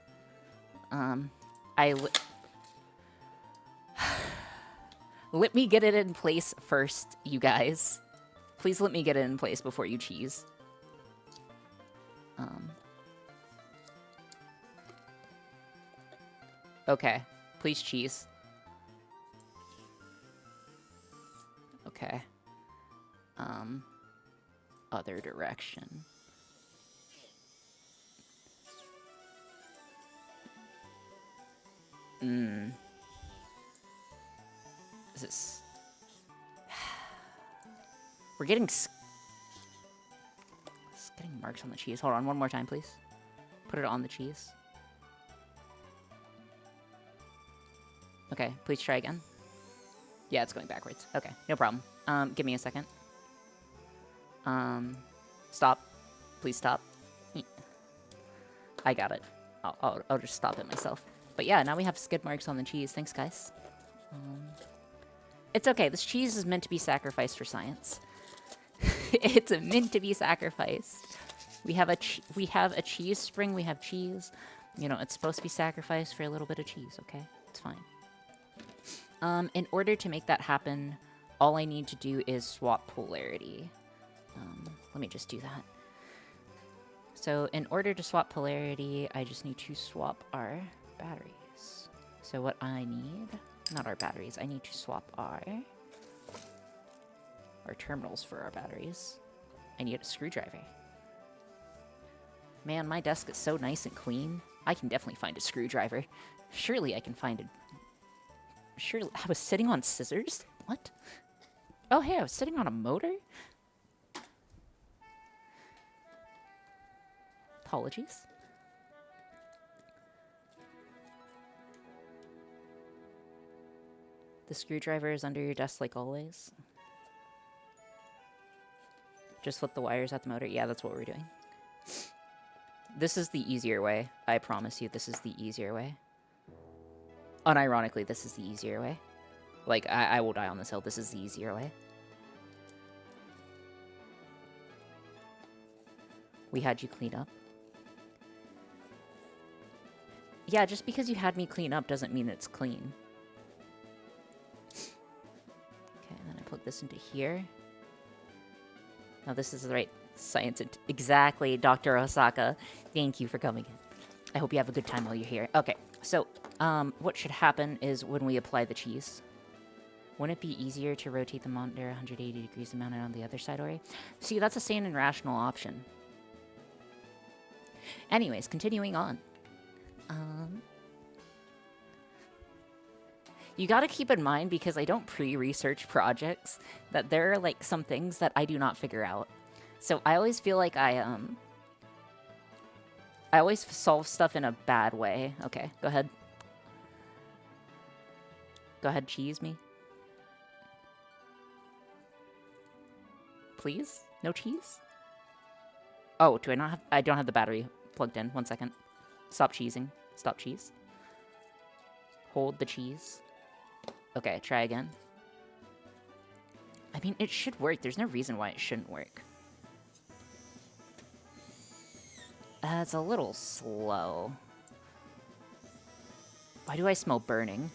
Let me get it in place first, you guys. Please let me get it in place before you cheese. Okay. Please cheese. Okay. Other direction. Is this... We're getting... It's getting marks on the cheese. Hold on, one more time, please. Put it on the cheese. Okay, please try again. Yeah, it's going backwards. Okay, no problem. Give me a second. Stop. Please stop. I got it. I'll just stop it myself. But yeah, now we have skid marks on the cheese. Thanks, guys. It's okay. This cheese is meant to be sacrificed for science. It's meant to be sacrificed. We have a cheese spring. We have cheese. You know, it's supposed to be sacrificed for a little bit of cheese, okay? It's fine. In order to make that happen, all I need to do is swap polarity. Let me just do that. So in order to swap polarity, I just need to swap our batteries. So what I need, not our batteries, I need to swap our terminals for our batteries. I need a screwdriver. Man, my desk is so nice and clean. I can definitely find a screwdriver. Surely I can find it. Surely I was sitting on scissors? What? Oh, hey, I was sitting on a motor? Apologies. The screwdriver is under your desk like always. Just flip the wires at the motor. Yeah, that's what we're doing. This is the easier way. I promise you, this is the easier way. Unironically, this is the easier way. Like, I will die on this hill. This is the easier way. We had you clean up. Yeah, just because you had me clean up doesn't mean it's clean. Okay, and then I plug this into here. Now this is the right science. Exactly, Dr. Osaka. Thank you for coming in. I hope you have a good time while you're here. Okay, so what should happen is when we apply the cheese, wouldn't it be easier to rotate the monitor 180 degrees and mount it on the other side, Ori? See, that's a sane and rational option. Anyways, continuing on. You got to keep in mind, because I don't pre-research projects, that there are like some things that I do not figure out. So I always feel like I always solve stuff in a bad way. Okay, go ahead. Go ahead, cheese me. Please? No cheese? Oh, do I not have... I don't have the battery plugged in. 1 second. Stop cheesing. Stop cheese. Hold the cheese. Okay, try again. I mean, it should work. There's no reason why it shouldn't work. It's a little slow. Why do I smell burning?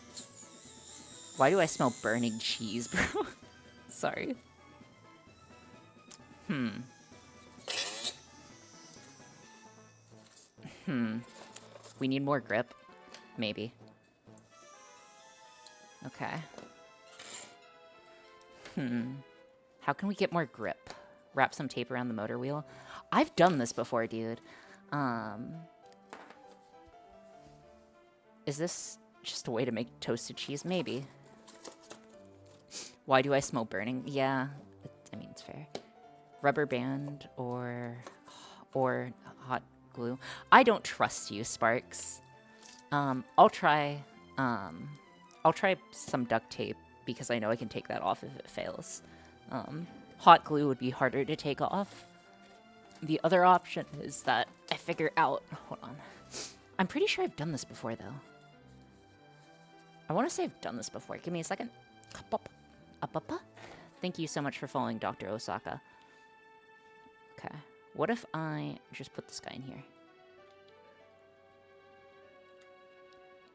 Why do I smell burning cheese, bro? Sorry. We need more grip. Maybe. Okay. How can we get more grip? Wrap some tape around the motor wheel? I've done this before, dude. Is this just a way to make toasted cheese? Maybe. Why do I smell burning? Yeah, I mean, it's fair. Rubber band or hot glue. I don't trust you, Sparks. I'll try some duct tape, because I know I can take that off if it fails. Hot glue would be harder to take off. The other option is that I figure out... Hold on. I'm pretty sure I've done this before, though. I want to say I've done this before. Give me a second. Thank you so much for following Dr. Osaka. Okay. What if I just put this guy in here?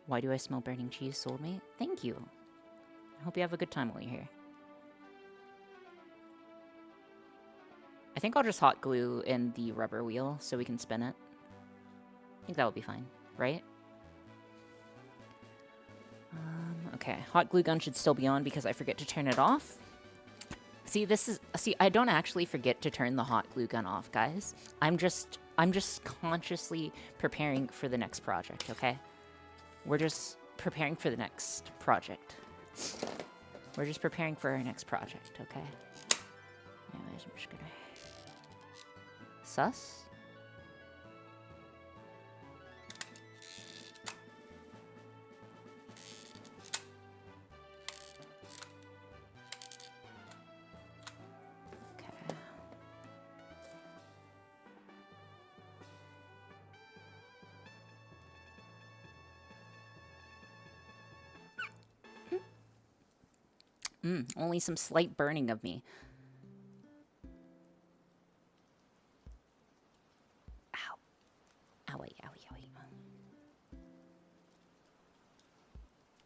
Why do I smell burning cheese, soulmate? Thank you. I hope you have a good time while you're here. I think I'll just hot glue in the rubber wheel so we can spin it. I think that will be fine, right? Okay, hot glue gun should still be on because I forget to turn it off. See, I don't actually forget to turn the hot glue gun off, guys. I'm just consciously preparing for the next project, okay? We're just preparing for the next project. We're just preparing for our next project, okay? Anyways, I'm just gonna... Sus? Only some slight burning of me. Ow. Owie, owie, owie.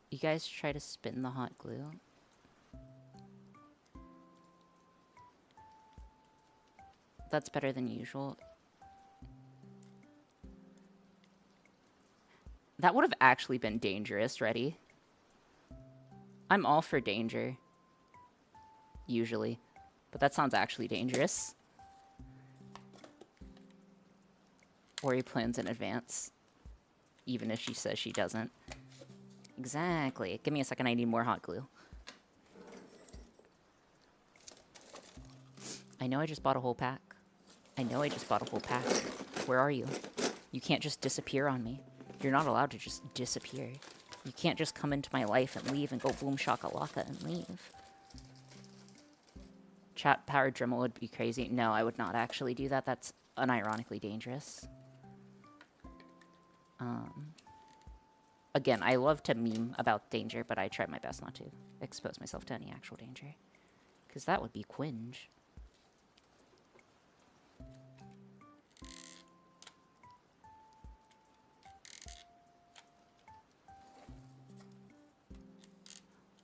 You guys try to spin the hot glue? That's better than usual. That would have actually been dangerous. Ready? I'm all for danger. Usually. But that sounds actually dangerous. Ori plans in advance. Even if she says she doesn't. Exactly. Give me a second, I need more hot glue. I know I just bought a whole pack. I know I just bought a whole pack. Where are you? You can't just disappear on me. You're not allowed to just disappear. You can't just come into my life and leave and go boom shakalaka and leave. Chat powered Dremel would be crazy. No, I would not actually do that. That's unironically dangerous. Again, I love to meme about danger, but I try my best not to expose myself to any actual danger. Because that would be cringe.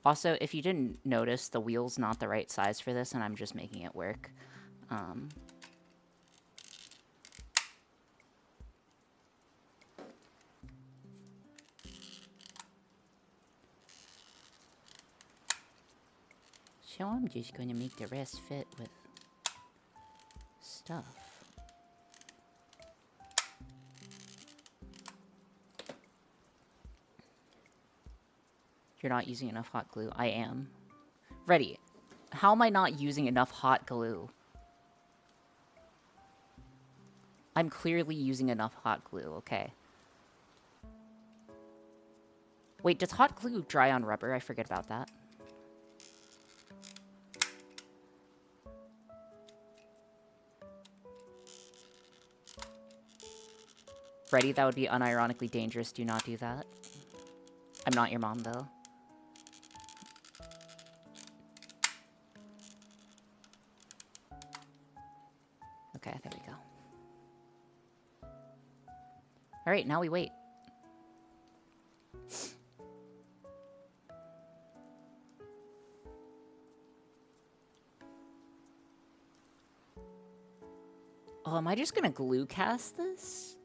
Also, if you didn't notice, the wheel's not the right size for this, and I'm just making it work. So I'm just going to make the rest fit with stuff. You're not using enough hot glue. I am. Ready. How am I not using enough hot glue? I'm clearly using enough hot glue, okay. Wait, does hot glue dry on rubber? I forget about that. Ready? That would be unironically dangerous. Do not do that. I'm not your mom, though. Okay, there we go. All right, now we wait. Oh, am I just gonna glue cast this?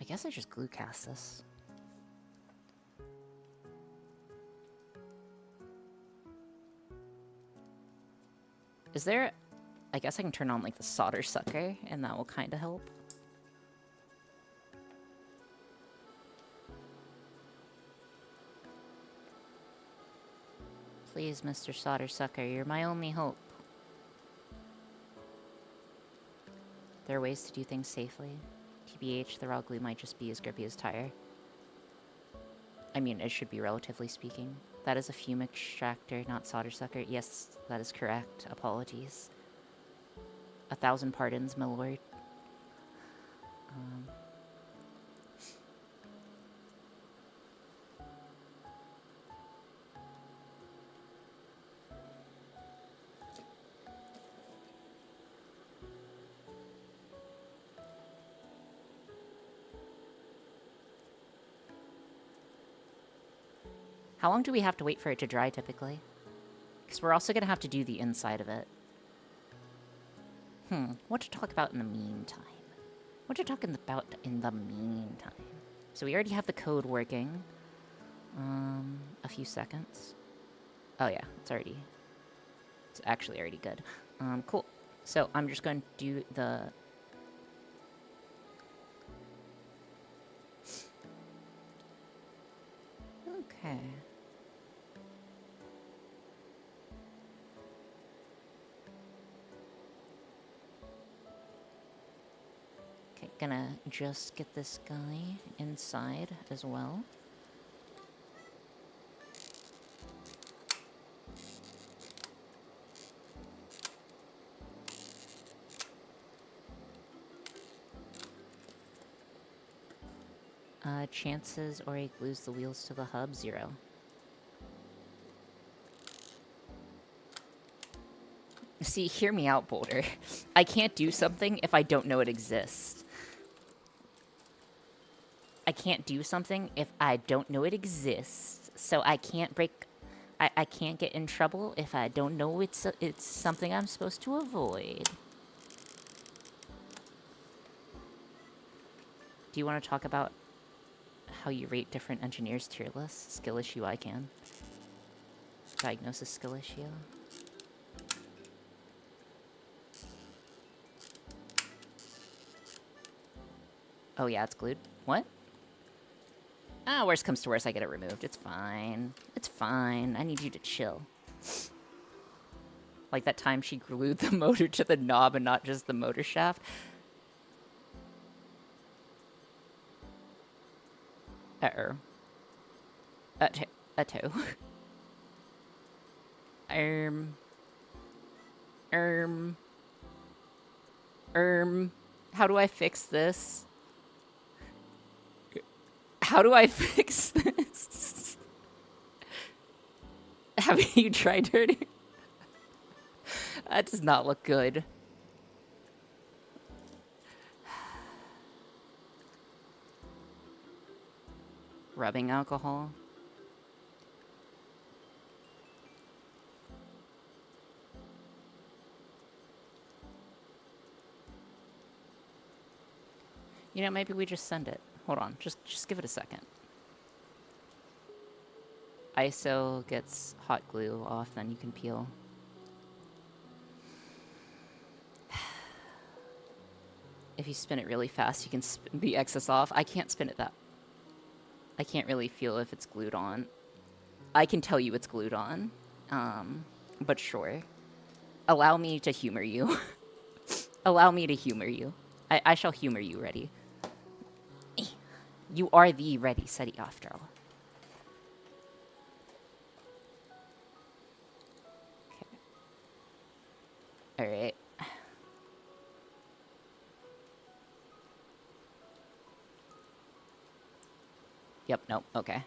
I guess I just glue cast this. Is there... I guess I can turn on, like, the solder sucker, and that will kind of help. Please, Mr. Solder Sucker, you're my only hope. There are ways to do things safely. TBH, the raw glue might just be as grippy as tire. I mean, it should be, relatively speaking. That is a fume extractor, not solder sucker. Yes, that is correct. Apologies. 1,000 pardons, my lord. How long do we have to wait for it to dry, typically? Because we're also going to have to do the inside of it. What to talk about in the meantime? What you talking about in the meantime? So we already have the code working. A few seconds. Oh yeah, it's actually already good. Cool. So I'm just going to do the... Okay. Okay, gonna just get this guy inside as well. Chances Ori glues the wheels to the hub, 0. See, hear me out, Boulder. I can't do something if I don't know it exists. I can't do something if I don't know it exists. So I can't break... I can't get in trouble if I don't know it's something I'm supposed to avoid. Do you want to talk about how you rate different engineers tier lists? Skill issue, I can. Diagnosis skill issue. Oh yeah, it's glued. What? Ah, worst comes to worst, I get it removed. It's fine. It's fine. I need you to chill. Like that time she glued the motor to the knob and not just the motor shaft. Uh-oh. Uh-oh. How do I fix this? How do I fix this? Have you tried turning? That does not look good. Rubbing alcohol. You know, maybe we just send it. Hold on, just give it a second. ISO gets hot glue off, then you can peel. If you spin it really fast, you can spin the excess off. I can't spin it that. I can't really feel if it's glued on. I can tell you it's glued on. But sure. Allow me to humor you. Allow me to humor you. I shall humor you, ready. You are the ready SETI after all. Okay. Alright. Yep, nope, okay.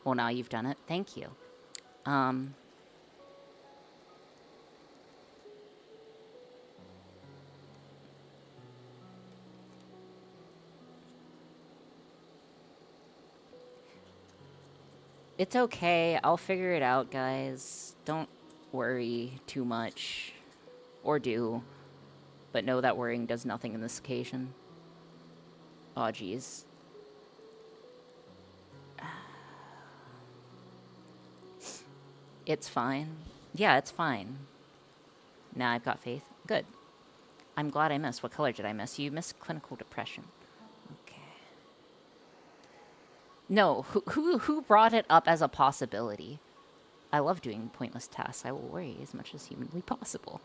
Well, now you've done it. Thank you. Um, it's okay. I'll figure it out, guys. Don't worry too much. Or do. But know that worrying does nothing in this occasion. Aw, jeez. It's fine. Yeah, it's fine. Now I've got faith. Good. I'm glad I missed. What color did I miss? You missed clinical depression. Okay. No, who brought it up as a possibility? I love doing pointless tasks. I will worry as much as humanly possible.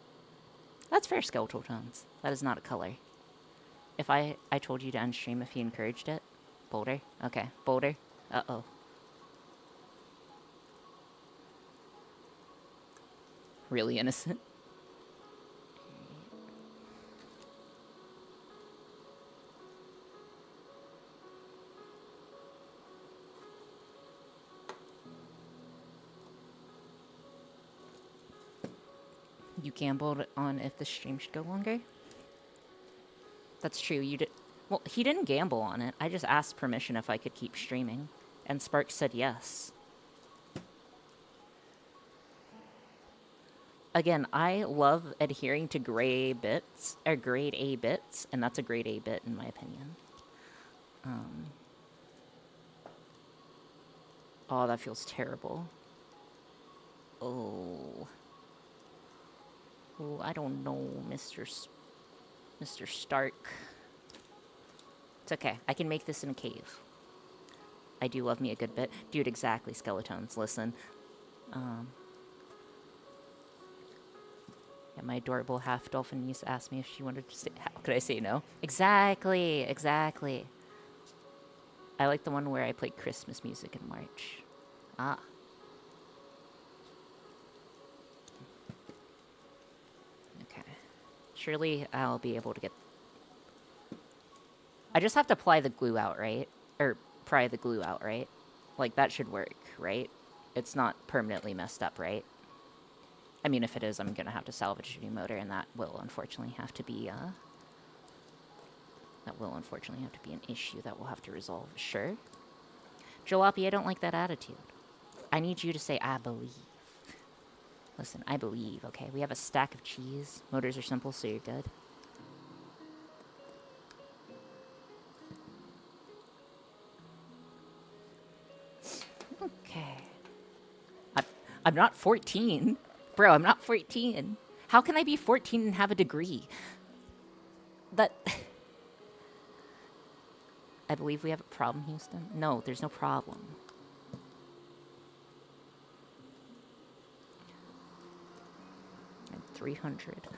That's fair, skeletal tones. That is not a color. If I told you to end stream if you encouraged it? Boulder? Okay. Boulder? Uh-oh. Really innocent? You gambled on if the stream should go longer? That's true. You did. Well, he didn't gamble on it. I just asked permission if I could keep streaming, and Sparks said yes. Again, I love adhering to grade A bits, and that's a grade A bit in my opinion. Oh, that feels terrible. Oh. Oh, I don't know, Mr. Stark. It's okay. I can make this in a cave. I do love me a good bit. Dude, exactly, skeletons. Listen. Yeah, my adorable half-dolphin niece asked me if she wanted to say... How could I say no? Exactly, exactly. I like the one where I played Christmas music in March. Ah. Okay. Surely I'll be able to get... I just have to pry the glue out, right? Or pry the glue out, right? Like, that should work, right? It's not permanently messed up, right? I mean, if it is, I'm gonna have to salvage a new motor, and that will unfortunately have to be, that will unfortunately have to be an issue that we'll have to resolve. Sure. Jalopy, I don't like that attitude. I need you to say, I believe. Listen, I believe, okay? We have a stack of cheese. Motors are simple, so you're good. Okay. I'm not 14. Bro, I'm not 14. How can I be 14 and have a degree? That... I believe we have a problem, Houston. No, there's no problem. And 300.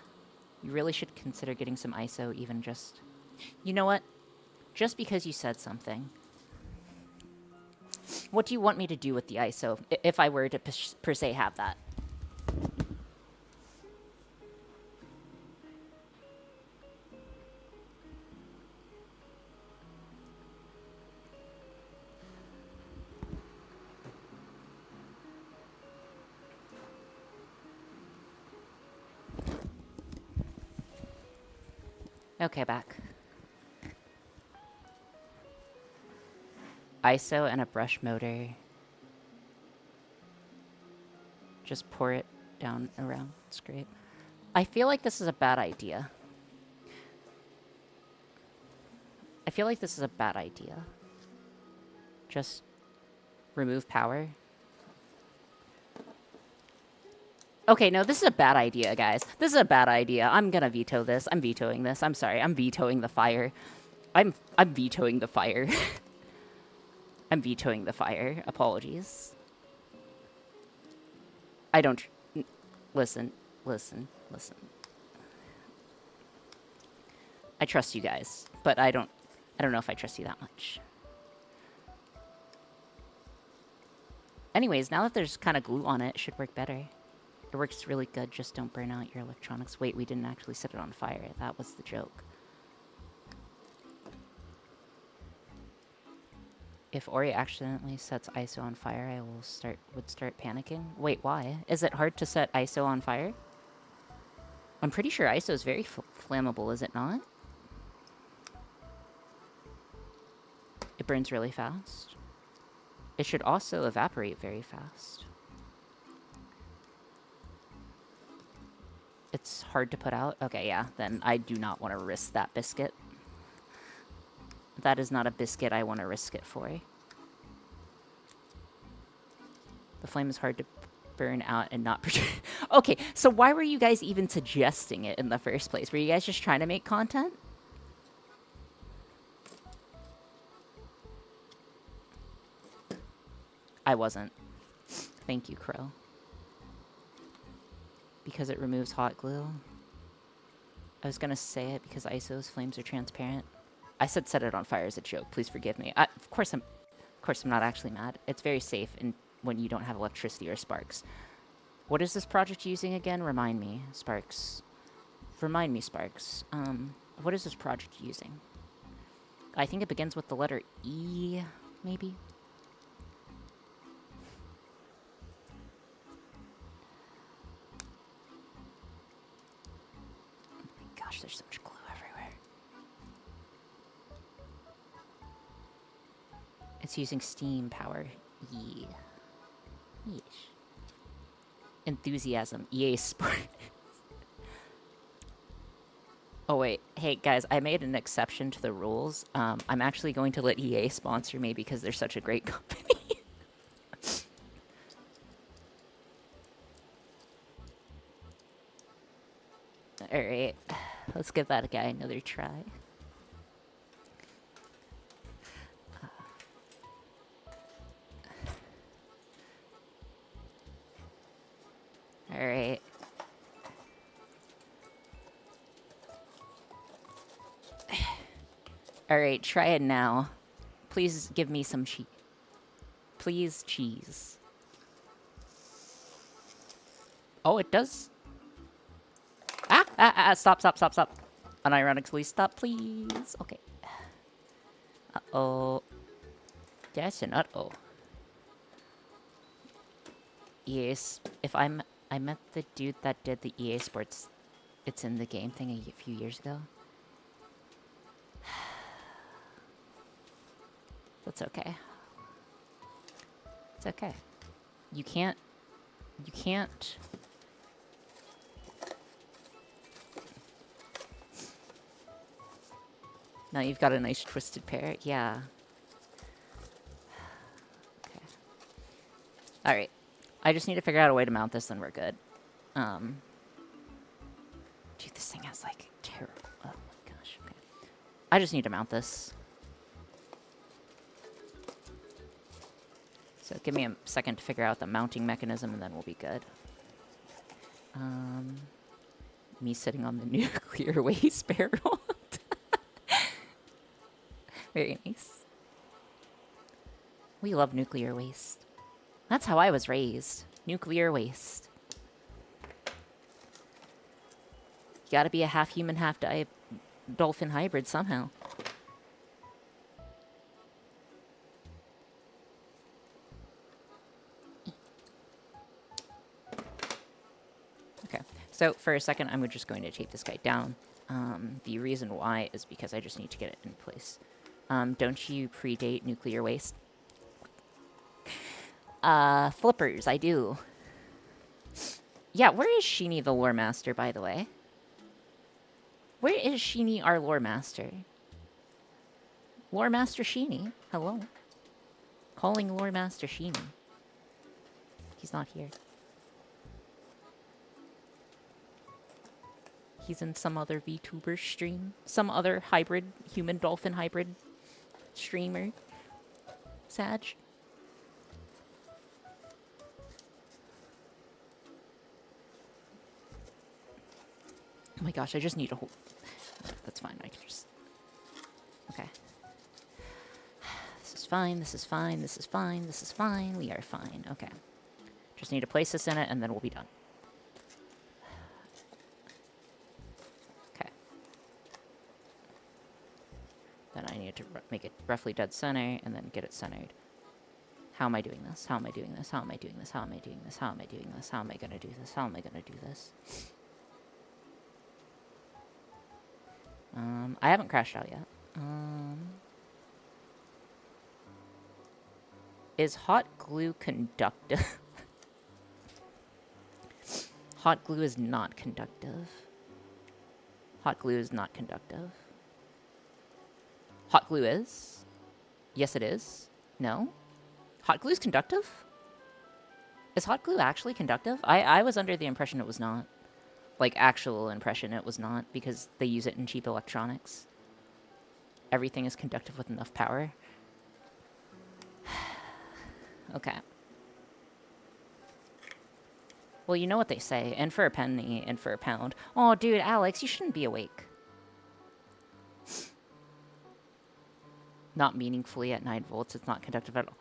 You really should consider getting some ISO, even just... You know what? Just because you said something. What do you want me to do with the ISO, if I were to per se have that? Okay, back. ISO and a brush motor. Just pour it down around. It's great. I feel like this is a bad idea. I feel like this is a bad idea. Just remove power. Okay, no, this is a bad idea, guys. This is a bad idea. I'm gonna veto this. I'm vetoing this. I'm sorry. I'm vetoing the fire. I'm vetoing the fire. I'm vetoing the fire. Apologies. I don't... Listen. Listen. Listen. I trust you guys, but I don't know if I trust you that much. Anyways, now that there's kind of glue on it, it should work better. It works really good, just don't burn out your electronics. Wait, we didn't actually set it on fire. That was the joke. If Ori accidentally sets ISO on fire, I would start panicking. Wait, why? Is it hard to set ISO on fire? I'm pretty sure ISO is very flammable, is it not? It burns really fast. It should also evaporate very fast. It's hard to put out? Okay, yeah, then I do not want to risk that biscuit. That is not a biscuit I want to risk it for. The flame is hard to burn out and not... Okay, so why were you guys even suggesting it in the first place? Were you guys just trying to make content? I wasn't. Thank you, Crow. Because it removes hot glue. I was gonna say it because ISO's flames are transparent. I said set it on fire as a joke. Please forgive me. Of course I'm not actually mad. It's very safe when you don't have electricity or sparks. What is this project using again? Remind me, Sparks. Remind me, Sparks. What is this project using? I think it begins with the letter E, maybe? Gosh, there's so much glue everywhere. It's using steam power. E. Yeesh. Enthusiasm. EA Sport. Oh, wait. Hey, guys, I made an exception to the rules. I'm actually going to let EA sponsor me because they're such a great company. Alright. Let's give that guy another try. Alright. Alright, try it now. Please give me some cheese. Please, cheese. Oh, it does. Stop. Unironically, stop, please. Okay. Uh-oh. That's an uh-oh. Yes, if I met the dude that did the EA Sports It's in the Game thing a few years ago. That's okay. It's okay. You can't... Now you've got a nice twisted pair. Yeah. Okay. Alright. I just need to figure out a way to mount this, and we're good. Dude, this thing has, like, terrible... Oh, my gosh. Okay. I just need to mount this. So give me a second to figure out the mounting mechanism, and then we'll be good. Me sitting on the nuclear waste barrel. Very nice. We love nuclear waste. That's how I was raised. Nuclear waste. You gotta be a half human, half dolphin hybrid somehow. Okay, so for a second, I'm just going to tape this guy down. The reason why is because I just need to get it in place. Don't you predate nuclear waste? Flippers, I do. Yeah, where is Sheeny the lore master, by the way? Where is Sheeny, our lore master? Lore master Sheeny, hello. Calling lore master Sheeny. He's not here. He's in some other VTuber stream. Some other hybrid, human-dolphin hybrid streamer. Sag. Oh my gosh, I just need to hold... That's fine, I can just... Okay. This is fine, this is fine, this is fine, this is fine. We are fine, okay. Just need to place this in it, and then we'll be done. Okay. Then I need to make it roughly dead center, and then get it centered. How am I doing this? How am I doing this? How am I doing this? How am I doing this? How am I doing this? How am I gonna do this? How am I gonna do this? I haven't crashed out yet. Is hot glue conductive? Hot glue is not conductive. Hot glue is not conductive. Hot glue is? Yes, it is. No? Hot glue is conductive? Is hot glue actually conductive? I was under the impression it was not. Like, actual impression it was not, because they use it in cheap electronics. Everything is conductive with enough power. Okay. Well, you know what they say. In for a penny, in for a pound. Oh, dude, Alex, you shouldn't be awake. Not meaningfully at 9 volts. It's not conductive at all.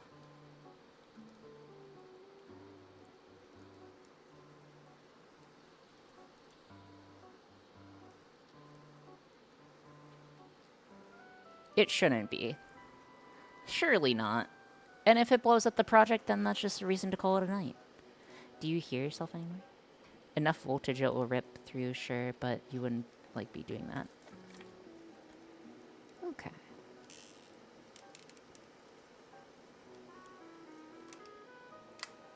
It shouldn't be. Surely not. And if it blows up the project, then that's just a reason to call it a night. Do you hear yourself anymore? Enough voltage it will rip through, sure, but you wouldn't, like, be doing that. Okay.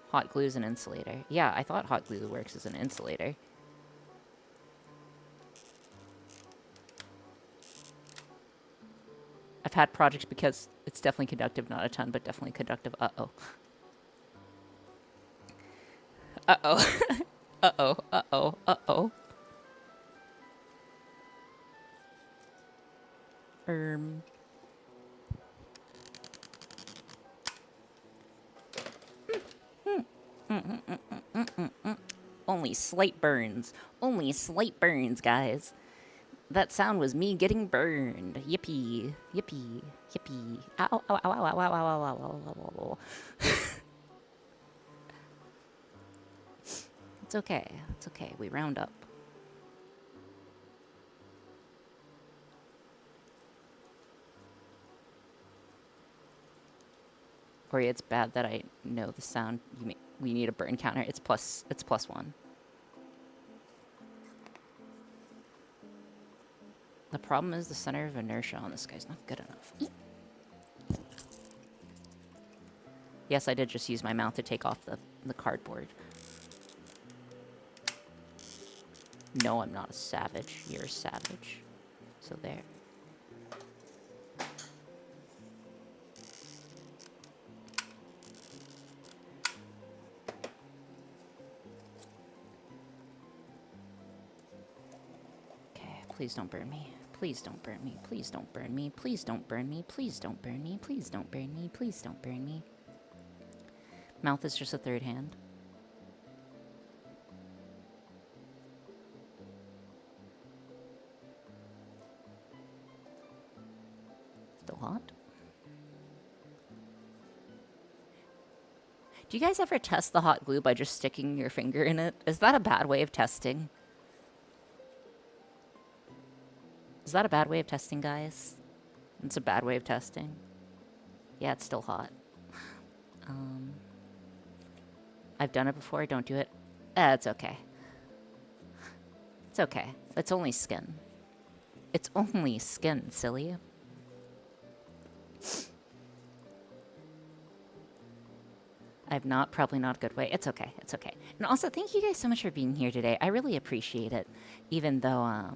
Hot glue is an insulator. Yeah, I thought hot glue works as an insulator. I've had projects because it's definitely conductive, not a ton, but definitely conductive. Uh-oh. Uh-oh. Uh-oh. Uh-oh. Uh-oh. Only slight burns. Only slight burns, guys. That sound was me getting burned. Yippee. Yippee. Yippee. Ow, ow, ow, ow, ow, ow, ow, ow, ow, ow, ow. It's okay. It's okay. We round up. Or it's bad that I know the sound. We need a burn counter. It's +1. The problem is the center of inertia on this guy's not good enough. Yes, I did just use my mouth to take off the cardboard. No, I'm not a savage. You're a savage. So there. Okay, please don't burn me. Please don't burn me. Please don't burn me. Please don't burn me. Please don't burn me. Please don't burn me. Please don't burn me. Mouth is just a third hand. Still hot? Do you guys ever test the hot glue by just sticking your finger in it? Is that a bad way of testing? Is that a bad way of testing, guys? It's a bad way of testing. Yeah, it's still hot. I've done it before. Don't do it. It's okay. It's okay. It's only skin. It's only skin, silly. Probably not a good way. It's okay. It's okay. And also, thank you guys so much for being here today. I really appreciate it, even though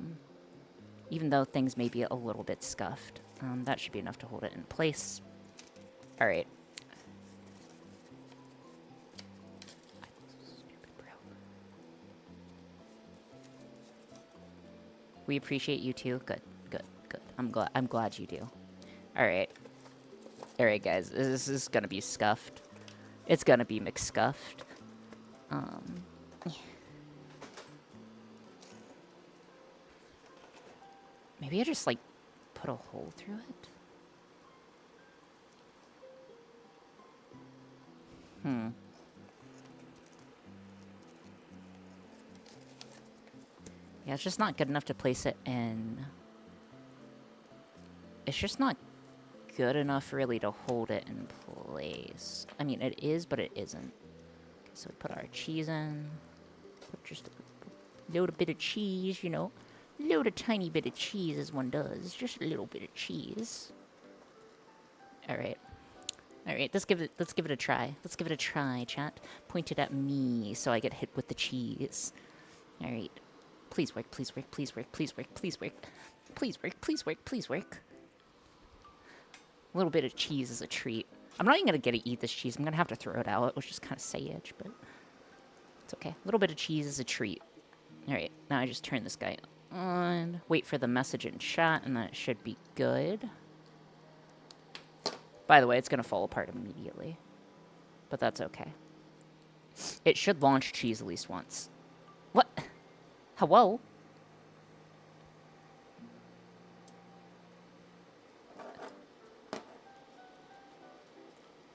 things may be a little bit scuffed. That should be enough to hold it in place. All right. Stupid bro. We appreciate you too. Good, good, good. I'm glad you do. All right. All right, guys. This is gonna be scuffed. It's gonna be McScuffed. Maybe I just like put a hole through it. Yeah, it's just not good enough to place it in. It's just not good enough really to hold it in place. I mean, it is, but it isn't. Okay, so we put our cheese in. Put just a little bit of cheese, you know. A little tiny bit of cheese as one does. Just a little bit of cheese. Alright. Alright, let's give it a try. Let's give it a try, chat. Point it at me so I get hit with the cheese. Alright. Please work, please work, please work, please work, please work. Please work, please work, please work. A little bit of cheese is a treat. I'm not even gonna get to eat this cheese. I'm gonna have to throw it out, which is kind of sage, but it's okay. A little bit of cheese is a treat. Alright, now I just turn this guy on. Wait for the message in chat, and then it should be good. By the way, it's gonna fall apart immediately. But that's okay. It should launch cheese at least once. What? Hello?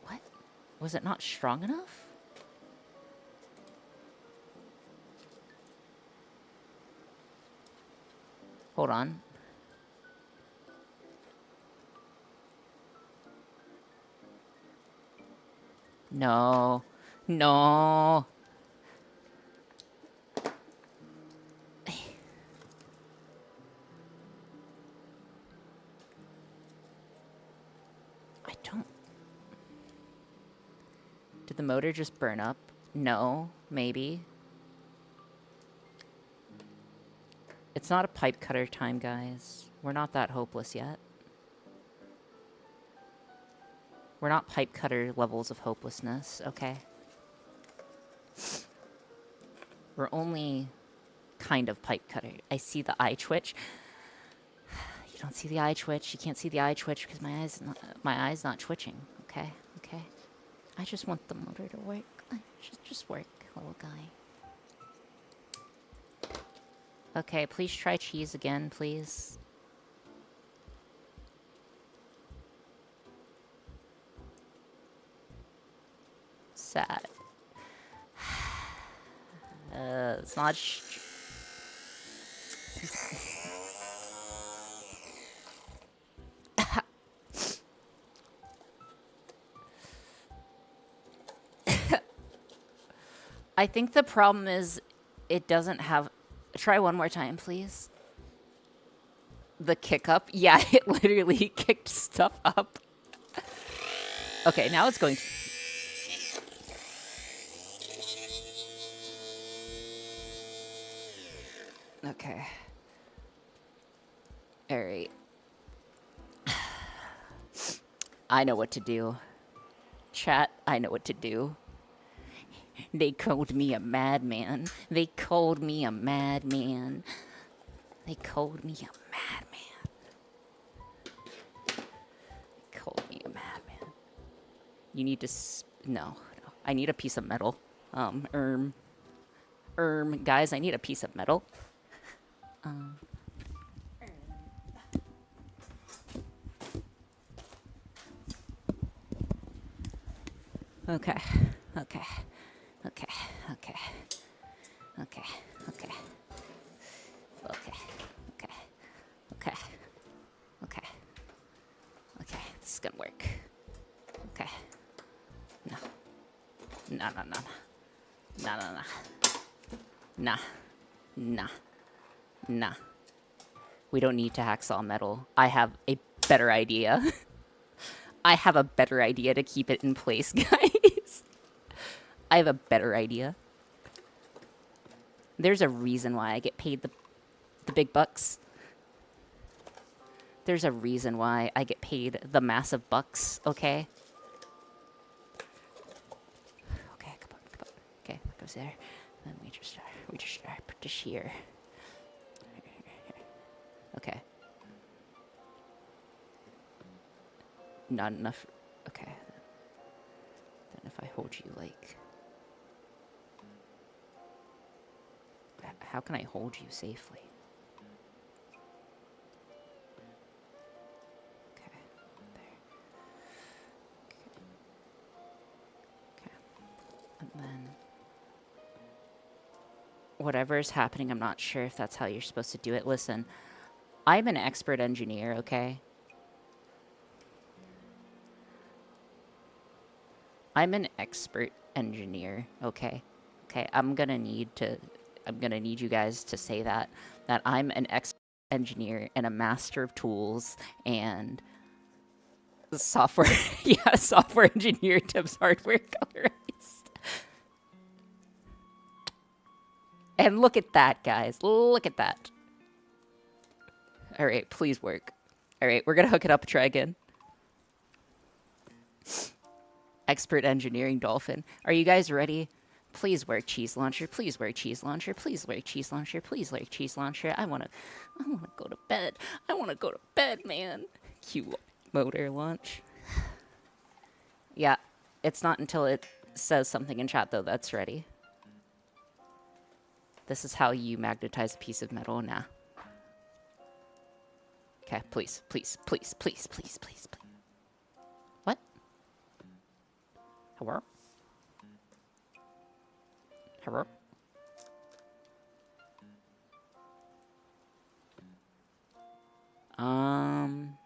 What? Was it not strong enough? Hold on. No. No. I don't... Did the motor just burn up? No. Maybe. It's not a pipe cutter time, guys. We're not that hopeless yet. We're not pipe cutter levels of hopelessness, okay? We're only kind of pipe cutter. I see the eye twitch. You don't see the eye twitch. You can't see the eye twitch because my eye's not twitching, okay? Okay? I just want the motor to work. Just work, little guy. Okay, please try cheese again, please. Sad. It's not... I think the problem is it doesn't have... Try one more time, please. The kick up? Yeah, it literally kicked stuff up. Okay, now it's going to... Okay. Alright. I know what to do. Chat, I know what to do. They called me a madman. They called me a madman. They called me a madman. They called me a madman. You need to... No. I need a piece of metal. Guys, I need a piece of metal. Okay. Okay. Okay. Okay. Okay. Okay. Okay. Okay. Okay. Okay. Okay. This is gonna work. Okay. No. No, no, no. No, no, no. Nah. Nah. Nah. We don't need to hacksaw metal. I have a better idea. I have a better idea to keep it in place, guys. I have a better idea. There's a reason why I get paid the big bucks. There's a reason why I get paid the massive bucks, okay? Okay, come on, come on. Okay, that goes there. Then we just put this here. Okay. Not enough. Okay. Then if I hold you like... How can I hold you safely? Okay. There. Okay. And then... Whatever's happening, I'm not sure if that's how you're supposed to do it. Listen, I'm an expert engineer, okay? I'm an expert engineer, okay? Okay, I'm gonna need you guys to say that I'm an expert engineer and a master of tools and software yeah, software engineer tips hardware colorist. And look at that, guys. Look at that. All right, please work. All right, we're gonna hook it up, try again. Expert engineering dolphin. Are you guys ready? Please work cheese launcher. Please work cheese launcher. Please work cheese launcher. Please work cheese launcher. I wanna go to bed. I wanna go to bed, man. Cue motor launch. Yeah, it's not until it says something in chat though that's ready. This is how you magnetize a piece of metal. Nah. Okay, please, please, please, please, please, please, please. What? Hello? Hello? Um.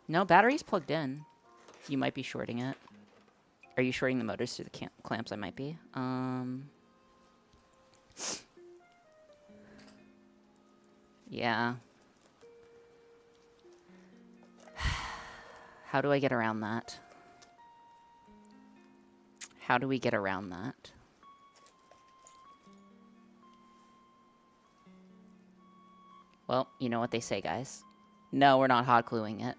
No, battery's plugged in. You might be shorting it. Are you shorting the motors through the clamps? I might be. Yeah. How do I get around that? How do we get around that? Well, you know what they say, guys. No, we're not hot gluing it.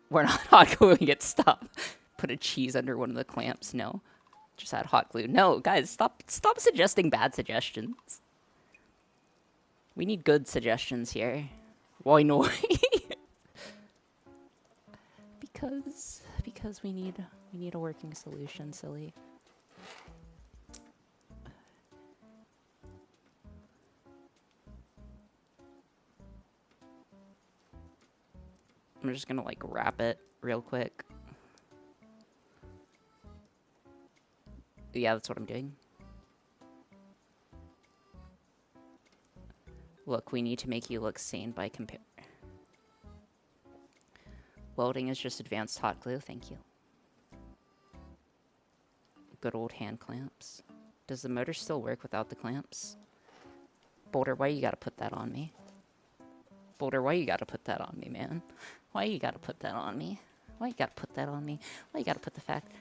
We're not hot gluing it. Stop. Put a cheese under one of the clamps. No. Just add hot glue. No, guys, stop suggesting bad suggestions. We need good suggestions here. Why not? because we need a working solution, silly. I'm just gonna like wrap it real quick. Yeah, that's what I'm doing. Look, we need to make you look sane by compare. Welding is just advanced hot glue, thank you. Good old hand clamps. Does the motor still work without the clamps? Boulder, why you gotta put that on me? Boulder, why you gotta put that on me, man? Why you gotta put that on me? Why you gotta put that on me? Why you gotta put the fact...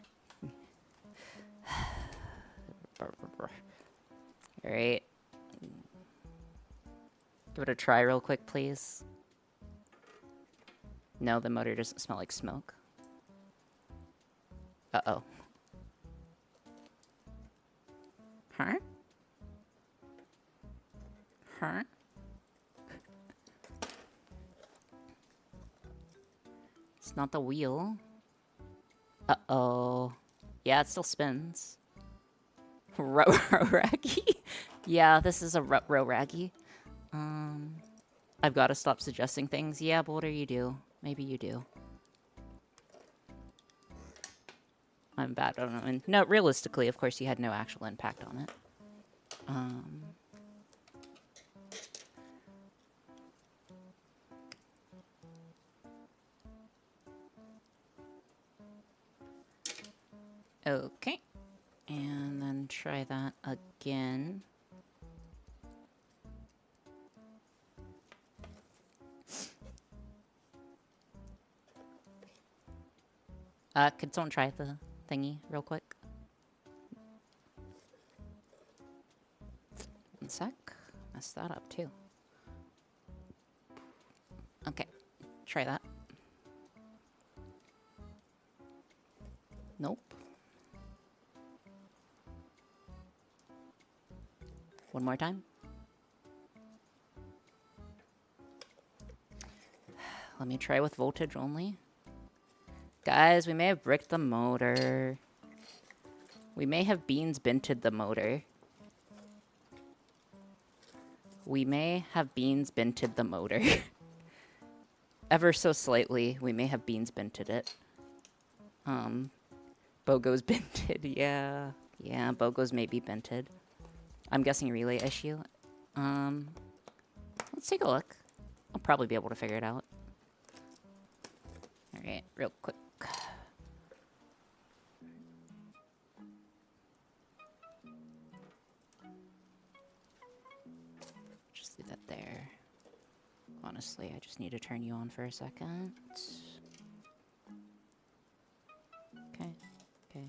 Alright. Give it a try real quick, please. No, the motor doesn't smell like smoke. Uh-oh. Huh? Huh? It's not the wheel. Uh-oh. Yeah, it still spins. Raggy? Yeah, this is a raggy. I've got to stop suggesting things. Yeah, Boulder, you do. Maybe you do. I'm bad. I don't know. And no, realistically, of course, you had no actual impact on it. Okay. And then try that again. Could someone try the thingy real quick? One sec. Messed that up too. Okay. Try that. Nope. more time. Let me try with voltage only. Guys, we may have bricked the motor. We may have beans binted the motor. We may have beans binted the motor. Ever so slightly, we may have beans binted it. Bogo's binted, yeah. Yeah, Bogo's may be binted. I'm guessing relay issue. Let's take a look. I'll probably be able to figure it out. Alright, real quick. Just leave that there. Honestly, I just need to turn you on for a second. Okay, okay,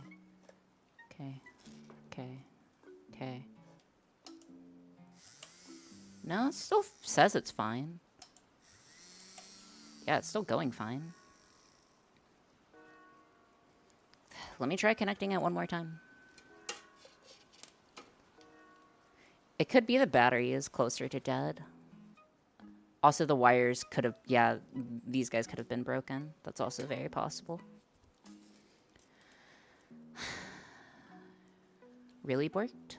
okay, okay, okay. No, it still says it's fine. Yeah, it's still going fine. Let me try connecting it one more time. It could be the battery is closer to dead. Also, the wires could have... Yeah, these guys could have been broken. That's also very possible. Really borked?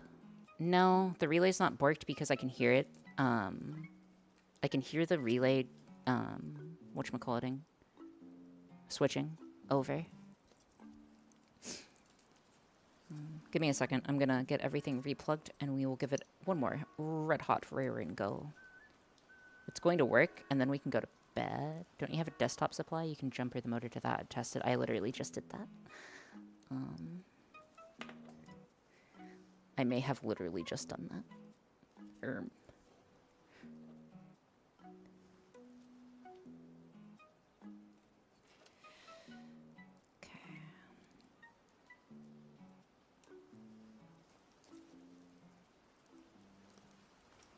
No, the relay's not borked because I can hear it. I can hear the relay, whatchamacalliting, switching over. Give me a second. I'm gonna get everything replugged and we will give it one more red hot rear and go. It's going to work and then we can go to bed. Don't you have a desktop supply? You can jumper the motor to that and test it. I literally just did that. I may have literally just done that. Okay.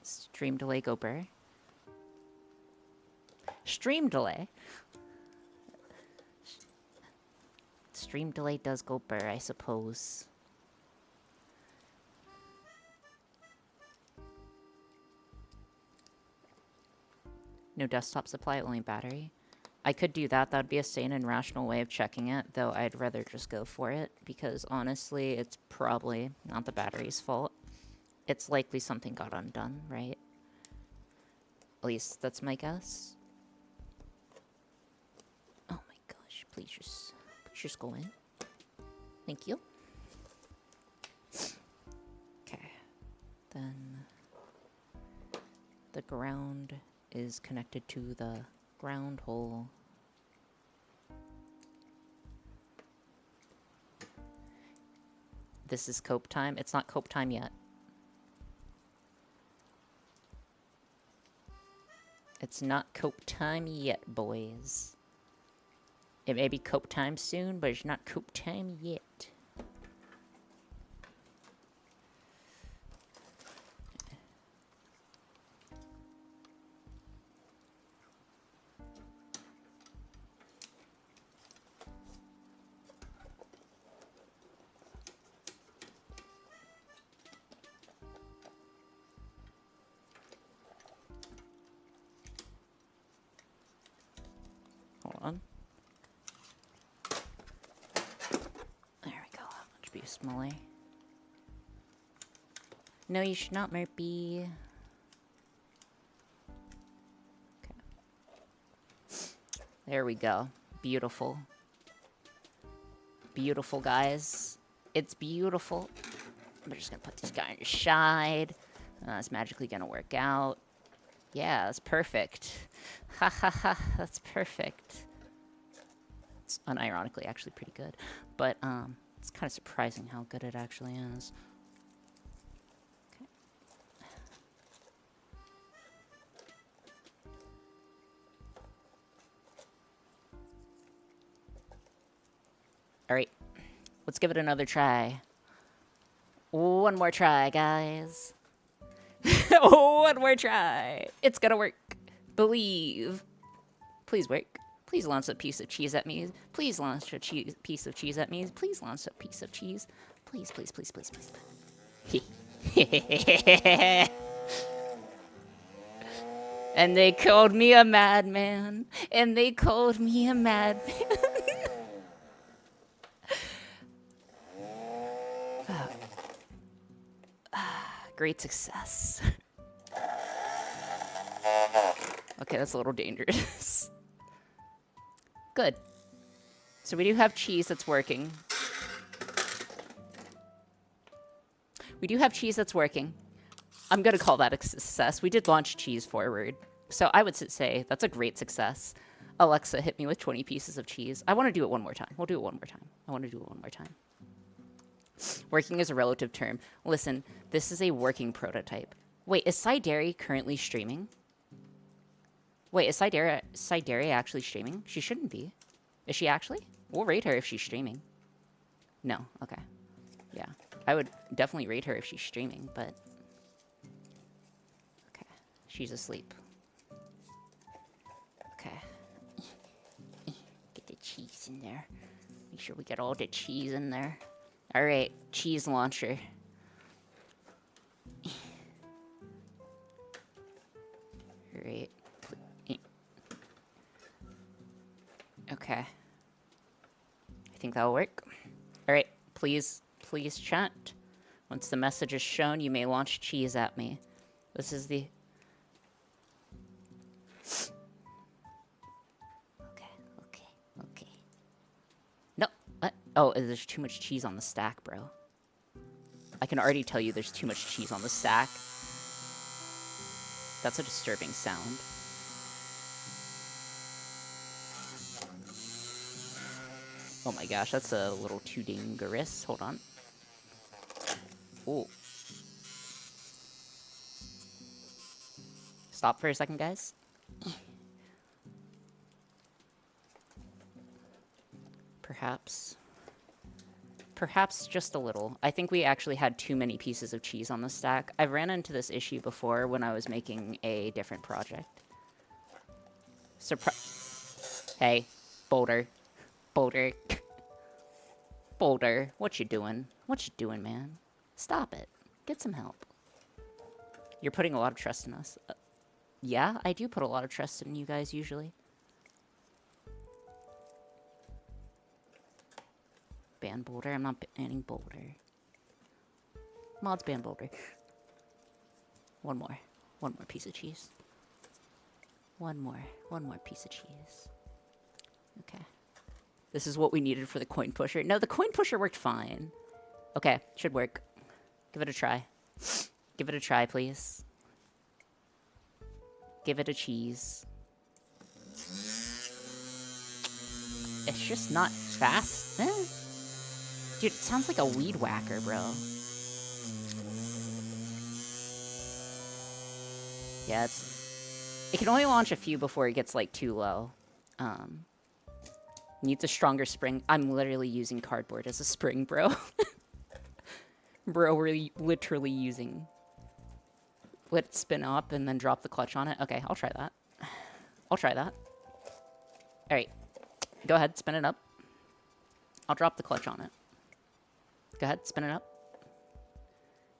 Stream delay go burr. Stream delay? Stream delay does go burr, I suppose. No desktop supply, only battery. I could do that. That would be a sane and rational way of checking it, though I'd rather just go for it, because honestly, it's probably not the battery's fault. It's likely something got undone, right? At least that's my guess. Oh my gosh, please just go in. Thank you. Okay. Then the ground is connected to the ground hole. This is cope time. It's not cope time yet. It's not cope time yet, boys. It may be cope time soon, but it's not cope time yet. Hold on. There we go. That should be smaller. No, you should not, Murphy. Okay. There we go. Beautiful. Beautiful, guys. It's beautiful. I'm just gonna put this guy on your side. It's magically gonna work out. Yeah, that's perfect. Ha ha ha, that's perfect. It's unironically actually pretty good. But, it's kind of surprising how good it actually is. Okay. Alright. Let's give it another try. One more try, guys. One more try. It's gonna work. Believe. Please work. Please launch a piece of cheese at me. Please launch a piece of cheese at me. Please launch a piece of cheese. Please, please, please, please, please. And they called me a madman. And they called me a madman. Great success. Okay, that's a little dangerous. Good. So we do have cheese that's working. We do have cheese that's working. I'm going to call that a success. We did launch cheese forward. So I would say that's a great success. Alexa, hit me with 20 pieces of cheese. I want to do it one more time. We'll do it one more time. I want to do it one more time. Working is a relative term. Listen, this is a working prototype. Wait, is Sideri currently streaming? Wait, is Sideri actually streaming? She shouldn't be. Is she actually? We'll rate her if she's streaming. No, okay. Yeah, I would definitely rate her if she's streaming, but... Okay, she's asleep. Okay. Get the cheese in there. Make sure we get all the cheese in there. All right, cheese launcher. All right. Okay. I think that'll work. All right, please chat. Once the message is shown, you may launch cheese at me. This is the... Okay. No, what? Oh, there's too much cheese on the stack, bro. I can already tell you there's too much cheese on the stack. That's a disturbing sound. Oh my gosh, that's a little too dangerous. Hold on. Ooh. Stop for a second, guys. Perhaps just a little. I think we actually had too many pieces of cheese on the stack. I've ran into this issue before when I was making a different project. Hey, Boulder. Boulder. Boulder, what you doing? What you doing, man? Stop it. Get some help. You're putting a lot of trust in us. Yeah, I do put a lot of trust in you guys usually. Ban Boulder? I'm not banning Boulder. Mods ban Boulder. One more piece of cheese. One more piece of cheese. Okay. This is what we needed for the coin pusher. No, the coin pusher worked fine. Okay, should work. Give it a try. Give it a try, please. Give it a cheese. It's just not fast. Dude, it sounds like a weed whacker, bro. Yeah, it can only launch a few before it gets, like, too low. Needs a stronger spring. I'm literally using cardboard as a spring, bro. Bro, we're literally using... Let it spin up and then drop the clutch on it. Okay, I'll try that. I'll try that. Alright. Go ahead, spin it up. I'll drop the clutch on it. Go ahead, spin it up.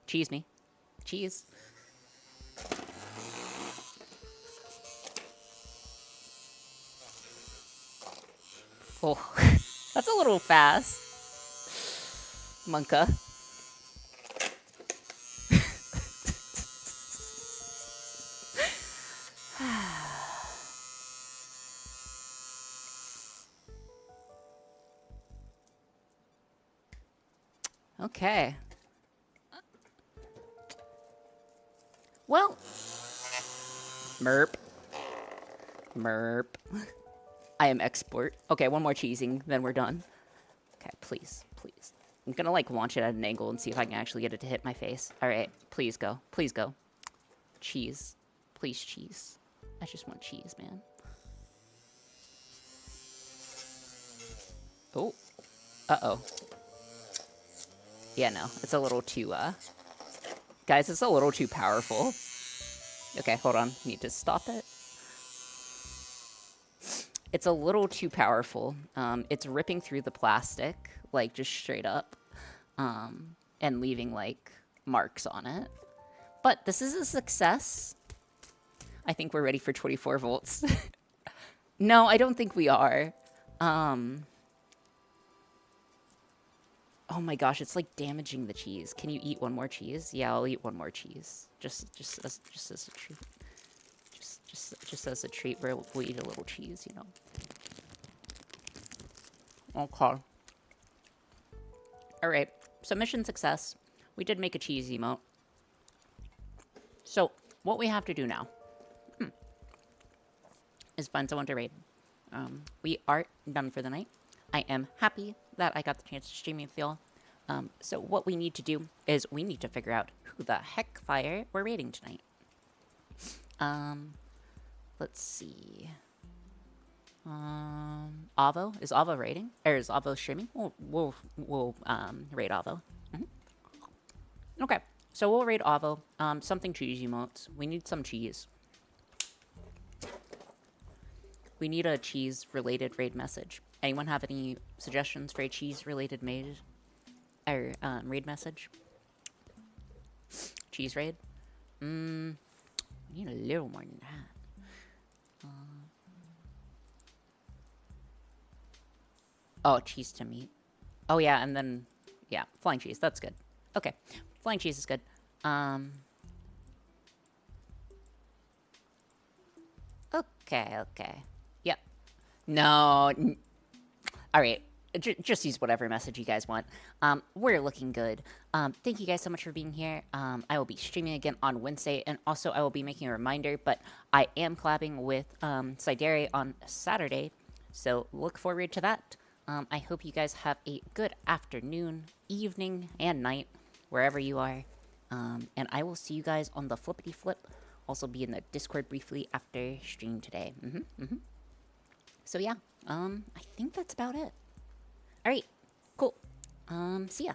Cheese me. Cheese. Oh, that's a little fast. Monka. Okay. Well. Merp. Merp. I am export. Okay, one more cheesing, then we're done. Okay, please. I'm gonna, like, launch it at an angle and see if I can actually get it to hit my face. Alright, please go. Please go. Cheese. Please, cheese. I just want cheese, man. Oh. Uh-oh. Yeah, no. It's a little too, Guys, it's a little too powerful. Okay, hold on. Need to stop it. It's a little too powerful. It's ripping through the plastic, like, just straight up. And leaving, like, marks on it. But this is a success. I think we're ready for 24 volts. No, I don't think we are. Oh my gosh, it's like damaging the cheese. Can you eat one more cheese? Yeah, I'll eat one more cheese. Just as a treat. Just as a treat, we'll eat a little cheese, you know. Okay. All right. So mission success. We did make a cheese emote. So what we have to do now is find someone to raid. We are done for the night. I am happy that I got the chance to stream you, Phil. So what we need to do is we need to figure out who the heck fire we're raiding tonight. Let's see. Avo? Is Avo raiding? Or is Avo streaming? We'll raid Avo. Okay. So we'll raid Avo. Something cheese emotes. We need some cheese. We need a cheese-related raid message. Anyone have any suggestions for a cheese-related raid message? Cheese raid? We need a little more than that. Oh, cheese to meat. Oh, yeah, and then... Yeah, flying cheese. That's good. Okay. Flying cheese is good. Okay. Yep. No. All right. Just use whatever message you guys want. We're looking good. Thank you guys so much for being here. I will be streaming again on Wednesday, and also I will be making a reminder, but I am collabing with Sidere on Saturday, so look forward to that. I hope you guys have a good afternoon, evening, and night, wherever you are. And I will see you guys on the flippity flip. Also be in the Discord briefly after stream today. So yeah, I think that's about it. All right, cool. See ya.